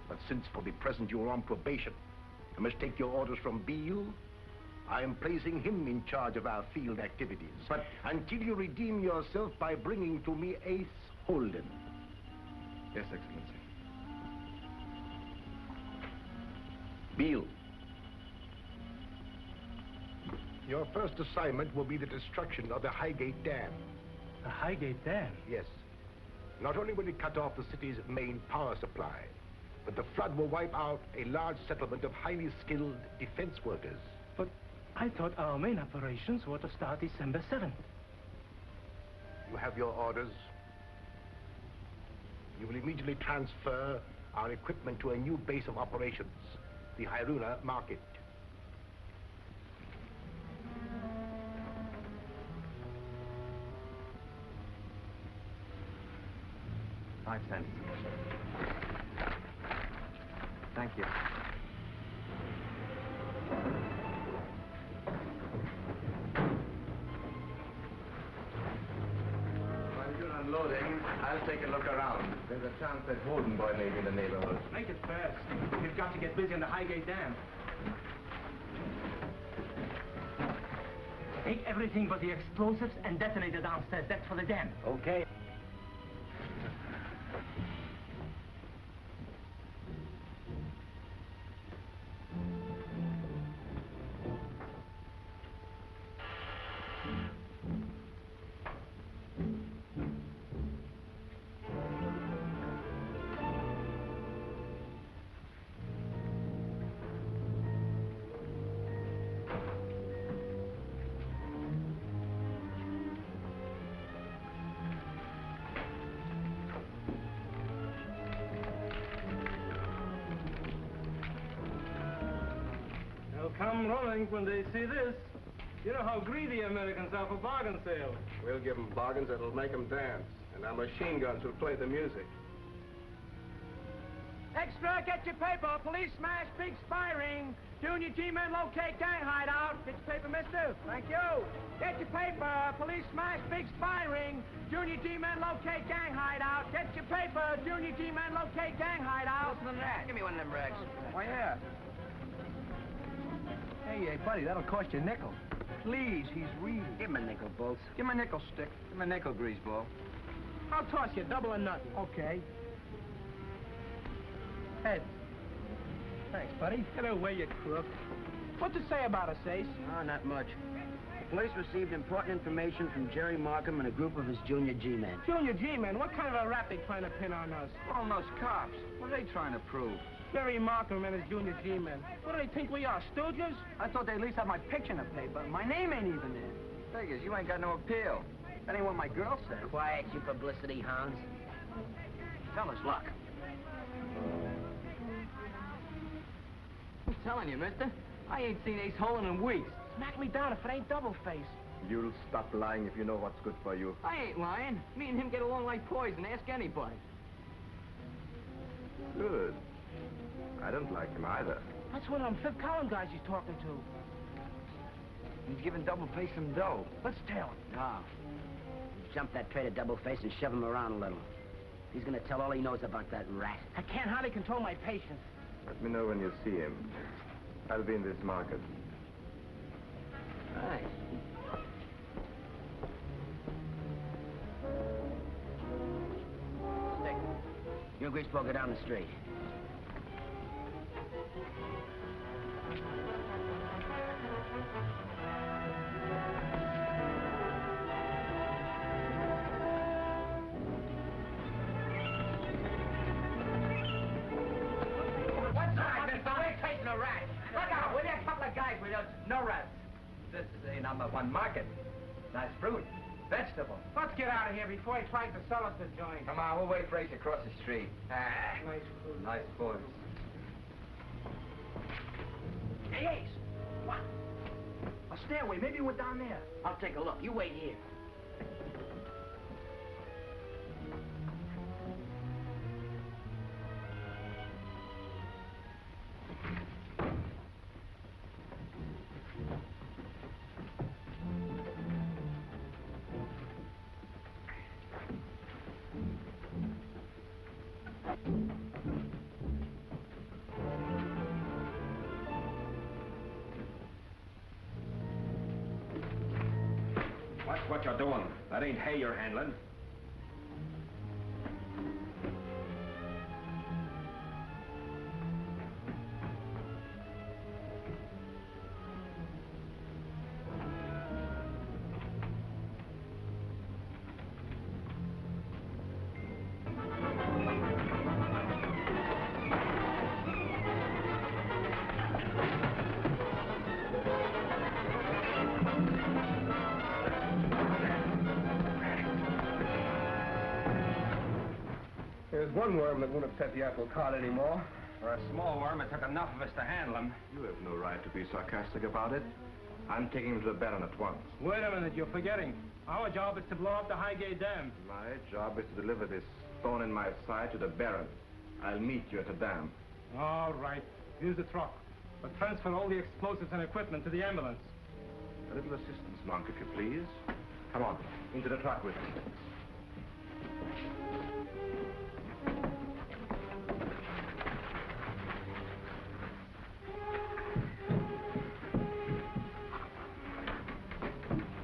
But since for the present you are on probation, I must take your orders from Beal. I am placing him in charge of our field activities. But until you redeem yourself by bringing to me Ace Holden. Yes, Excellency. Beal. Your first assignment will be the destruction of the Highgate Dam. The Highgate Dam? Yes. Not only will it cut off the city's main power supply, but the flood will wipe out a large settlement of highly skilled defense workers. I thought our main operations were to start December 7th. You have your orders. You will immediately transfer our equipment to a new base of operations, the Hiruna Market. $5 cents. Thank you. While you're unloading, I'll take a look around. There's a chance that Holden boy may be in the neighborhood. Make it fast. We've got to get busy on the Highgate Dam. Take everything but the explosives and detonate it downstairs. That's for the dam. Okay. Come rolling when they see this. You know how greedy Americans are for bargain sales. We'll give them bargains that'll make them dance, and our machine guns will play the music. Extra, get your paper. Police smash, big spy ring. Junior G-men locate gang hideout. Get your paper, mister. Thank you. Get your paper. Police smash, big spy ring. Junior G-men locate gang hideout. Get your paper. Junior G-men locate gang hideout. Listen to that. Give me one of them rags. Why, yeah. Hey, buddy, that'll cost you a nickel. Please, he's real. Give him a nickel, Bolts. Give him a nickel stick. Give him a nickel, Greaseball. I'll toss you double or nothing. Okay. Heads. Thanks, buddy. Get away, you crook. What to say about us, Ace? Oh, not much. The police received important information from Jerry Markham and a group of his junior G-men. Junior G-men? What kind of a rap they trying to pin on us? On those cops. What are they trying to prove? Jerry Markham and his junior G-men. What do they think we are, stooges? I thought they at least had my picture in the paper. My name ain't even there. Figures, you ain't got no appeal. That ain't what my girl said. Quiet, you publicity hounds. Fella's luck. I'm telling you, mister, I ain't seen Ace Holden in weeks. Smack me down if it ain't double-face. You'll stop lying if you know what's good for you. I ain't lying. Me and him get along like poison. Ask anybody. Good. I don't like him either. That's one of them fifth column guys he's talking to. He's giving double-face some dough. Let's tail him. No. Jump that traitor double-face and shove him around a little. He's gonna tell all he knows about that rat. I can't hardly control my patience. Let me know when you see him. I'll be in this market. Right. Stick. You and Greaseball go down the street. No rats. This is a #1 market. Nice fruit. Vegetable. Let's get out of here before he tries to sell us the joint. Come on, we'll wait for Ace across the street. Nice food. Nice food. Hey, Ace. What? A stairway. Maybe we're down there. I'll take a look. You wait here. Watch what you're doing. That ain't hay you're handling. There's one worm that won't upset the apple cart anymore. For a small worm, it took enough of us to handle him. You have no right to be sarcastic about it. I'm taking him to the Baron at once. Wait a minute, you're forgetting. Our job is to blow up the Highgate Dam. My job is to deliver this thorn in my side to the Baron. I'll meet you at the dam. All right. Use the truck. But transfer all the explosives and equipment to the ambulance. A little assistance, Monk, if you please. Come on, into the truck with me.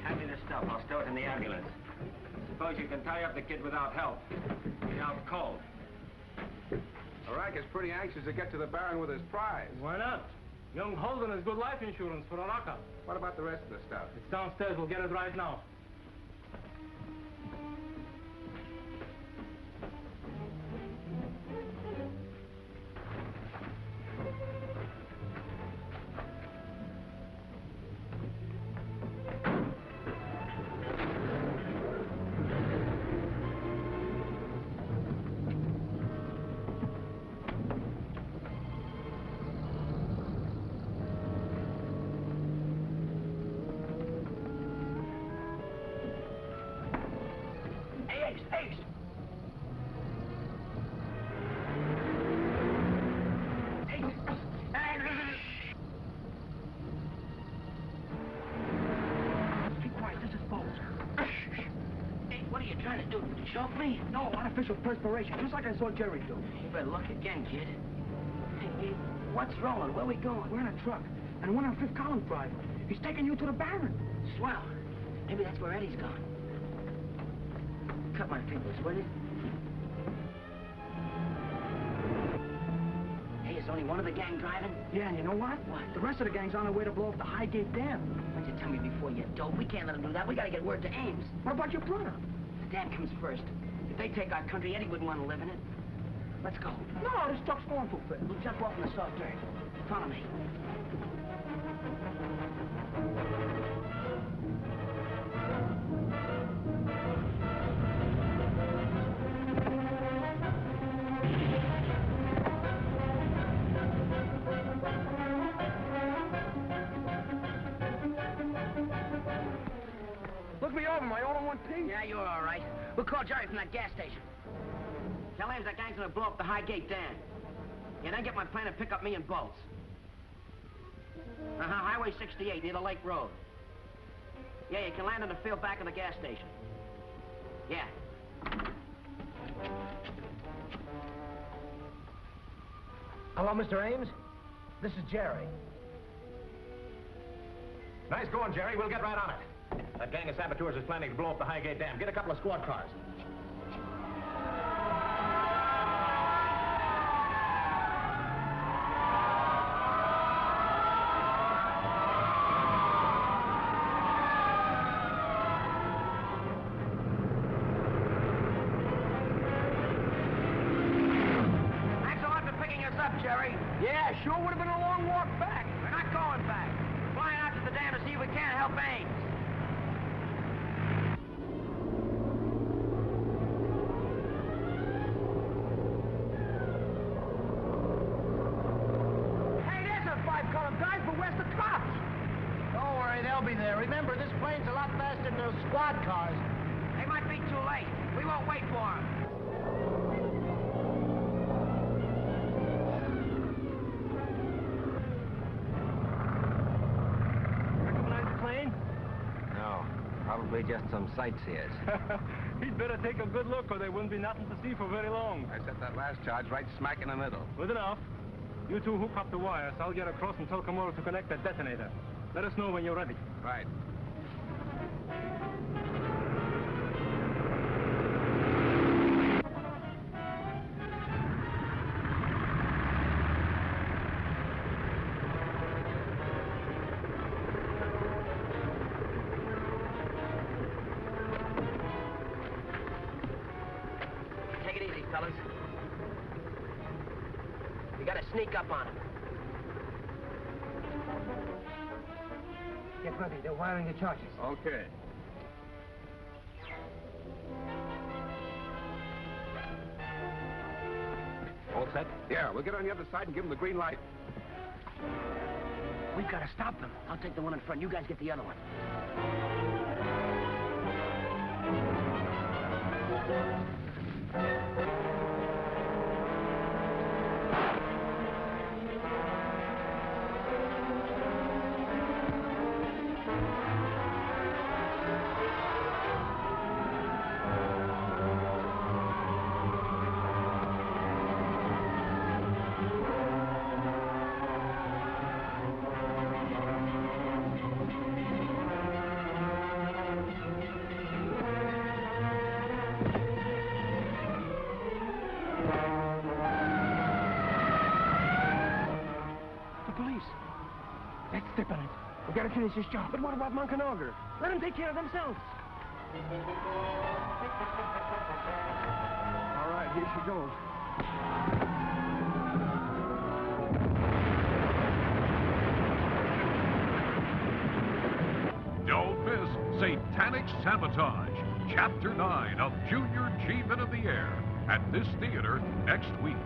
Hand me the stuff. I'll stow it in the ambulance. Suppose you can tie up the kid without help. He's out cold. Araka's pretty anxious to get to the Baron with his prize. Why not? Young Holden has good life insurance for Araka. What about the rest of the stuff? It's downstairs. We'll get it right now. Choke me? No, artificial perspiration, just like I saw Jerry do. You better look again, kid. Hey, what's rolling? Where we going? We're in a truck, and one of our fifth column driver. He's taking you to the Baron. Swell. Maybe that's where Eddie's gone. Cut my fingers, will you? Hey, is only one of the gang driving? Yeah, and you know what? What? The rest of the gang's on their way to blow up the Highgate Dam. Why'd you tell me before, you dope? We can't let them do that. We gotta get word to Ames. What about your brother? The dam comes first. If they take our country, Eddie wouldn't want to live in it. Let's go. No, this truck's going too fast. We'll jump off in the soft dirt. Follow me. Look me over, my all in one piece. Yeah, you're all right. We'll call Jerry from that gas station. Tell Ames that gang's gonna blow up the Highgate Dam. Yeah, then get my plane and pick up me and Bolts. Highway 68, near the Lake Road. Yeah, you can land in the field back of the gas station. Yeah. Hello, Mr. Ames. This is Jerry. Nice going, Jerry. We'll get right on it. That gang of saboteurs is planning to blow up the Highgate Dam. Get a couple of squad cars. Thanks a lot for picking us up, Jerry. Yeah, sure would have been a long walk back. We're not going back. We're flying out to the dam to see if we can't help Ames. Don't worry, they'll be there. Remember, this plane's a lot faster than those squad cars. They might be too late. We won't wait for them. Recognize the plane? No, probably just some sightseers. He'd better take a good look or there wouldn't be nothing to see for very long. I set that last charge right smack in the middle. Good enough. You two hook up the wires. I'll get across and tell Comora to connect that detonator. Let us know when you're ready. Right. Take it easy, fellas. We gotta sneak up on him. Get ready. They're wiring the charges. Okay. set? Yeah, we'll get on the other side and give them the green light. We've got to stop them. I'll take the one in front. You guys get the other one. We gotta finish this job. But what about Monk and Augar? Let them take care of themselves. All right, here she goes. Don't miss Satanic Sabotage, Chapter 9 of Junior G-Men of the Air, at this theater next week.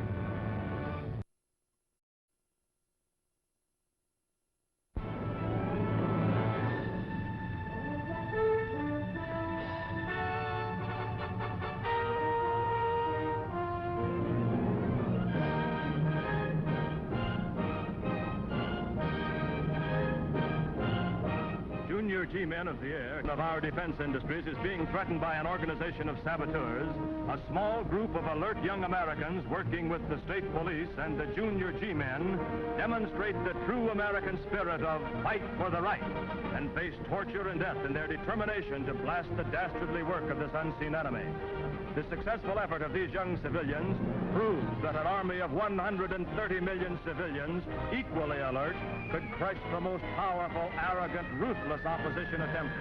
Junior G-Men of the Air of our defense industries is being threatened by an organization of saboteurs, a small group of alert young Americans working with the state police and the Junior G-Men demonstrate the true American spirit of fight for the right and face torture and death in their determination to blast the dastardly work of this unseen enemy. The successful effort of these young civilians proves that an army of 130 million civilians, equally alert, could crush the most powerful, arrogant, ruthless opposition attempt.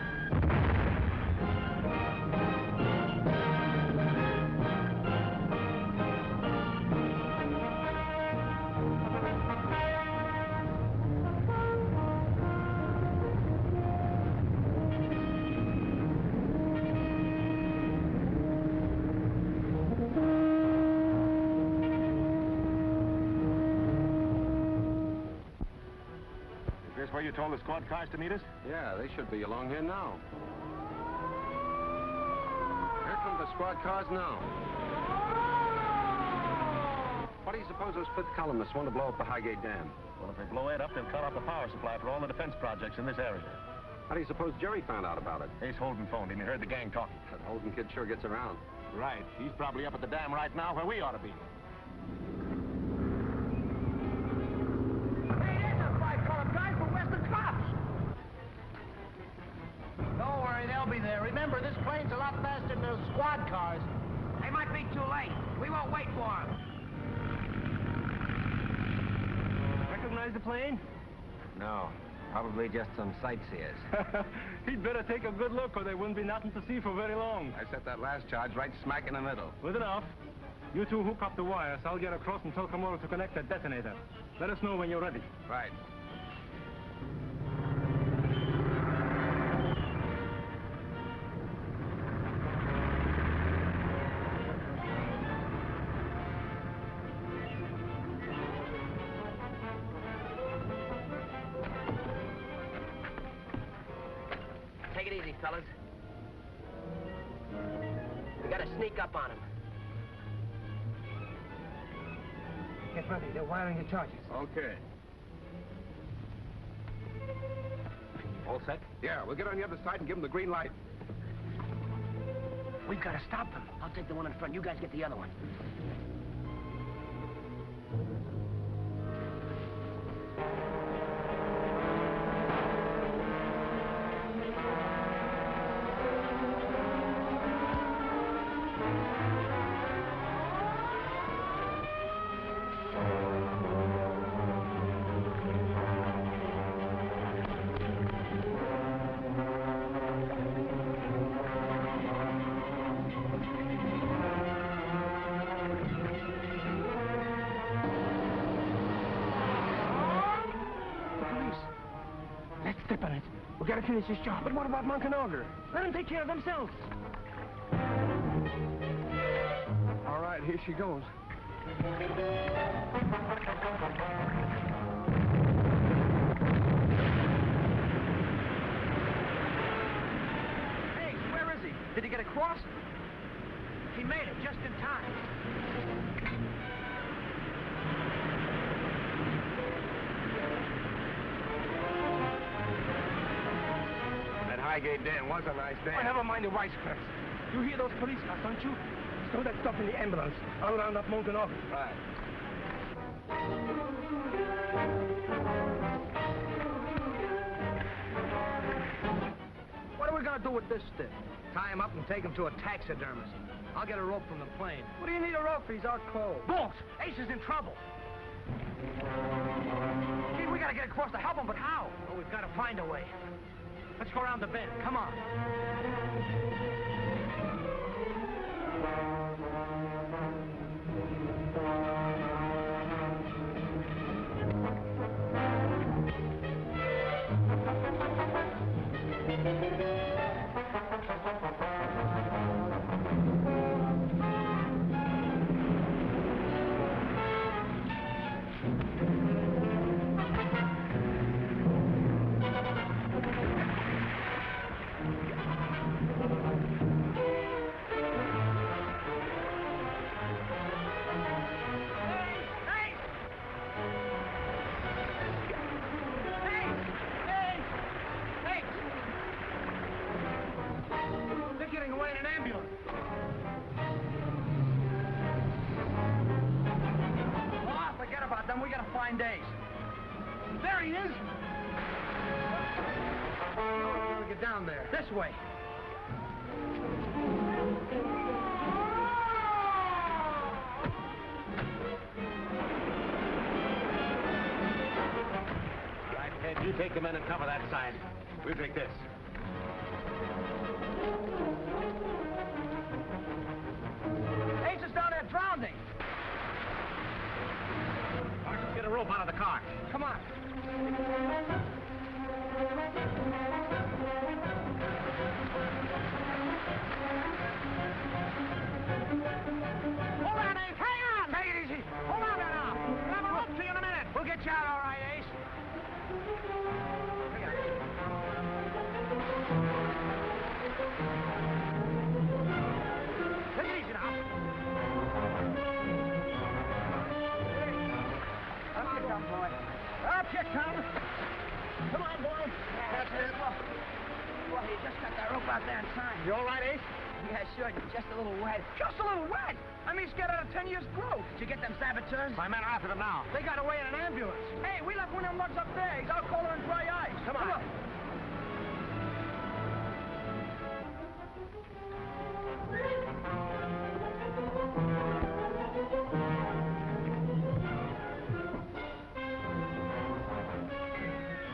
Where you told the squad cars to meet us? Yeah, they should be along here now. Here come the squad cars now. What do you suppose those fifth columnists want to blow up the Highgate Dam? Well, if they blow it up, they'll cut off the power supply for all the defense projects in this area. How do you suppose Jerry found out about it? Ace Holden phoned him. He heard the gang talking. That Holden kid sure gets around. Right. He's probably up at the dam right now where we ought to be. Don't worry, they'll be there. Remember, this plane's a lot faster than those squad cars. They might be too late. We won't wait for them. Recognize the plane? No, probably just some sightseers. He'd better take a good look or there wouldn't be nothing to see for very long. I set that last charge right smack in the middle. Good enough. You two hook up the wires. I'll get across and tell Comora to connect that detonator. Let us know when you're ready. Right. Take it easy, fellas. We gotta sneak up on him. Get ready. They're wiring the charges. Okay. All set? Yeah, we'll get on the other side and give them the green light. We've got to stop them. I'll take the one in front. You guys get the other one. We gotta finish this job. But what about Monk and Augar? Let them take care of themselves. All right, here she goes. Hey, where is he? Did he get across? He made it just in time. That Highgate dam was a nice dam. Oh, never mind the wisecracks. You hear those police cars, don't you? Stow that stuff in the ambulance. I'll round up Monk and Augar. Right. What are we gonna do with this stick? Tie him up and take him to a taxidermist. I'll get a rope from the plane. What do you need a rope for? He's out cold. Bolts! Ace is in trouble. Gee, we gotta get across to help him, but how? Well, we've gotta find a way. Let's go around the bend. Come on. There he is! Get down there. This way. All right, Ted, you take the men and cover that side. We'll take this. Ace is down there drowning. Larson, get a rope out of the car. Come on. Hold on, Ace. Hang on. Take it easy. Hold on there now. We'll have a rope to you in a minute. We'll get you out all right, Ace. Take it easy now. Up you come, boy. Up you come. Come on, boy. That's it. Boy, you just got that rope out there in time. You all right, Ace? Yeah, sure. Just a little wet. Just a little wet? I mean, scared out of 10 years' growth. Did you get them saboteurs? My men are after them now. They got away in an ambulance. Hey, we left one of them lugs up there. He's out colder than dry ice. Come on.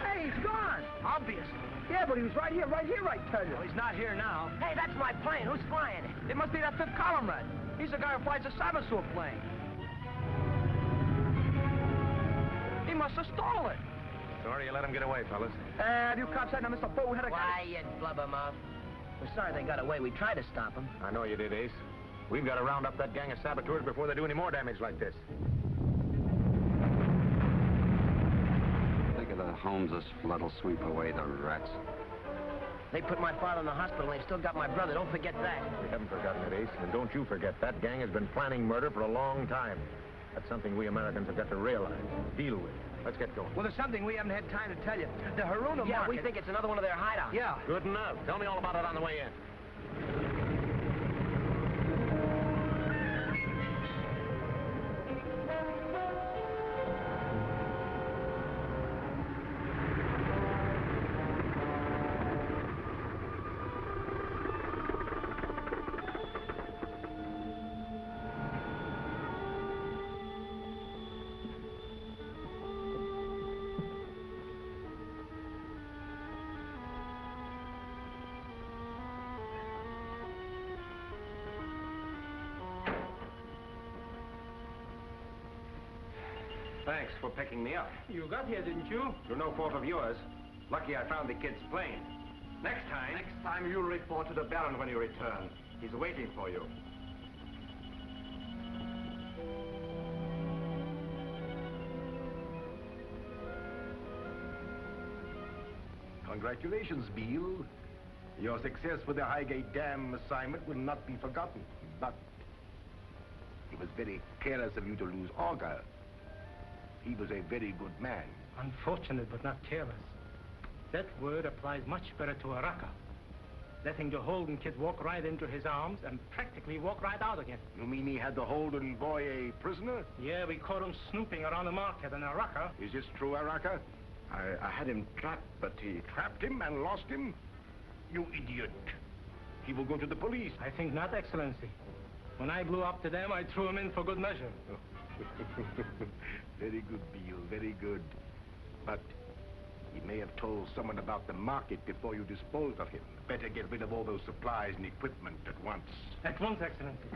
Hey, he's gone. Obviously. Yeah, but he was right here, I tell you. Well, he's not here now. Hey, that's my plane. Who's flying it? It must be that fifth column red. He's the guy who flies the saboteur plane. He must have stolen it. Sorry you let him get away, fellas. You cops hadn't missed a boat. We had a... Quiet, blubbermouth. We're sorry they got away. We tried to stop them. I know you did, Ace. We've got to round up that gang of saboteurs before they do any more damage like this. Think of the Holmes' flood'll sweep away the rats. They put my father in the hospital, and they still got my brother. Don't forget that. We haven't forgotten it, Ace. And don't you forget, that gang has been planning murder for a long time. That's something we Americans have got to realize, deal with. Let's get going. Well, there's something we haven't had time to tell you. The Haruna Yeah, market... we think it's another one of their hideouts. Yeah. Good enough. Tell me all about it on the way in. Thanks for picking me up. You got here, didn't you? Through no fault of yours. Lucky I found the kid's plane. Next time you'll report to the Baron when you return. He's waiting for you. Congratulations, Beal. Your success with the Highgate Dam assignment will not be forgotten. But it was very careless of you to lose Augar. He was a very good man. Unfortunate, but not careless. That word applies much better to Araka. Letting the Holden kid walk right into his arms and practically walk right out again. You mean he had the Holden boy a prisoner? Yeah, we caught him snooping around the market in Araka. Is this true, Araka? I had him trapped, but he trapped him and lost him? You idiot. He will go to the police. I think not, Excellency. When I blew up to them, I threw him in for good measure. Very good, Beal, very good. But he may have told someone about the market before you disposed of him. Better get rid of all those supplies and equipment at once. At once, Excellency.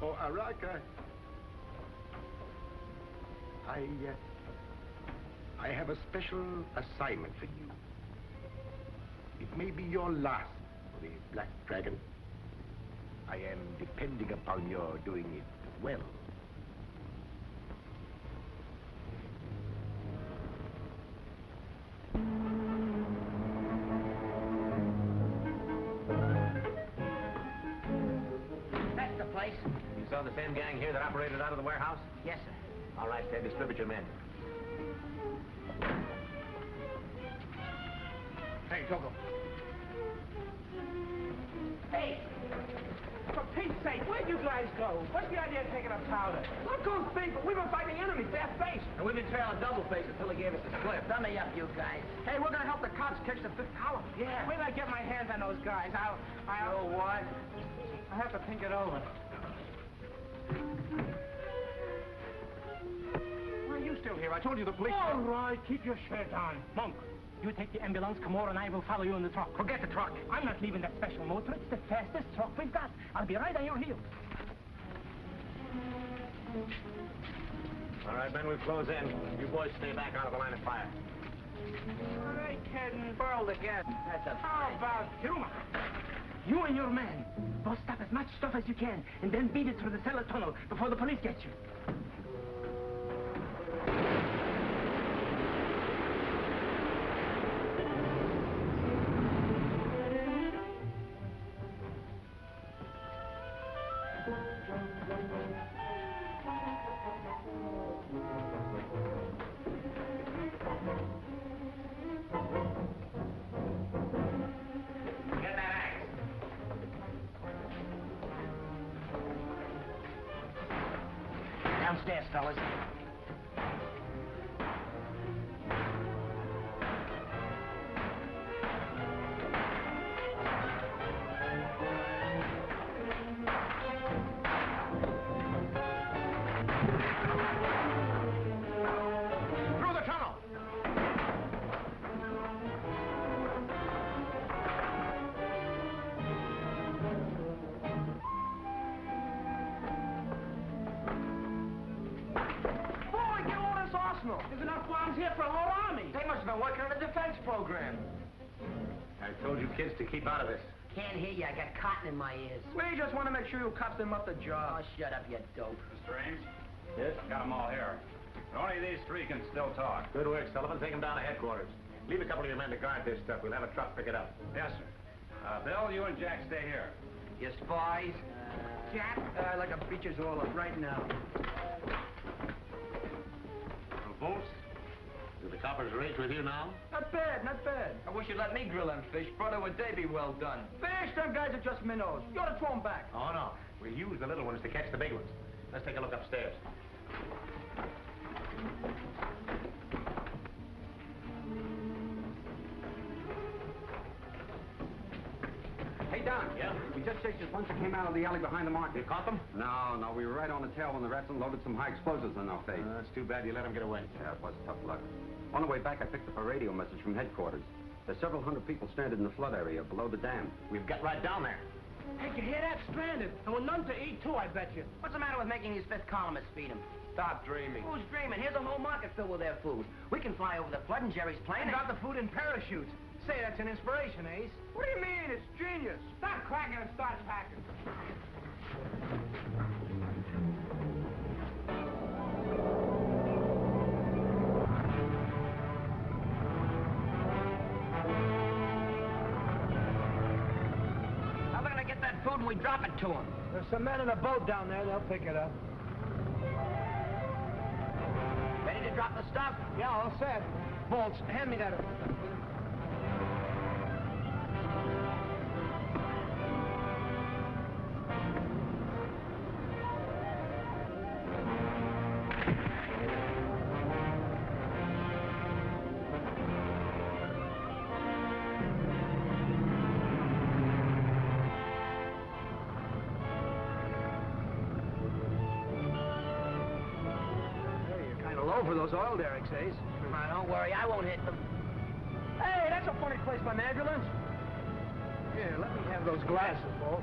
Oh, Araka, I have a special assignment for you. It may be your last for the Black Dragon. I am depending upon your doing it well. That's the place. You saw the same gang here that operated out of the warehouse? Yes, sir. All right, Ted, distribute your men. Hey, Togo. Hey! For Pete's sake, where'd you guys go? What's the idea of taking up powder? Look who's people. We've been fighting enemies, they're faced. And we've been trailing double face until he gave us the slip. Thumb me up, you guys. Hey, we're gonna help the cops catch the fifth column. Yeah. Wait till I get my hands on those guys. I'll... You know what? I have to think it over. Why are you still here? I told you the police... All right, keep your shirt on. Monk, you take the ambulance, Comora, and I will follow you in the truck. Forget the truck. I'm not leaving that special motor. It's the fastest truck we've got. I'll be right on your heels. All right, men, we've closed in. You boys stay back out of the line of fire. All right, kidding. Burl again. That's a... How about... Hiruma, you and your man, bust up as much stuff as you can, and then beat it through the cellar tunnel before the police get you. Downstairs, fellas. Through the tunnel. There's enough bombs here for a whole army. They must have been working on a defense program. I told you kids to keep out of this. Can't hear you. I got cotton in my ears. We just want to make sure you cops them up the job. Oh, shut up, you dope. Mr. Ames? Yes? Got them all here. Only these three can still talk. Good work, Sullivan. Take them down to headquarters. Leave a couple of your men to guard this stuff. We'll have a truck pick it up. Yes, sir. Bill, you and Jack stay here. You spies? Jack, I'd like to beat you all up right now. Bolts? Do the coppers rage with you now? Not bad, not bad. I wish you'd let me grill them fish. Brother, would they be well done? Fish, them guys are just minnows. You ought to throw them back. Oh, no. We'll use the little ones to catch the big ones. Let's take a look upstairs. Hey, Don. Yeah? We just chased this bunch that came out of the alley behind the market. You caught them? No, we were right on the tail when the rats unloaded some high explosives in our face. That's too bad you let them get away. Yeah, it was tough luck. On the way back, I picked up a radio message from headquarters. There's several hundred people stranded in the flood area below the dam. We've got right down there. Hey, you hear that? Stranded. And with none to eat, too, I bet you. What's the matter with making these fifth columnists feed them? Stop dreaming. Who's dreaming? Here's a whole market filled with their food. We can fly over the flood in Jerry's plane. And got the food in parachutes. Say, that's an inspiration, Ace. What do you mean? It's genius. Stop cracking and start packing. food and we drop it to them. There's some men in a boat down there. They'll pick it up. Ready to drop the stuff? Yeah, all set. Bolts, hand me that. For those oil derricks, eh? Don't worry, I won't hit them. Hey, that's a funny place for an ambulance. Here, let me have those glasses, Bolt.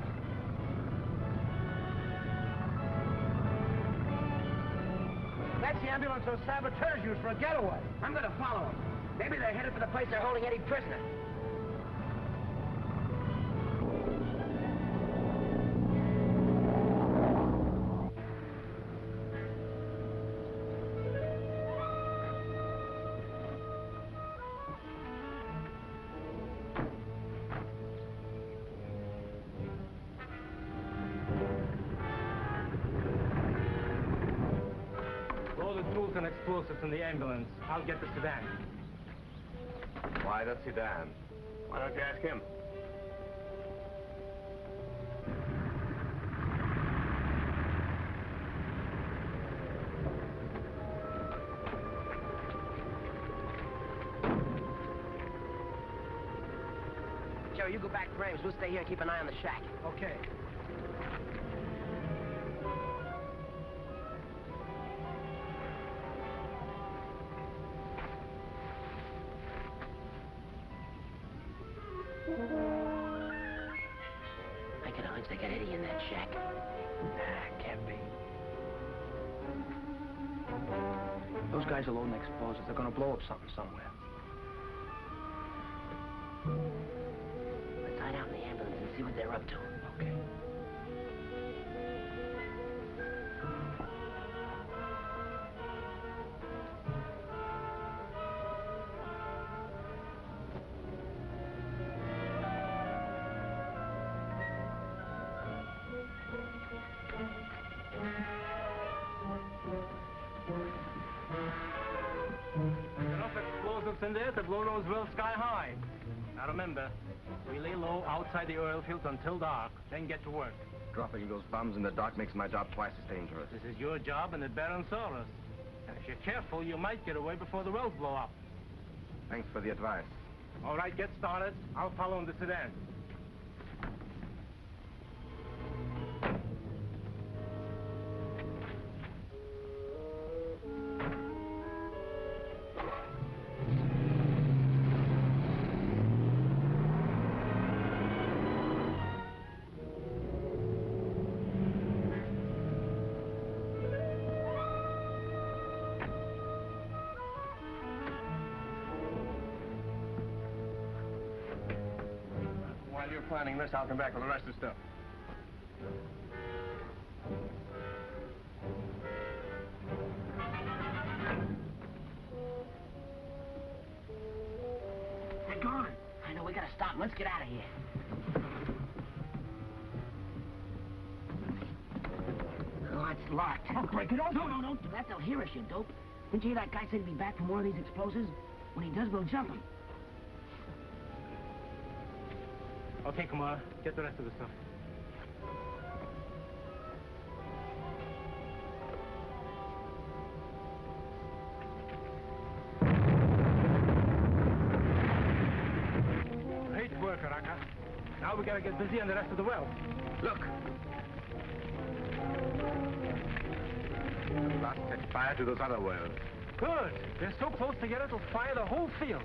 That's the ambulance those saboteurs use for a getaway. I'm gonna follow them. Maybe they're headed for the place they're holding Eddie prisoner. And explosives in the ambulance. I'll get the sedan. Why the sedan? Why don't you ask him? Jerry, you go back to Ames. We'll stay here and keep an eye on the shack. Okay. They got Eddie in that shack. Nah, can't be. Those guys are loading explosives. They're gonna blow up something somewhere. Let's hide out in the ambulance and see what they're up to. Okay. In there to blow those wells sky high. Now remember, we lay low outside the oil fields until dark, then get to work. Dropping those bombs in the dark makes my job twice as dangerous. This is your job and the Baron saw us. And if you're careful, you might get away before the wells blow up. Thanks for the advice. All right, get started. I'll follow in the sedan. Planning this, I'll come back with the rest of the stuff. They're gone. I know, we gotta stop them. Let's get out of here. Oh, it's locked. I'll break it open. No, don't do that. They'll hear us, you dope. Didn't you hear that guy say he'd be back from one of these explosives? When he does, we'll jump him. Okay, Comora, get the rest of the stuff. Great work, Araka. Now we gotta get busy on the rest of the well. Look! Last set fire to those other wells. Good. They're so close together it'll fire the whole field.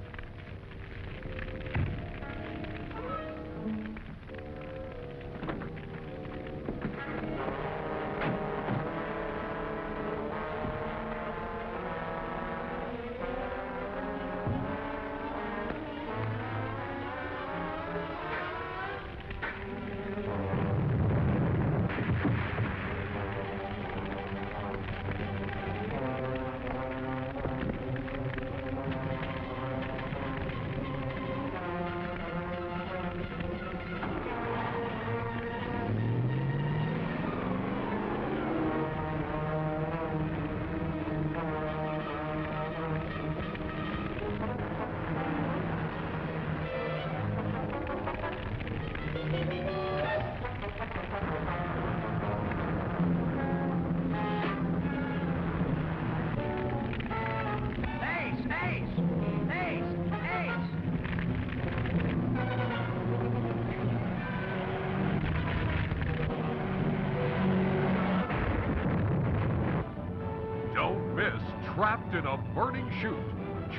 Trapped in a Burning Chute,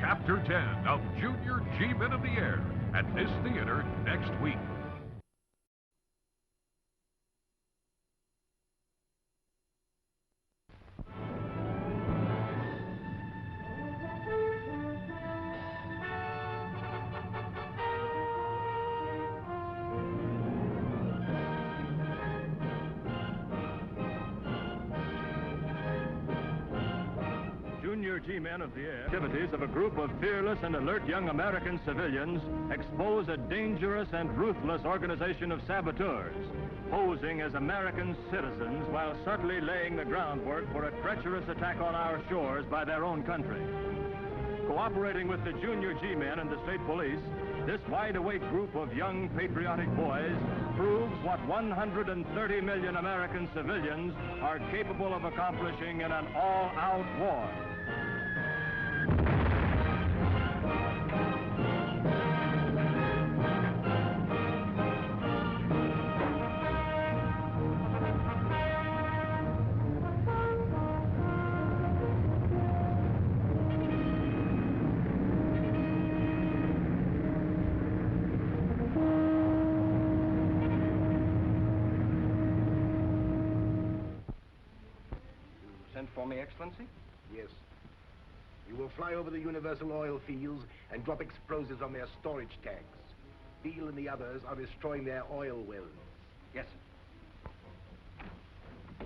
Chapter 10 of Junior G-Men of the Air, at this theater next week. Junior G-Men of the Air. Activities of a group of fearless and alert young American civilians expose a dangerous and ruthless organization of saboteurs, posing as American citizens while subtly laying the groundwork for a treacherous attack on our shores by their own country. Cooperating with the Junior G-Men and the state police, this wide-awake group of young patriotic boys proves what 130 million American civilians are capable of accomplishing in an all-out war. For me, Excellency? Yes. You will fly over the Universal oil fields and drop explosives on their storage tanks. Beal and the others are destroying their oil wells. Yes, sir.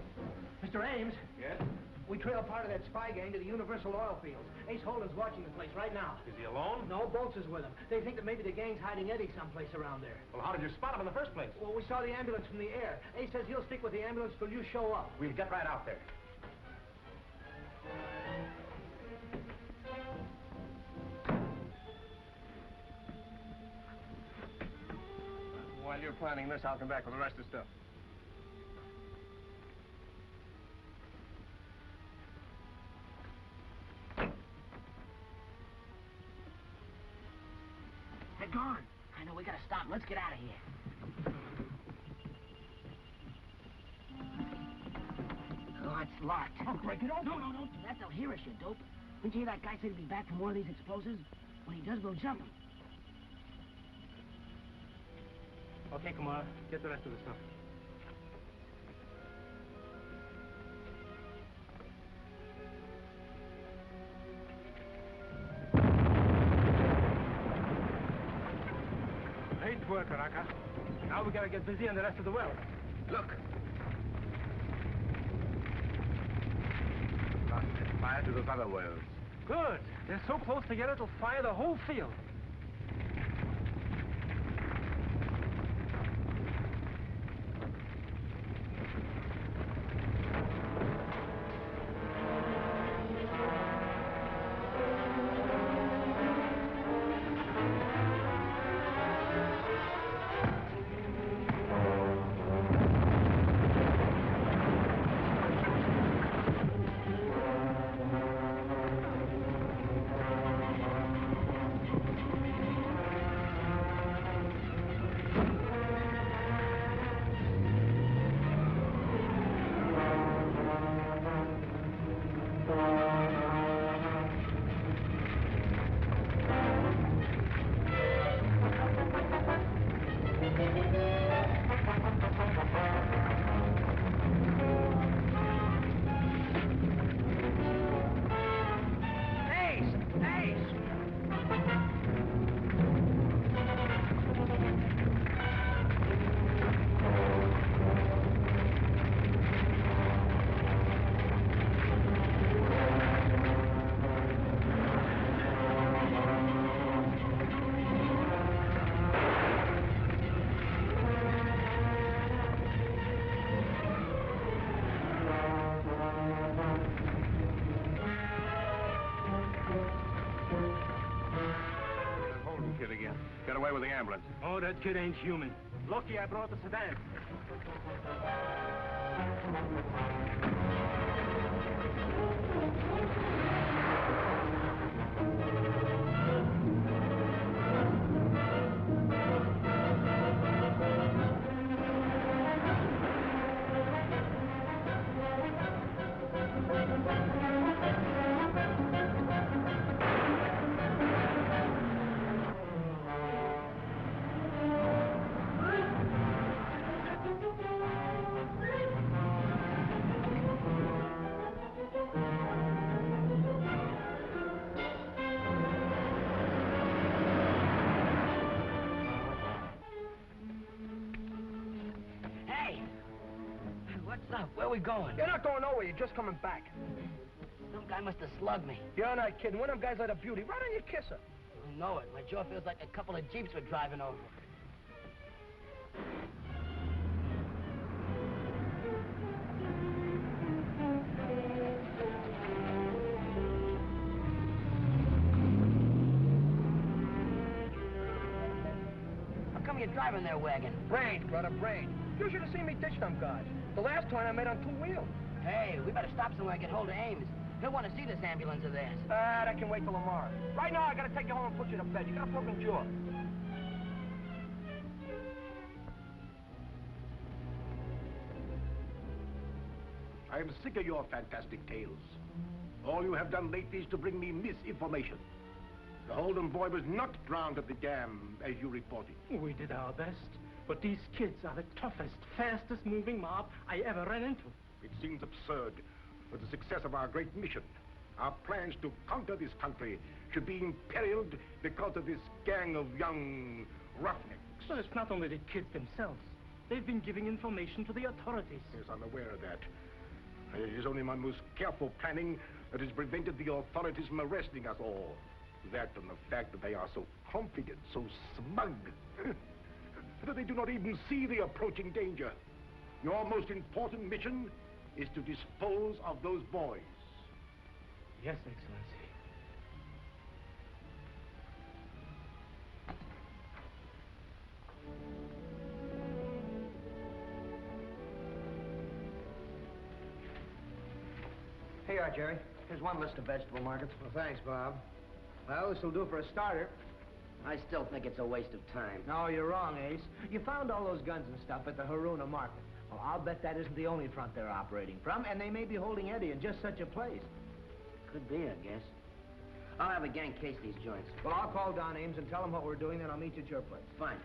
Mr. Ames? Yes? We trailed part of that spy gang to the Universal oil fields. Ace Holden's watching the place right now. Is he alone? No, Bolts is with him. They think that maybe the gang's hiding Eddie someplace around there. Well, how did you spot him in the first place? Well, we saw the ambulance from the air. Ace says he'll stick with the ambulance till you show up. We'll get right out there. While you're planning this, I'll come back with the rest of the stuff. They're gone. I know, we gotta stop. Let's get out of here. Oh, it's locked. I'll break it open. No, don't do that. They'll hear us, you dope. Didn't you hear that guy say he'd be back from one of these explosives? When he does, we'll jump him. Okay, Comora, get the rest of the stuff. Great work, Araka. Now we gotta get busy on the rest of the well. Look. Not set fire to those other wells. Good. They're so close together it'll fire the whole field. Got away with the ambulance. Oh, that kid ain't human. Lucky I brought the sedan. What's up? Where we going? You're not going nowhere. You're just coming back. Some guy must have slugged me. You're not kidding. One of them guys let a beauty. Why don't you kiss her? I know it. My jaw feels like a couple of Jeeps were driving over. How come you're driving their wagon? Brains, brother, brains. You should have seen me ditch them guys. The last time I made on 2 wheels. Hey, we better stop somewhere and get hold of Ames. He'll want to see this ambulance of theirs. That can wait till tomorrow. Right now, I gotta take you home and put you to bed. You got a broken jaw. I am sick of your fantastic tales. All you have done lately is to bring me misinformation. The Holden boy was not drowned at the dam, as you reported. We did our best, but these kids are the toughest, fastest moving mob I ever ran into. It seems absurd. With the success of our great mission, our plans to conquer this country should be imperiled because of this gang of young roughnecks. Well, it's not only the kids themselves. They've been giving information to the authorities. Yes, I'm aware of that. It is only my most careful planning that has prevented the authorities from arresting us all. That and the fact that they are so confident, so smug, that they do not even see the approaching danger. Your most important mission is to dispose of those boys. Yes, Excellency. Here you are, Jerry. Here's one list of vegetable markets. Well, thanks, Bob. Well, this will do for a starter. I still think it's a waste of time. No, you're wrong, Ace. You found all those guns and stuff at the Haruna market. Well, I'll bet that isn't the only front they're operating from, and they may be holding Eddie in just such a place. Could be, I guess. I'll have a gang case these joints. Well, I'll call Don Ames and tell him what we're doing, then I'll meet you at your place. Fine.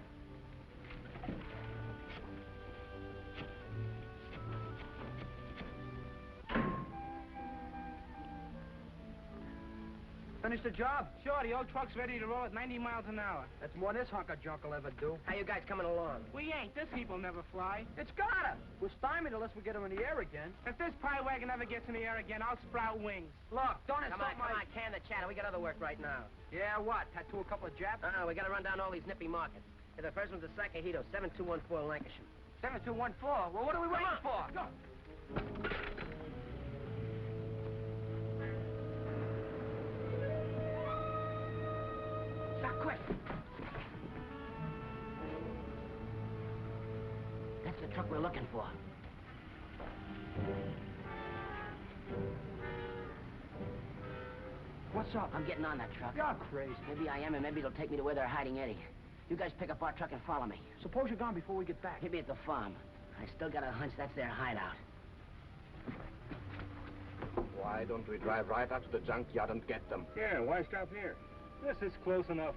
Finish the job? Sure, the old truck's ready to roll at 90 miles an hour. That's more than this hunk of junk will ever do. How you guys coming along? We ain't. This heap will never fly. It's gotta. We're stymied unless we get him in the air again. If this pie wagon ever gets in the air again, I'll sprout wings. Look, don't Come on, can the chatter. We got other work right now. Yeah, what? Tattoo a couple of Japs? We gotta run down all these nippy markets. The first one's a Sakahito, 7214 Lancashire. 7214? Well, what are we waiting for? Go. Stop quick! That's the truck we're looking for. What's up? I'm getting on that truck. You're crazy. Maybe I am, and maybe it'll take me to where they're hiding Eddie. You guys pick up our truck and follow me. Suppose you're gone before we get back. Hit me at the farm. I still got a hunch that's their hideout. Why don't we drive right up to the junkyard and get them? Yeah, why stop here? This is close enough.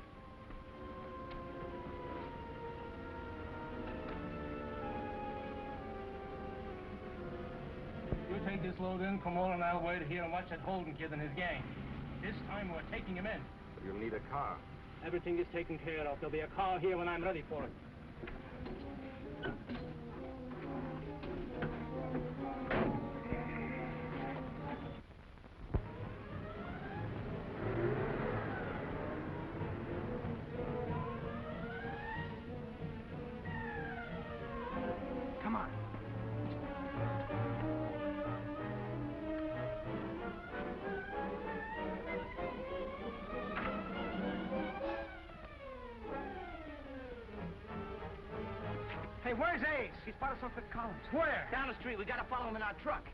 You take this load in, Comora and I'll wait here and watch that Holden kid and his gang. This time we're taking him in. But you'll need a car. Everything is taken care of. There'll be a car here when I'm ready for it. Come on. Hey, where's Ace? He's part of some fifth columns. Where? Down the street. We gotta follow him in our truck.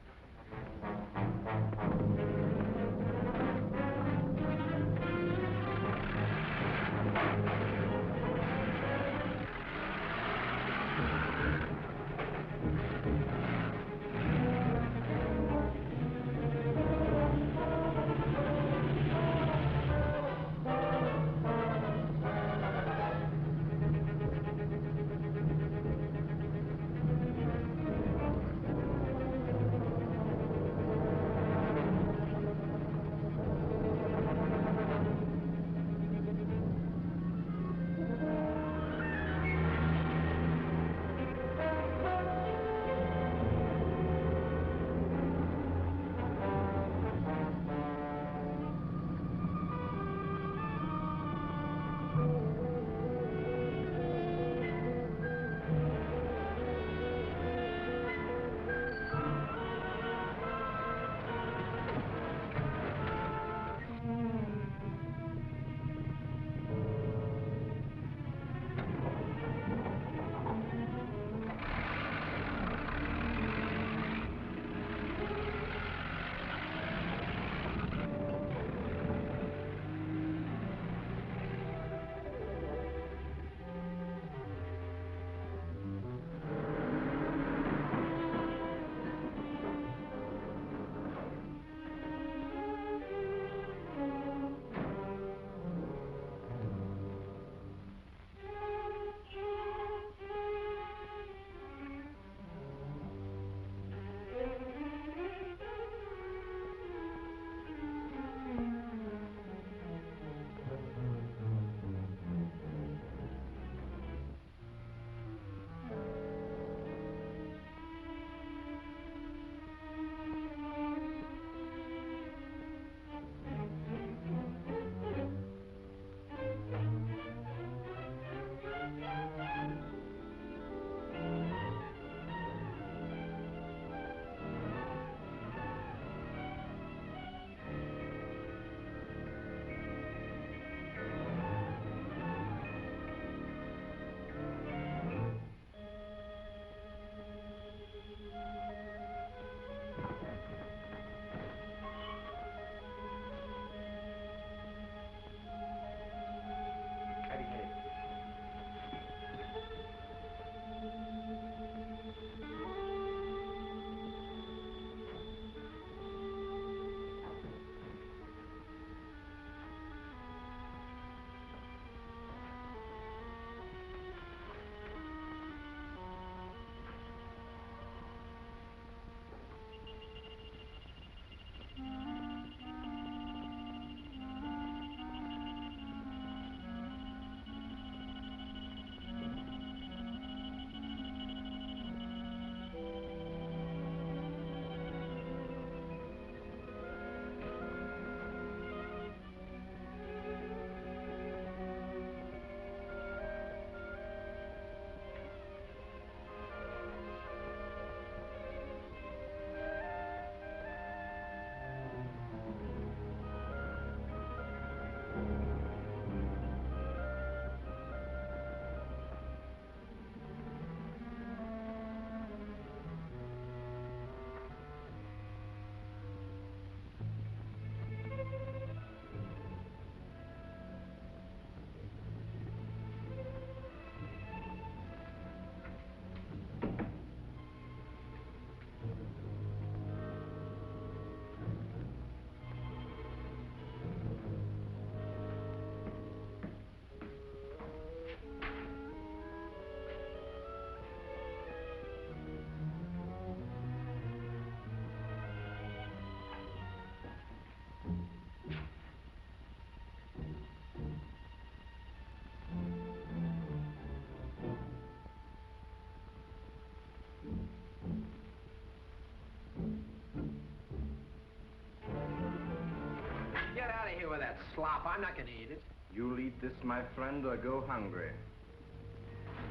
slop. I'm not gonna eat it. You'll eat this, my friend, or go hungry.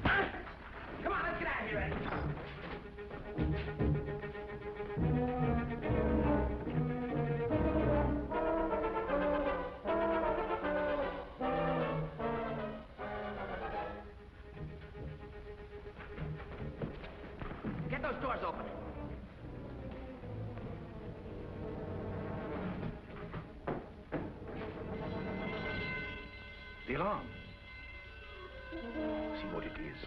Come on, let's get out of here, Eddie. Get those doors open. The alarm. See what it is.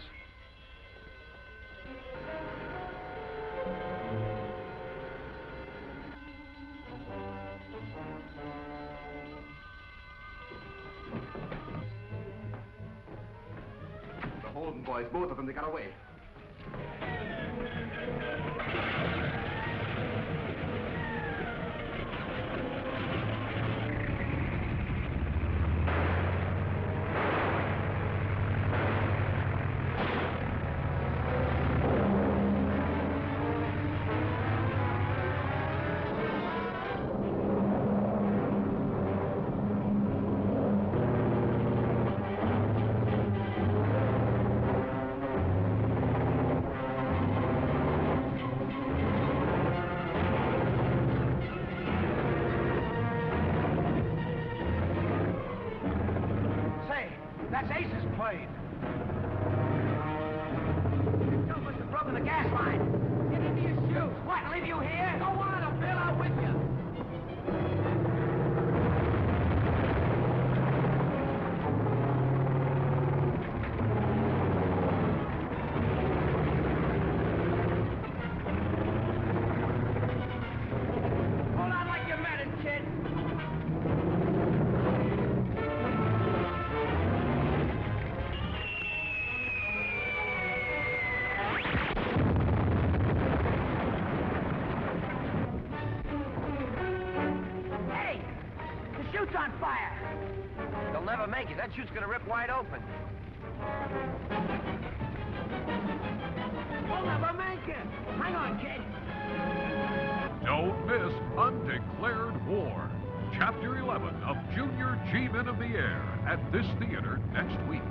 The Holden boys, both of them, they got away. That's Ace's plane. You must have broken the gas line. Get into your shoes. What, leave you here? Go on, I'll bail out with you. Hold on like you meant it, kid. On fire! They'll never make it. That chute's gonna rip wide open. We'll never make it! Hang on, kid! Don't miss Undeclared War, Chapter 11 of Junior G-Men of the Air at this theater next week.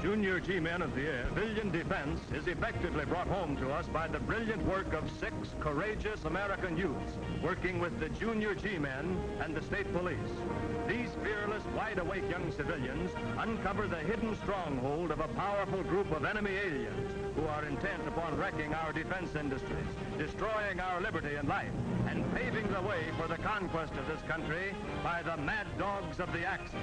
Junior G-Men of the Air, civilian defense is effectively brought home to us by the brilliant work of 6 courageous American youths working with the Junior G-Men and the state police. These fearless, wide-awake young civilians uncover the hidden stronghold of a powerful group of enemy aliens who are intent upon wrecking our defense industries, destroying our liberty and life, and paving the way for the conquest of this country by the mad dogs of the Axis.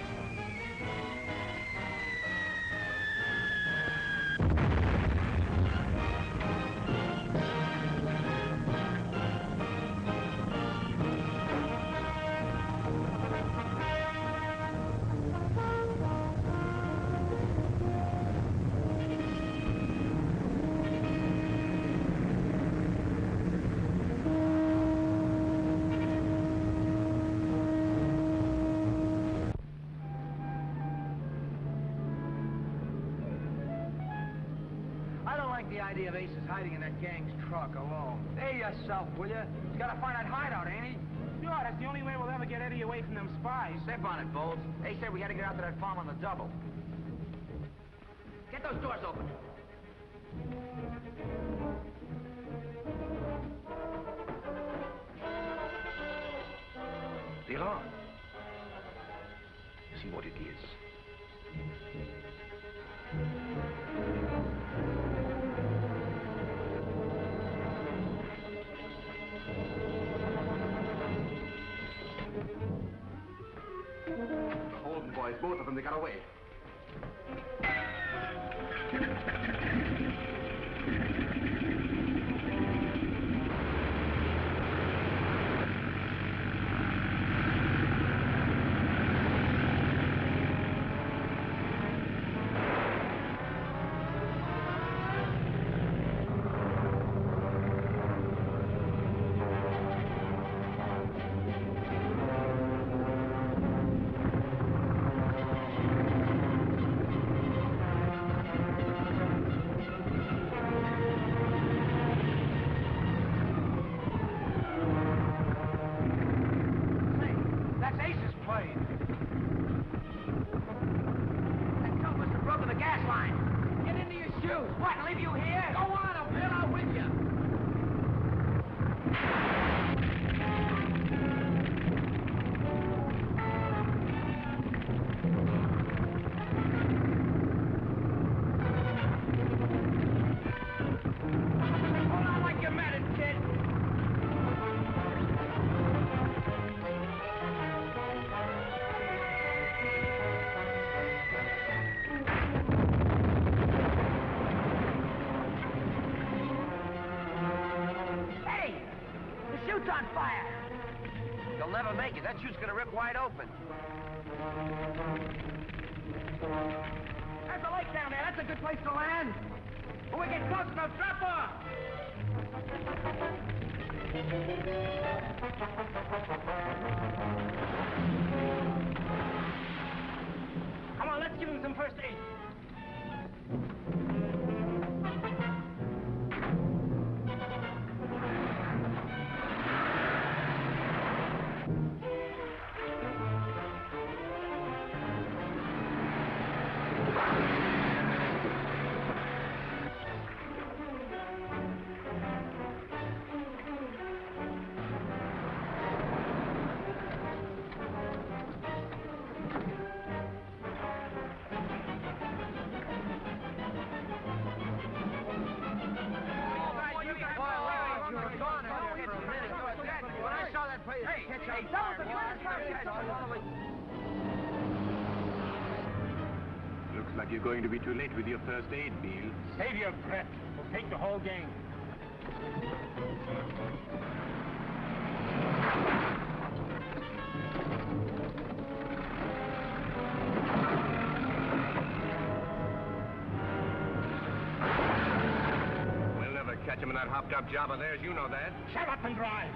The idea of Ace is hiding in that gang's truck alone. Hey yourself, will you? He's got to find that hideout, ain't he? Sure, that's the only way we'll ever get Eddie away from them spies. Step on it, Bowles. Ace said we had to get out to that farm on the double. Get those doors open. The alarm. See what it is. The Holden boys, both of them, they got away. shoes. What, leave you here? Go on, I'll bail out with you. Hold on like you meant it, kid. Chute's on fire! You'll never make it. That chute's gonna rip wide open. There's a lake down there. That's a good place to land. When we get close enough, drop off! Come on, let's give him some first aid. Looks like you're going to be too late with your first aid, Beal. Save your breath. We'll take the whole gang. We'll never catch him in that hopped-up job of theirs, you know that. Shut up and drive.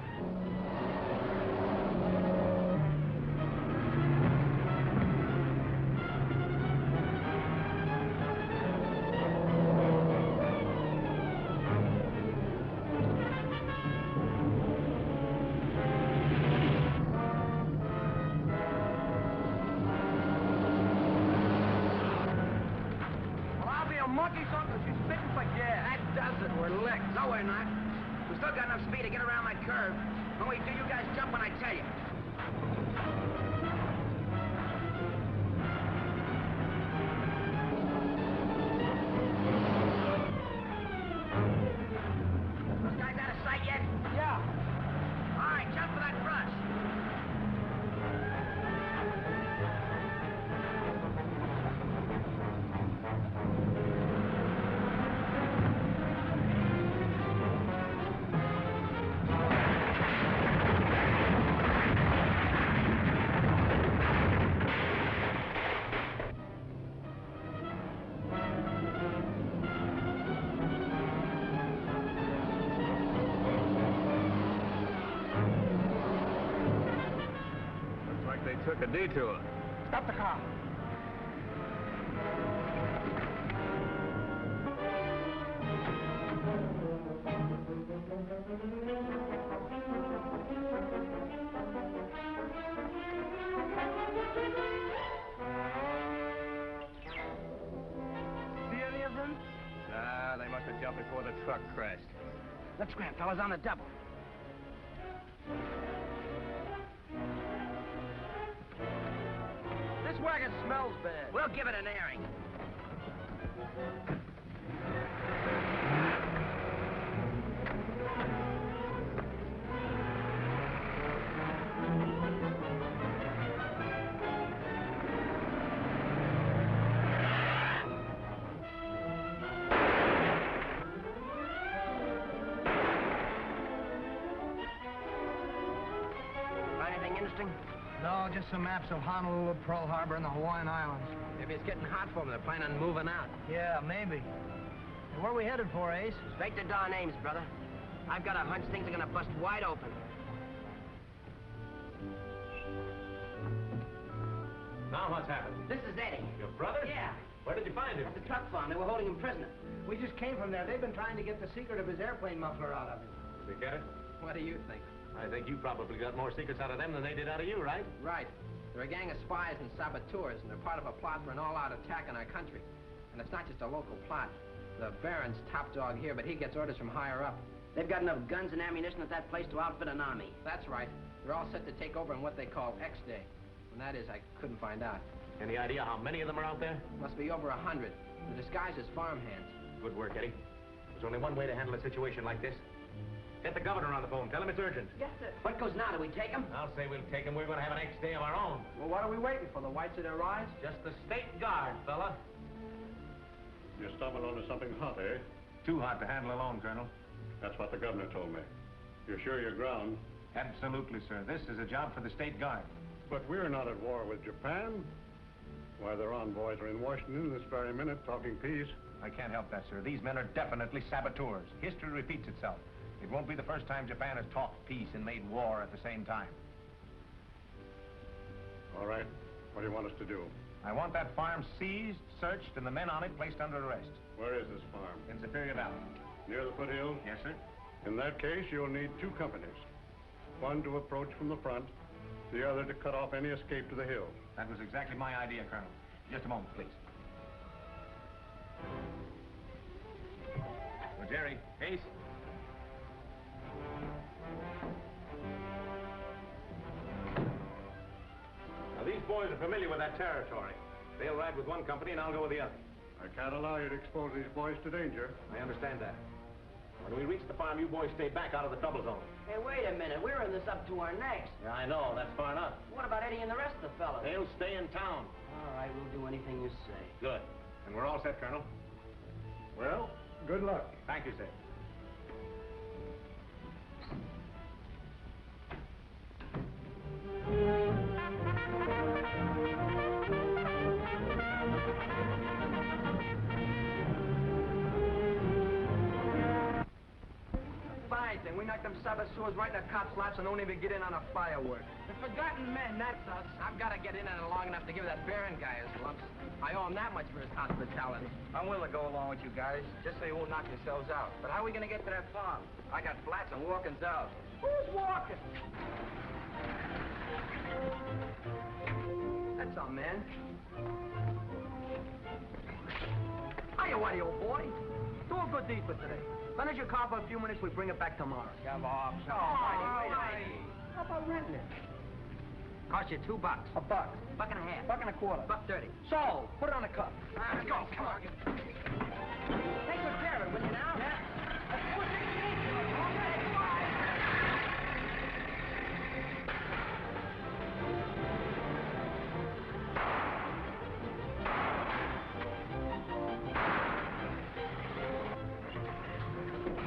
Took a detour. Stop the car. See any of them? Nah, they must have jumped before the truck crashed. Let's scram, fellas, on the double. This wagon smells bad. We'll give it an airing. Anything interesting? No, just some maps of Honolulu, Pearl Harbor, and the Hawaiian Islands. Maybe it's getting hot for them. They're planning on moving out. Yeah, maybe. Hey, where are we headed for, Ace? Straight to Don Ames, brother. I've got a hunch things are gonna bust wide open. Now what's happened? This is Eddie. Your brother? Yeah. Where did you find him? At the truck farm. They were holding him prisoner. We just came from there. They've been trying to get the secret of his airplane muffler out of him. Did they get it? What do you think? I think you probably got more secrets out of them than they did out of you, right? Right. They're a gang of spies and saboteurs, and they're part of a plot for an all-out attack on our country. And it's not just a local plot. The Baron's top dog here, but he gets orders from higher up. They've got enough guns and ammunition at that place to outfit an army. That's right. They're all set to take over on what they call X-Day. When that is, I couldn't find out. Any idea how many of them are out there? Must be over 100. The disguise is farmhands. Good work, Eddie. There's only one way to handle a situation like this. Get the governor on the phone. Tell him it's urgent. Yes, sir. What goes now? Do we take him? I'll say we'll take him. We're going to have an X-Day of our own. Well, what are we waiting for? The whites of their eyes? Just the state guard, fella. You're stumbling onto something hot, eh? Too hot to handle alone, Colonel. That's what the governor told me. You're sure you're ground? Absolutely, sir. This is a job for the state guard. But we're not at war with Japan. Why, their envoys are in Washington this very minute talking peace. I can't help that, sir. These men are definitely saboteurs. History repeats itself. It won't be the first time Japan has talked peace and made war at the same time. All right. What do you want us to do? I want that farm seized, searched, and the men on it placed under arrest. Where is this farm? In Superior Valley. Near the foothills? Yes, sir. In that case, you'll need 2 companies. One to approach from the front, the other to cut off any escape to the hills. That was exactly my idea, Colonel. Just a moment, please. Well, Jerry, Ace. Now, these boys are familiar with that territory. They'll ride with one company, and I'll go with the other. I can't allow you to expose these boys to danger. I understand that. When we reach the farm, you boys stay back out of the trouble zone. Hey, wait a minute. We're in this up to our necks. Yeah, I know. That's far enough. What about Eddie and the rest of the fellas? They'll stay in town. All right, we'll do anything you say. Good. And we're all set, Colonel. Well, good luck. Thank you, sir. Fine thing. We knock them saboteurs right in the cops' laps and don't even get in on a firework. The forgotten men, that's us. I've got to get in on it long enough to give that Baron guy his lumps. I owe him that much for his hospitality. I'm willing to go along with you guys, just so you won't knock yourselves out. But how are we going to get to that farm? I got flats and walking's out. Who's walking? That's our man. Hiya, Whitey, old boy. Do a good deed for today. Lend us your car for a few minutes, we bring it back tomorrow. Come off, Oh, Whitey. How about renting it? Cost you $2. $1. Buck and a half. $1.25. $1.30. So, put it on the cup. Let's go, come on. Take good care of it, will you now? Yeah.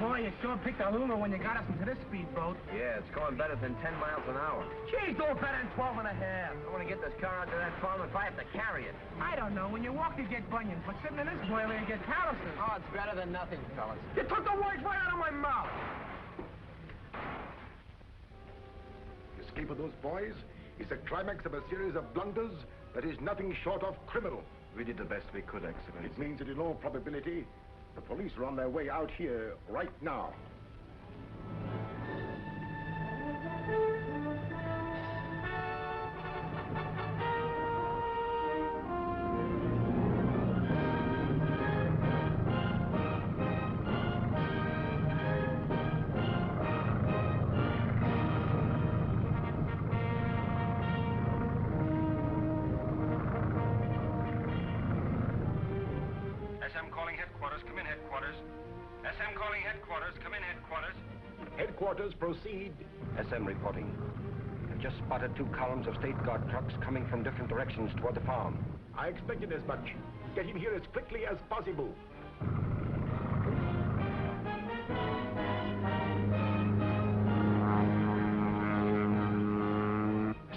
Boy, you sure picked a Lulu when you got us into this speedboat. Yeah, it's going better than 10 miles an hour. Geez, do better than 12 and a half. I want to get this car out to that farm if I have to carry it. I don't know. When you walk, you get bunions. But sitting in this boiler, you get calluses. Oh, it's better than nothing, fellas. You took the words right out of my mouth. The escape of those boys is the climax of a series of blunders that is nothing short of criminal. We did the best we could, Excellency. It means that in all probability, the police are on their way out here right now. SM calling headquarters. Come in, headquarters. SM calling headquarters. Come in, headquarters. Headquarters, proceed. SM reporting. I've just spotted 2 columns of State Guard trucks coming from different directions toward the farm. I expected as much. Get him here as quickly as possible.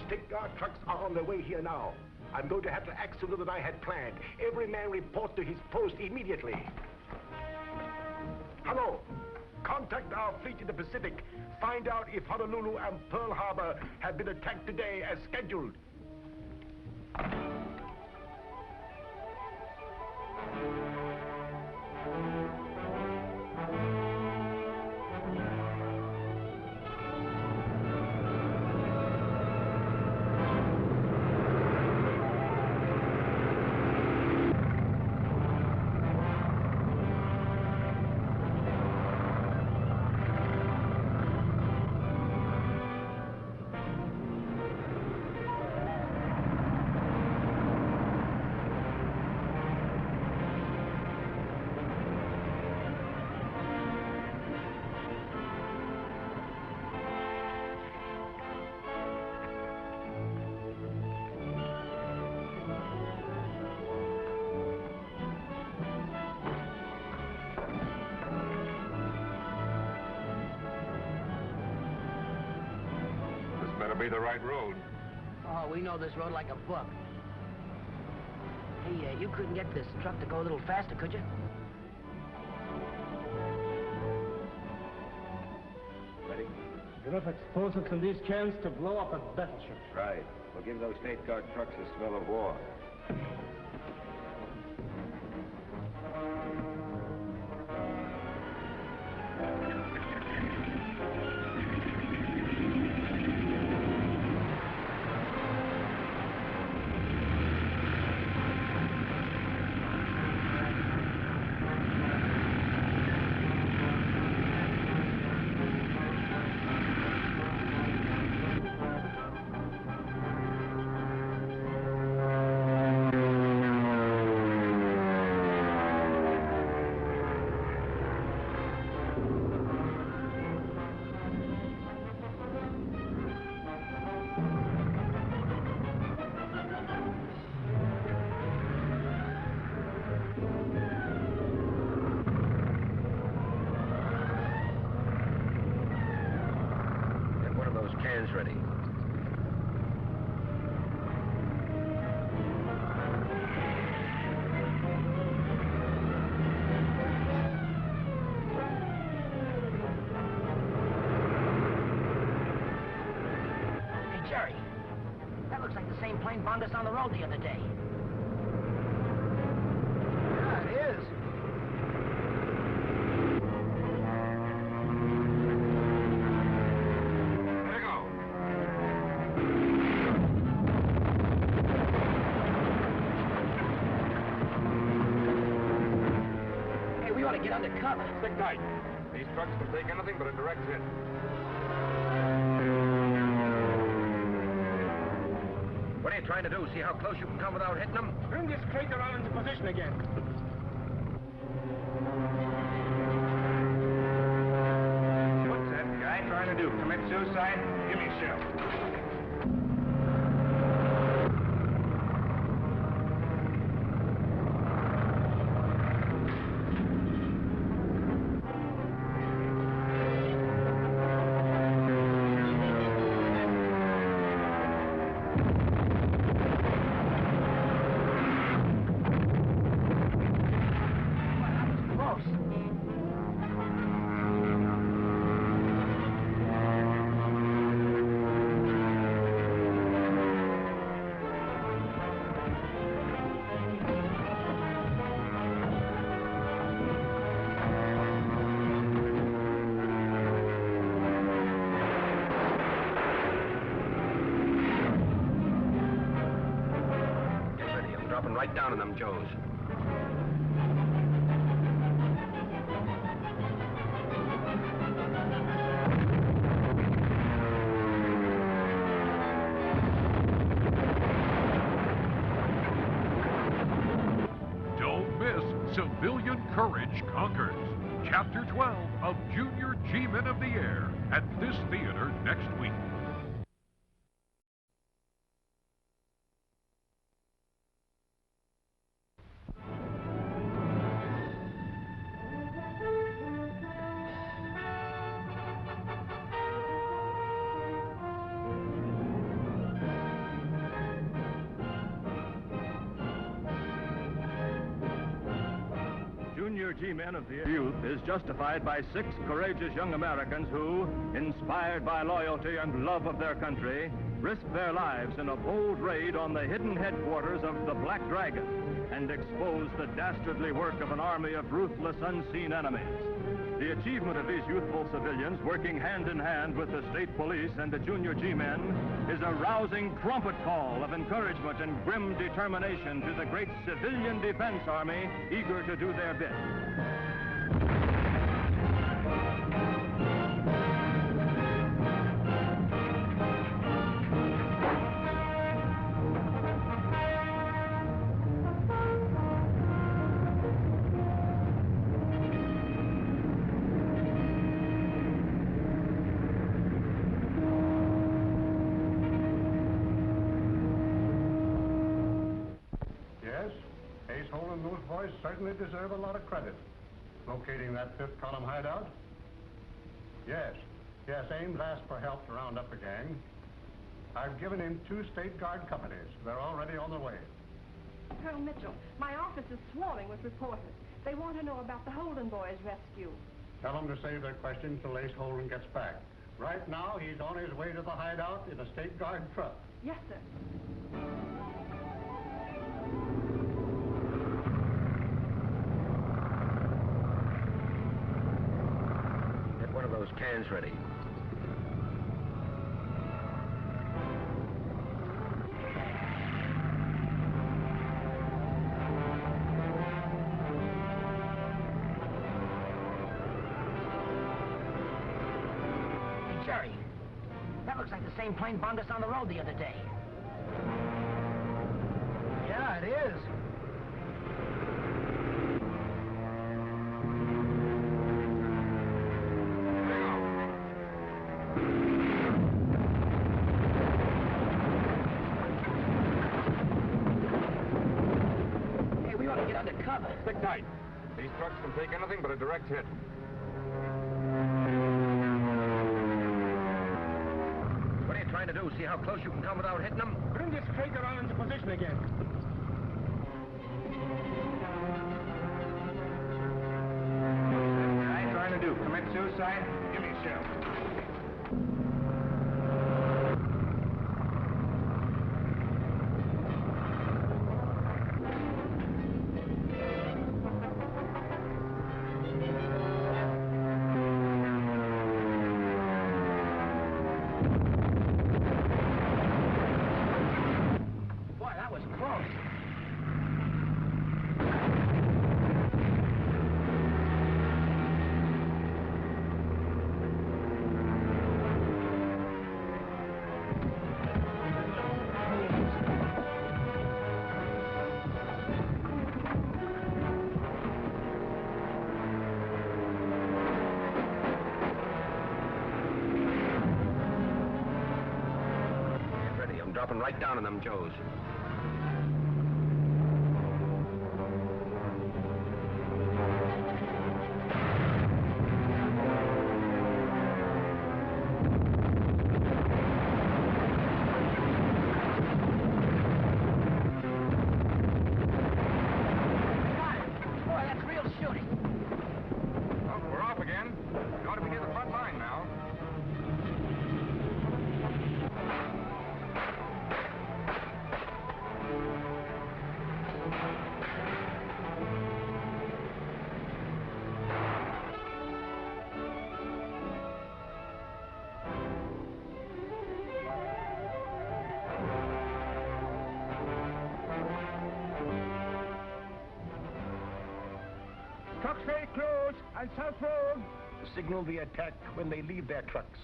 State Guard trucks are on their way here now. I'm going to have to act sooner than I had planned. Every man report to his post immediately. Hello. Contact our fleet in the Pacific. Find out if Honolulu and Pearl Harbor have been attacked today as scheduled. Gotta be the right road. Oh, we know this road like a book. Hey, you couldn't get this truck to go a little faster, could you? Ready? Enough explosives in these cans to blow up a battleship. Right. We'll give those State Guard trucks the smell of war. Cans ready. Hey, Jerry. That looks like the same plane bombed us on the road the other day. Yeah, it is. Get under cover. Stick tight. These trucks can take anything but a direct hit. What are you trying to do? See how close you can come without hitting them? Bring this crate around into position again. What's that guy trying to do? Commit suicide? Give me a shell. Right down on them, Joes. Don't miss Civilian Courage Conquers, Chapter 12 of Junior G-Men of the Air at this theater next week. Junior G-Men of the Youth is justified by 6 courageous young Americans who, inspired by loyalty and love of their country, risked their lives in a bold raid on the hidden headquarters of the Black Dragon and exposed the dastardly work of an army of ruthless, unseen enemies. The achievement of these youthful civilians, working hand in hand with the state police and the Junior G-Men, is a rousing trumpet call of encouragement and grim determination to the great civilian defense army eager to do their bit. Those boys certainly deserve a lot of credit. Locating that 5th column hideout? Yes, Ames asked for help to round up the gang. I've given him 2 State Guard companies. They're already on their way. Colonel Mitchell, my office is swarming with reporters. They want to know about the Holden boys' rescue. Tell them to save their questions till Ace Holden gets back. Right now, he's on his way to the hideout in a State Guard truck. Yes, sir. Get one of those cans ready. Jerry, that looks like the same plane bombed us on the road the other day. Yeah, it is. Hey, we ought to get under cover. Stick tight. These trucks can take anything but a direct hit. What are you trying to do? See how close you can come without hitting them? Bring this traitor on into position again. What are you trying to do? Commit suicide? Give me a shell. Boy, that was close. Get ready. I'm dropping right down on them Joes. Boy, that's real shooting. Well, we're off again. You ought to be near the front line now. Trucks very close on South Road. Signal the attack when they leave their trucks.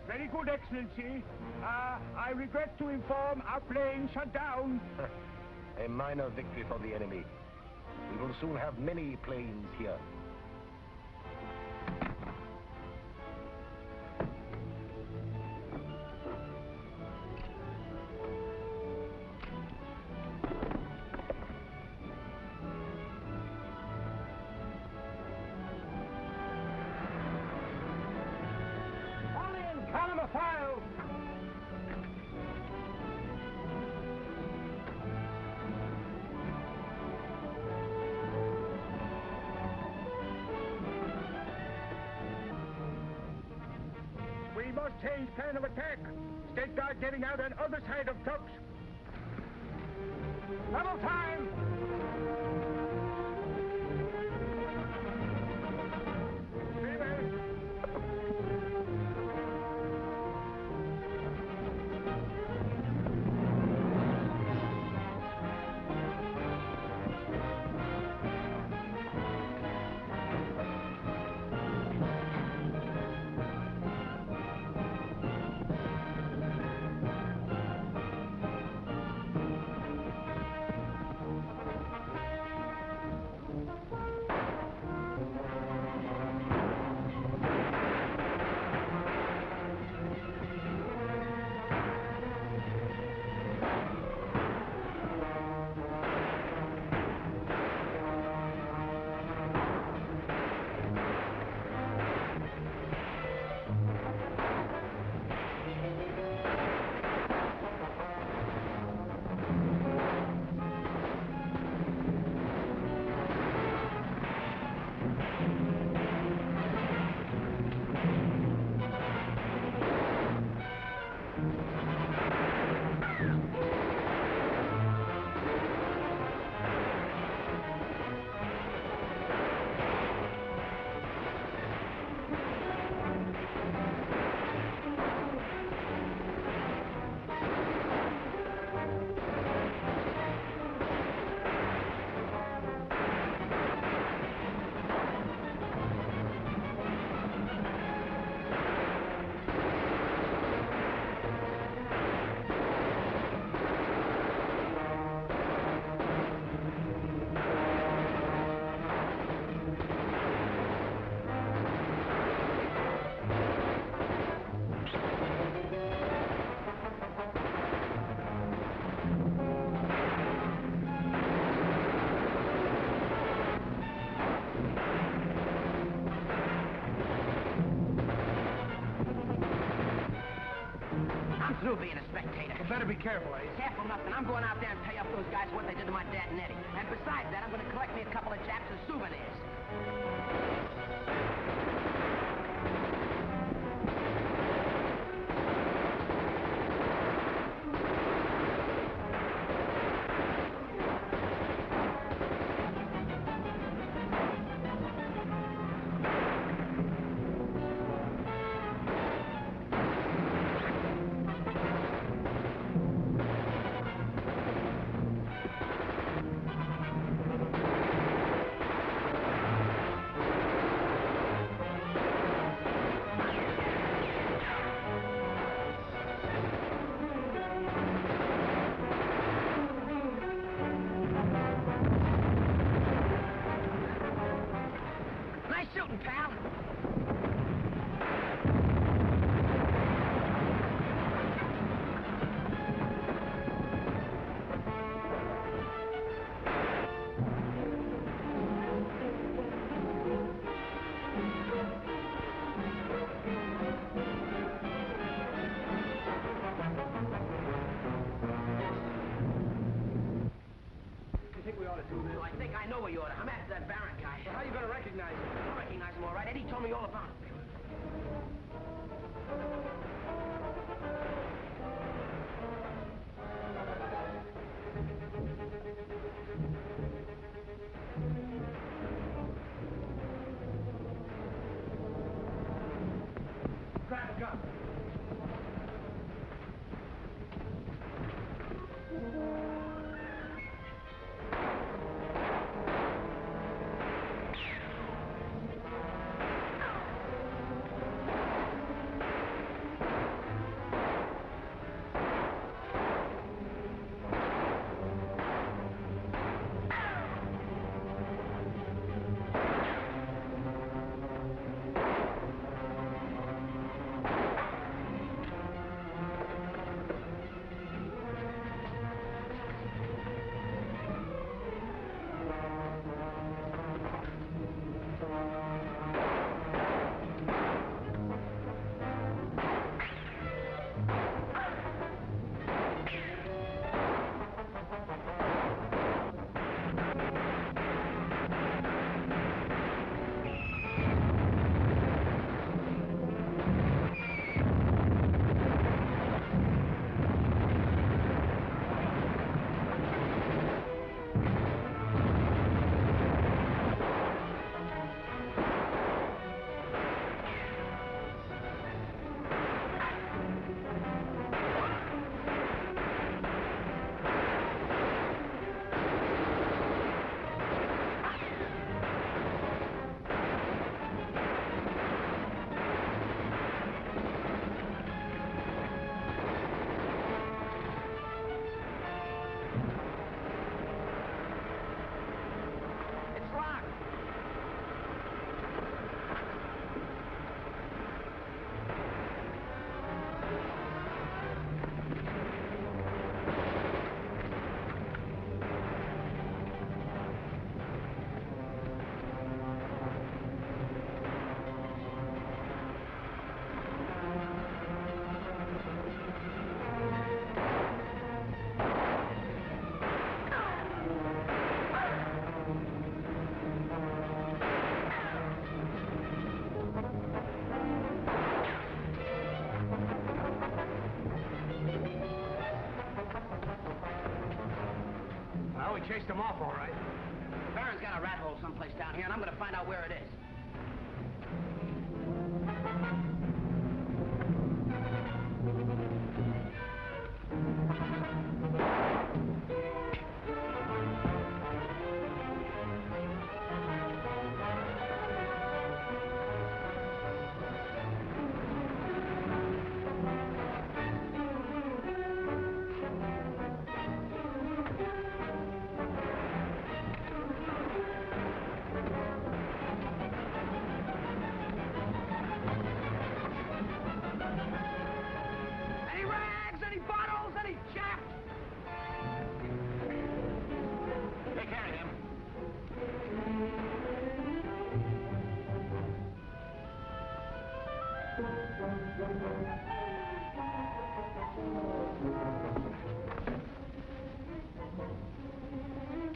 Very good, Excellency. I regret to inform our plane shut down. A minor victory for the enemy. We will soon have many planes here. Fall in, column of file. We must change plan of attack. State Guard getting out on other side of trucks. Double time! through being a spectator. You better be careful, Ace. Careful nothing. I'm going out there and pay up those guys what they did to my dad and Eddie. And besides that, I'm going to collect me a couple of chaps as souvenirs. I think I know where you are. I'm after that Barron guy. Well, how are you going to recognize him? I recognize him all right. Eddie told me all about him. Grab a gun. We chased him off all right. Barron's got a rat hole someplace down here, and I'm going to find out where it is.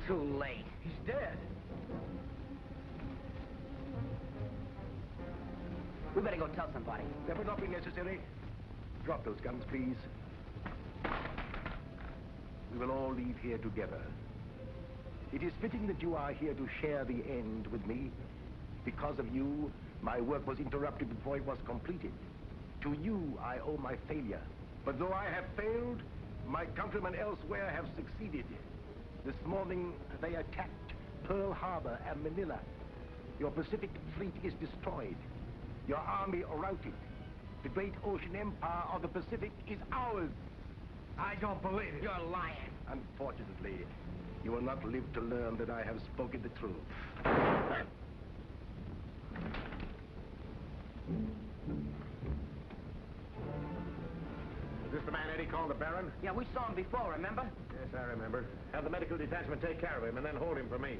Too late. He's dead. We better go tell somebody. That would not be necessary. Drop those guns, please. We will all leave here together. It is fitting that you are here to share the end with me. Because of you, my work was interrupted before it was completed. To you, I owe my failure. But though I have failed, my countrymen elsewhere have succeeded. This morning, they attacked Pearl Harbor and Manila. Your Pacific fleet is destroyed. Your army routed. The great ocean empire of the Pacific is ours. I don't believe it. You're lying. Unfortunately, you will not live to learn that I have spoken the truth. Is this the man Eddie called the Baron? Yeah, we saw him before, remember? Yes, I remember. Have the medical detachment take care of him and then hold him for me.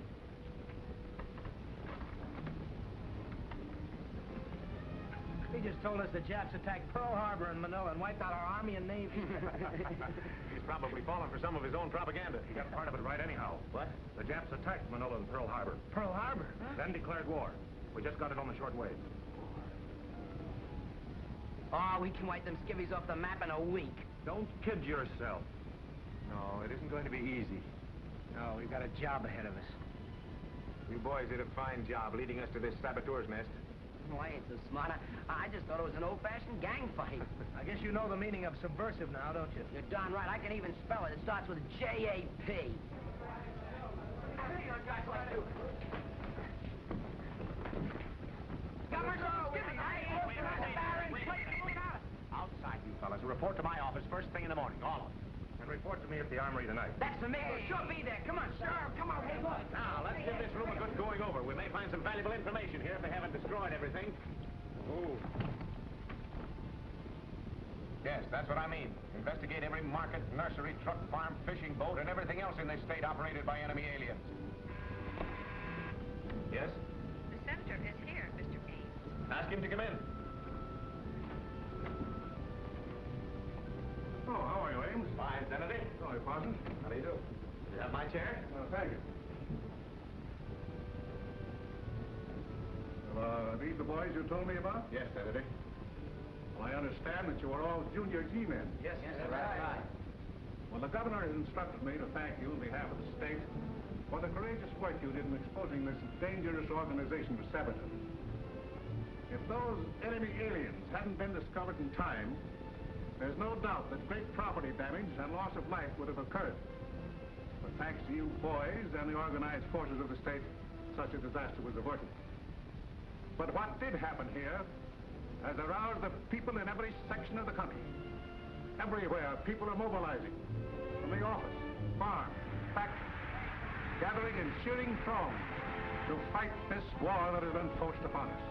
He just told us the Japs attacked Pearl Harbor and Manila and wiped out our Army and Navy. He's probably fallen for some of his own propaganda. He got part of it right anyhow. What? The Japs attacked Manila and Pearl Harbor. Pearl Harbor? Huh? Then declared war. We just got it on the short wave. Oh, we can wipe them skivvies off the map in a week. Don't kid yourself. No, it isn't going to be easy. No, we've got a job ahead of us. You boys did a fine job leading us to this saboteur's nest. Oh, I ain't so smart. I just thought it was an old-fashioned gang fight. I guess you know the meaning of subversive now, don't you? You're darn right. I can even spell it. It starts with J-A-P. Outside, you fellas. Report to my office first thing in the morning, all of them. And report to me at the armory tonight. That's for me. We'll sure be there. Come on, sir. Come on. Hey, look. Now, let's give this room a good going over. We may find some valuable information here if they haven't destroyed everything. Oh. Yes, that's what I mean. Investigate every market, nursery, truck, farm, fishing boat, and everything else in this state operated by enemy aliens. Yes? The senator is here, Mr. Ames. Ask him to come in. Oh, how are you, Ames? Fine, Senator. Oh, you wasn't? How do you do? You have my chair? Oh, thank you. Well, these the boys you told me about? Yes, Senator. Well, I understand that you are all junior G-men. Yes, that's right. Well, the governor has instructed me to thank you on behalf of the state for the courageous work you did in exposing this dangerous organization to saboteurs. If those enemy aliens hadn't been discovered in time, there's no doubt that great property damage and loss of life would have occurred. But thanks to you boys and the organized forces of the state, such a disaster was averted. But what did happen here has aroused the people in every section of the country. Everywhere, people are mobilizing. From the office, farm, factory, gathering in cheering throngs to fight this war that has been forced upon us.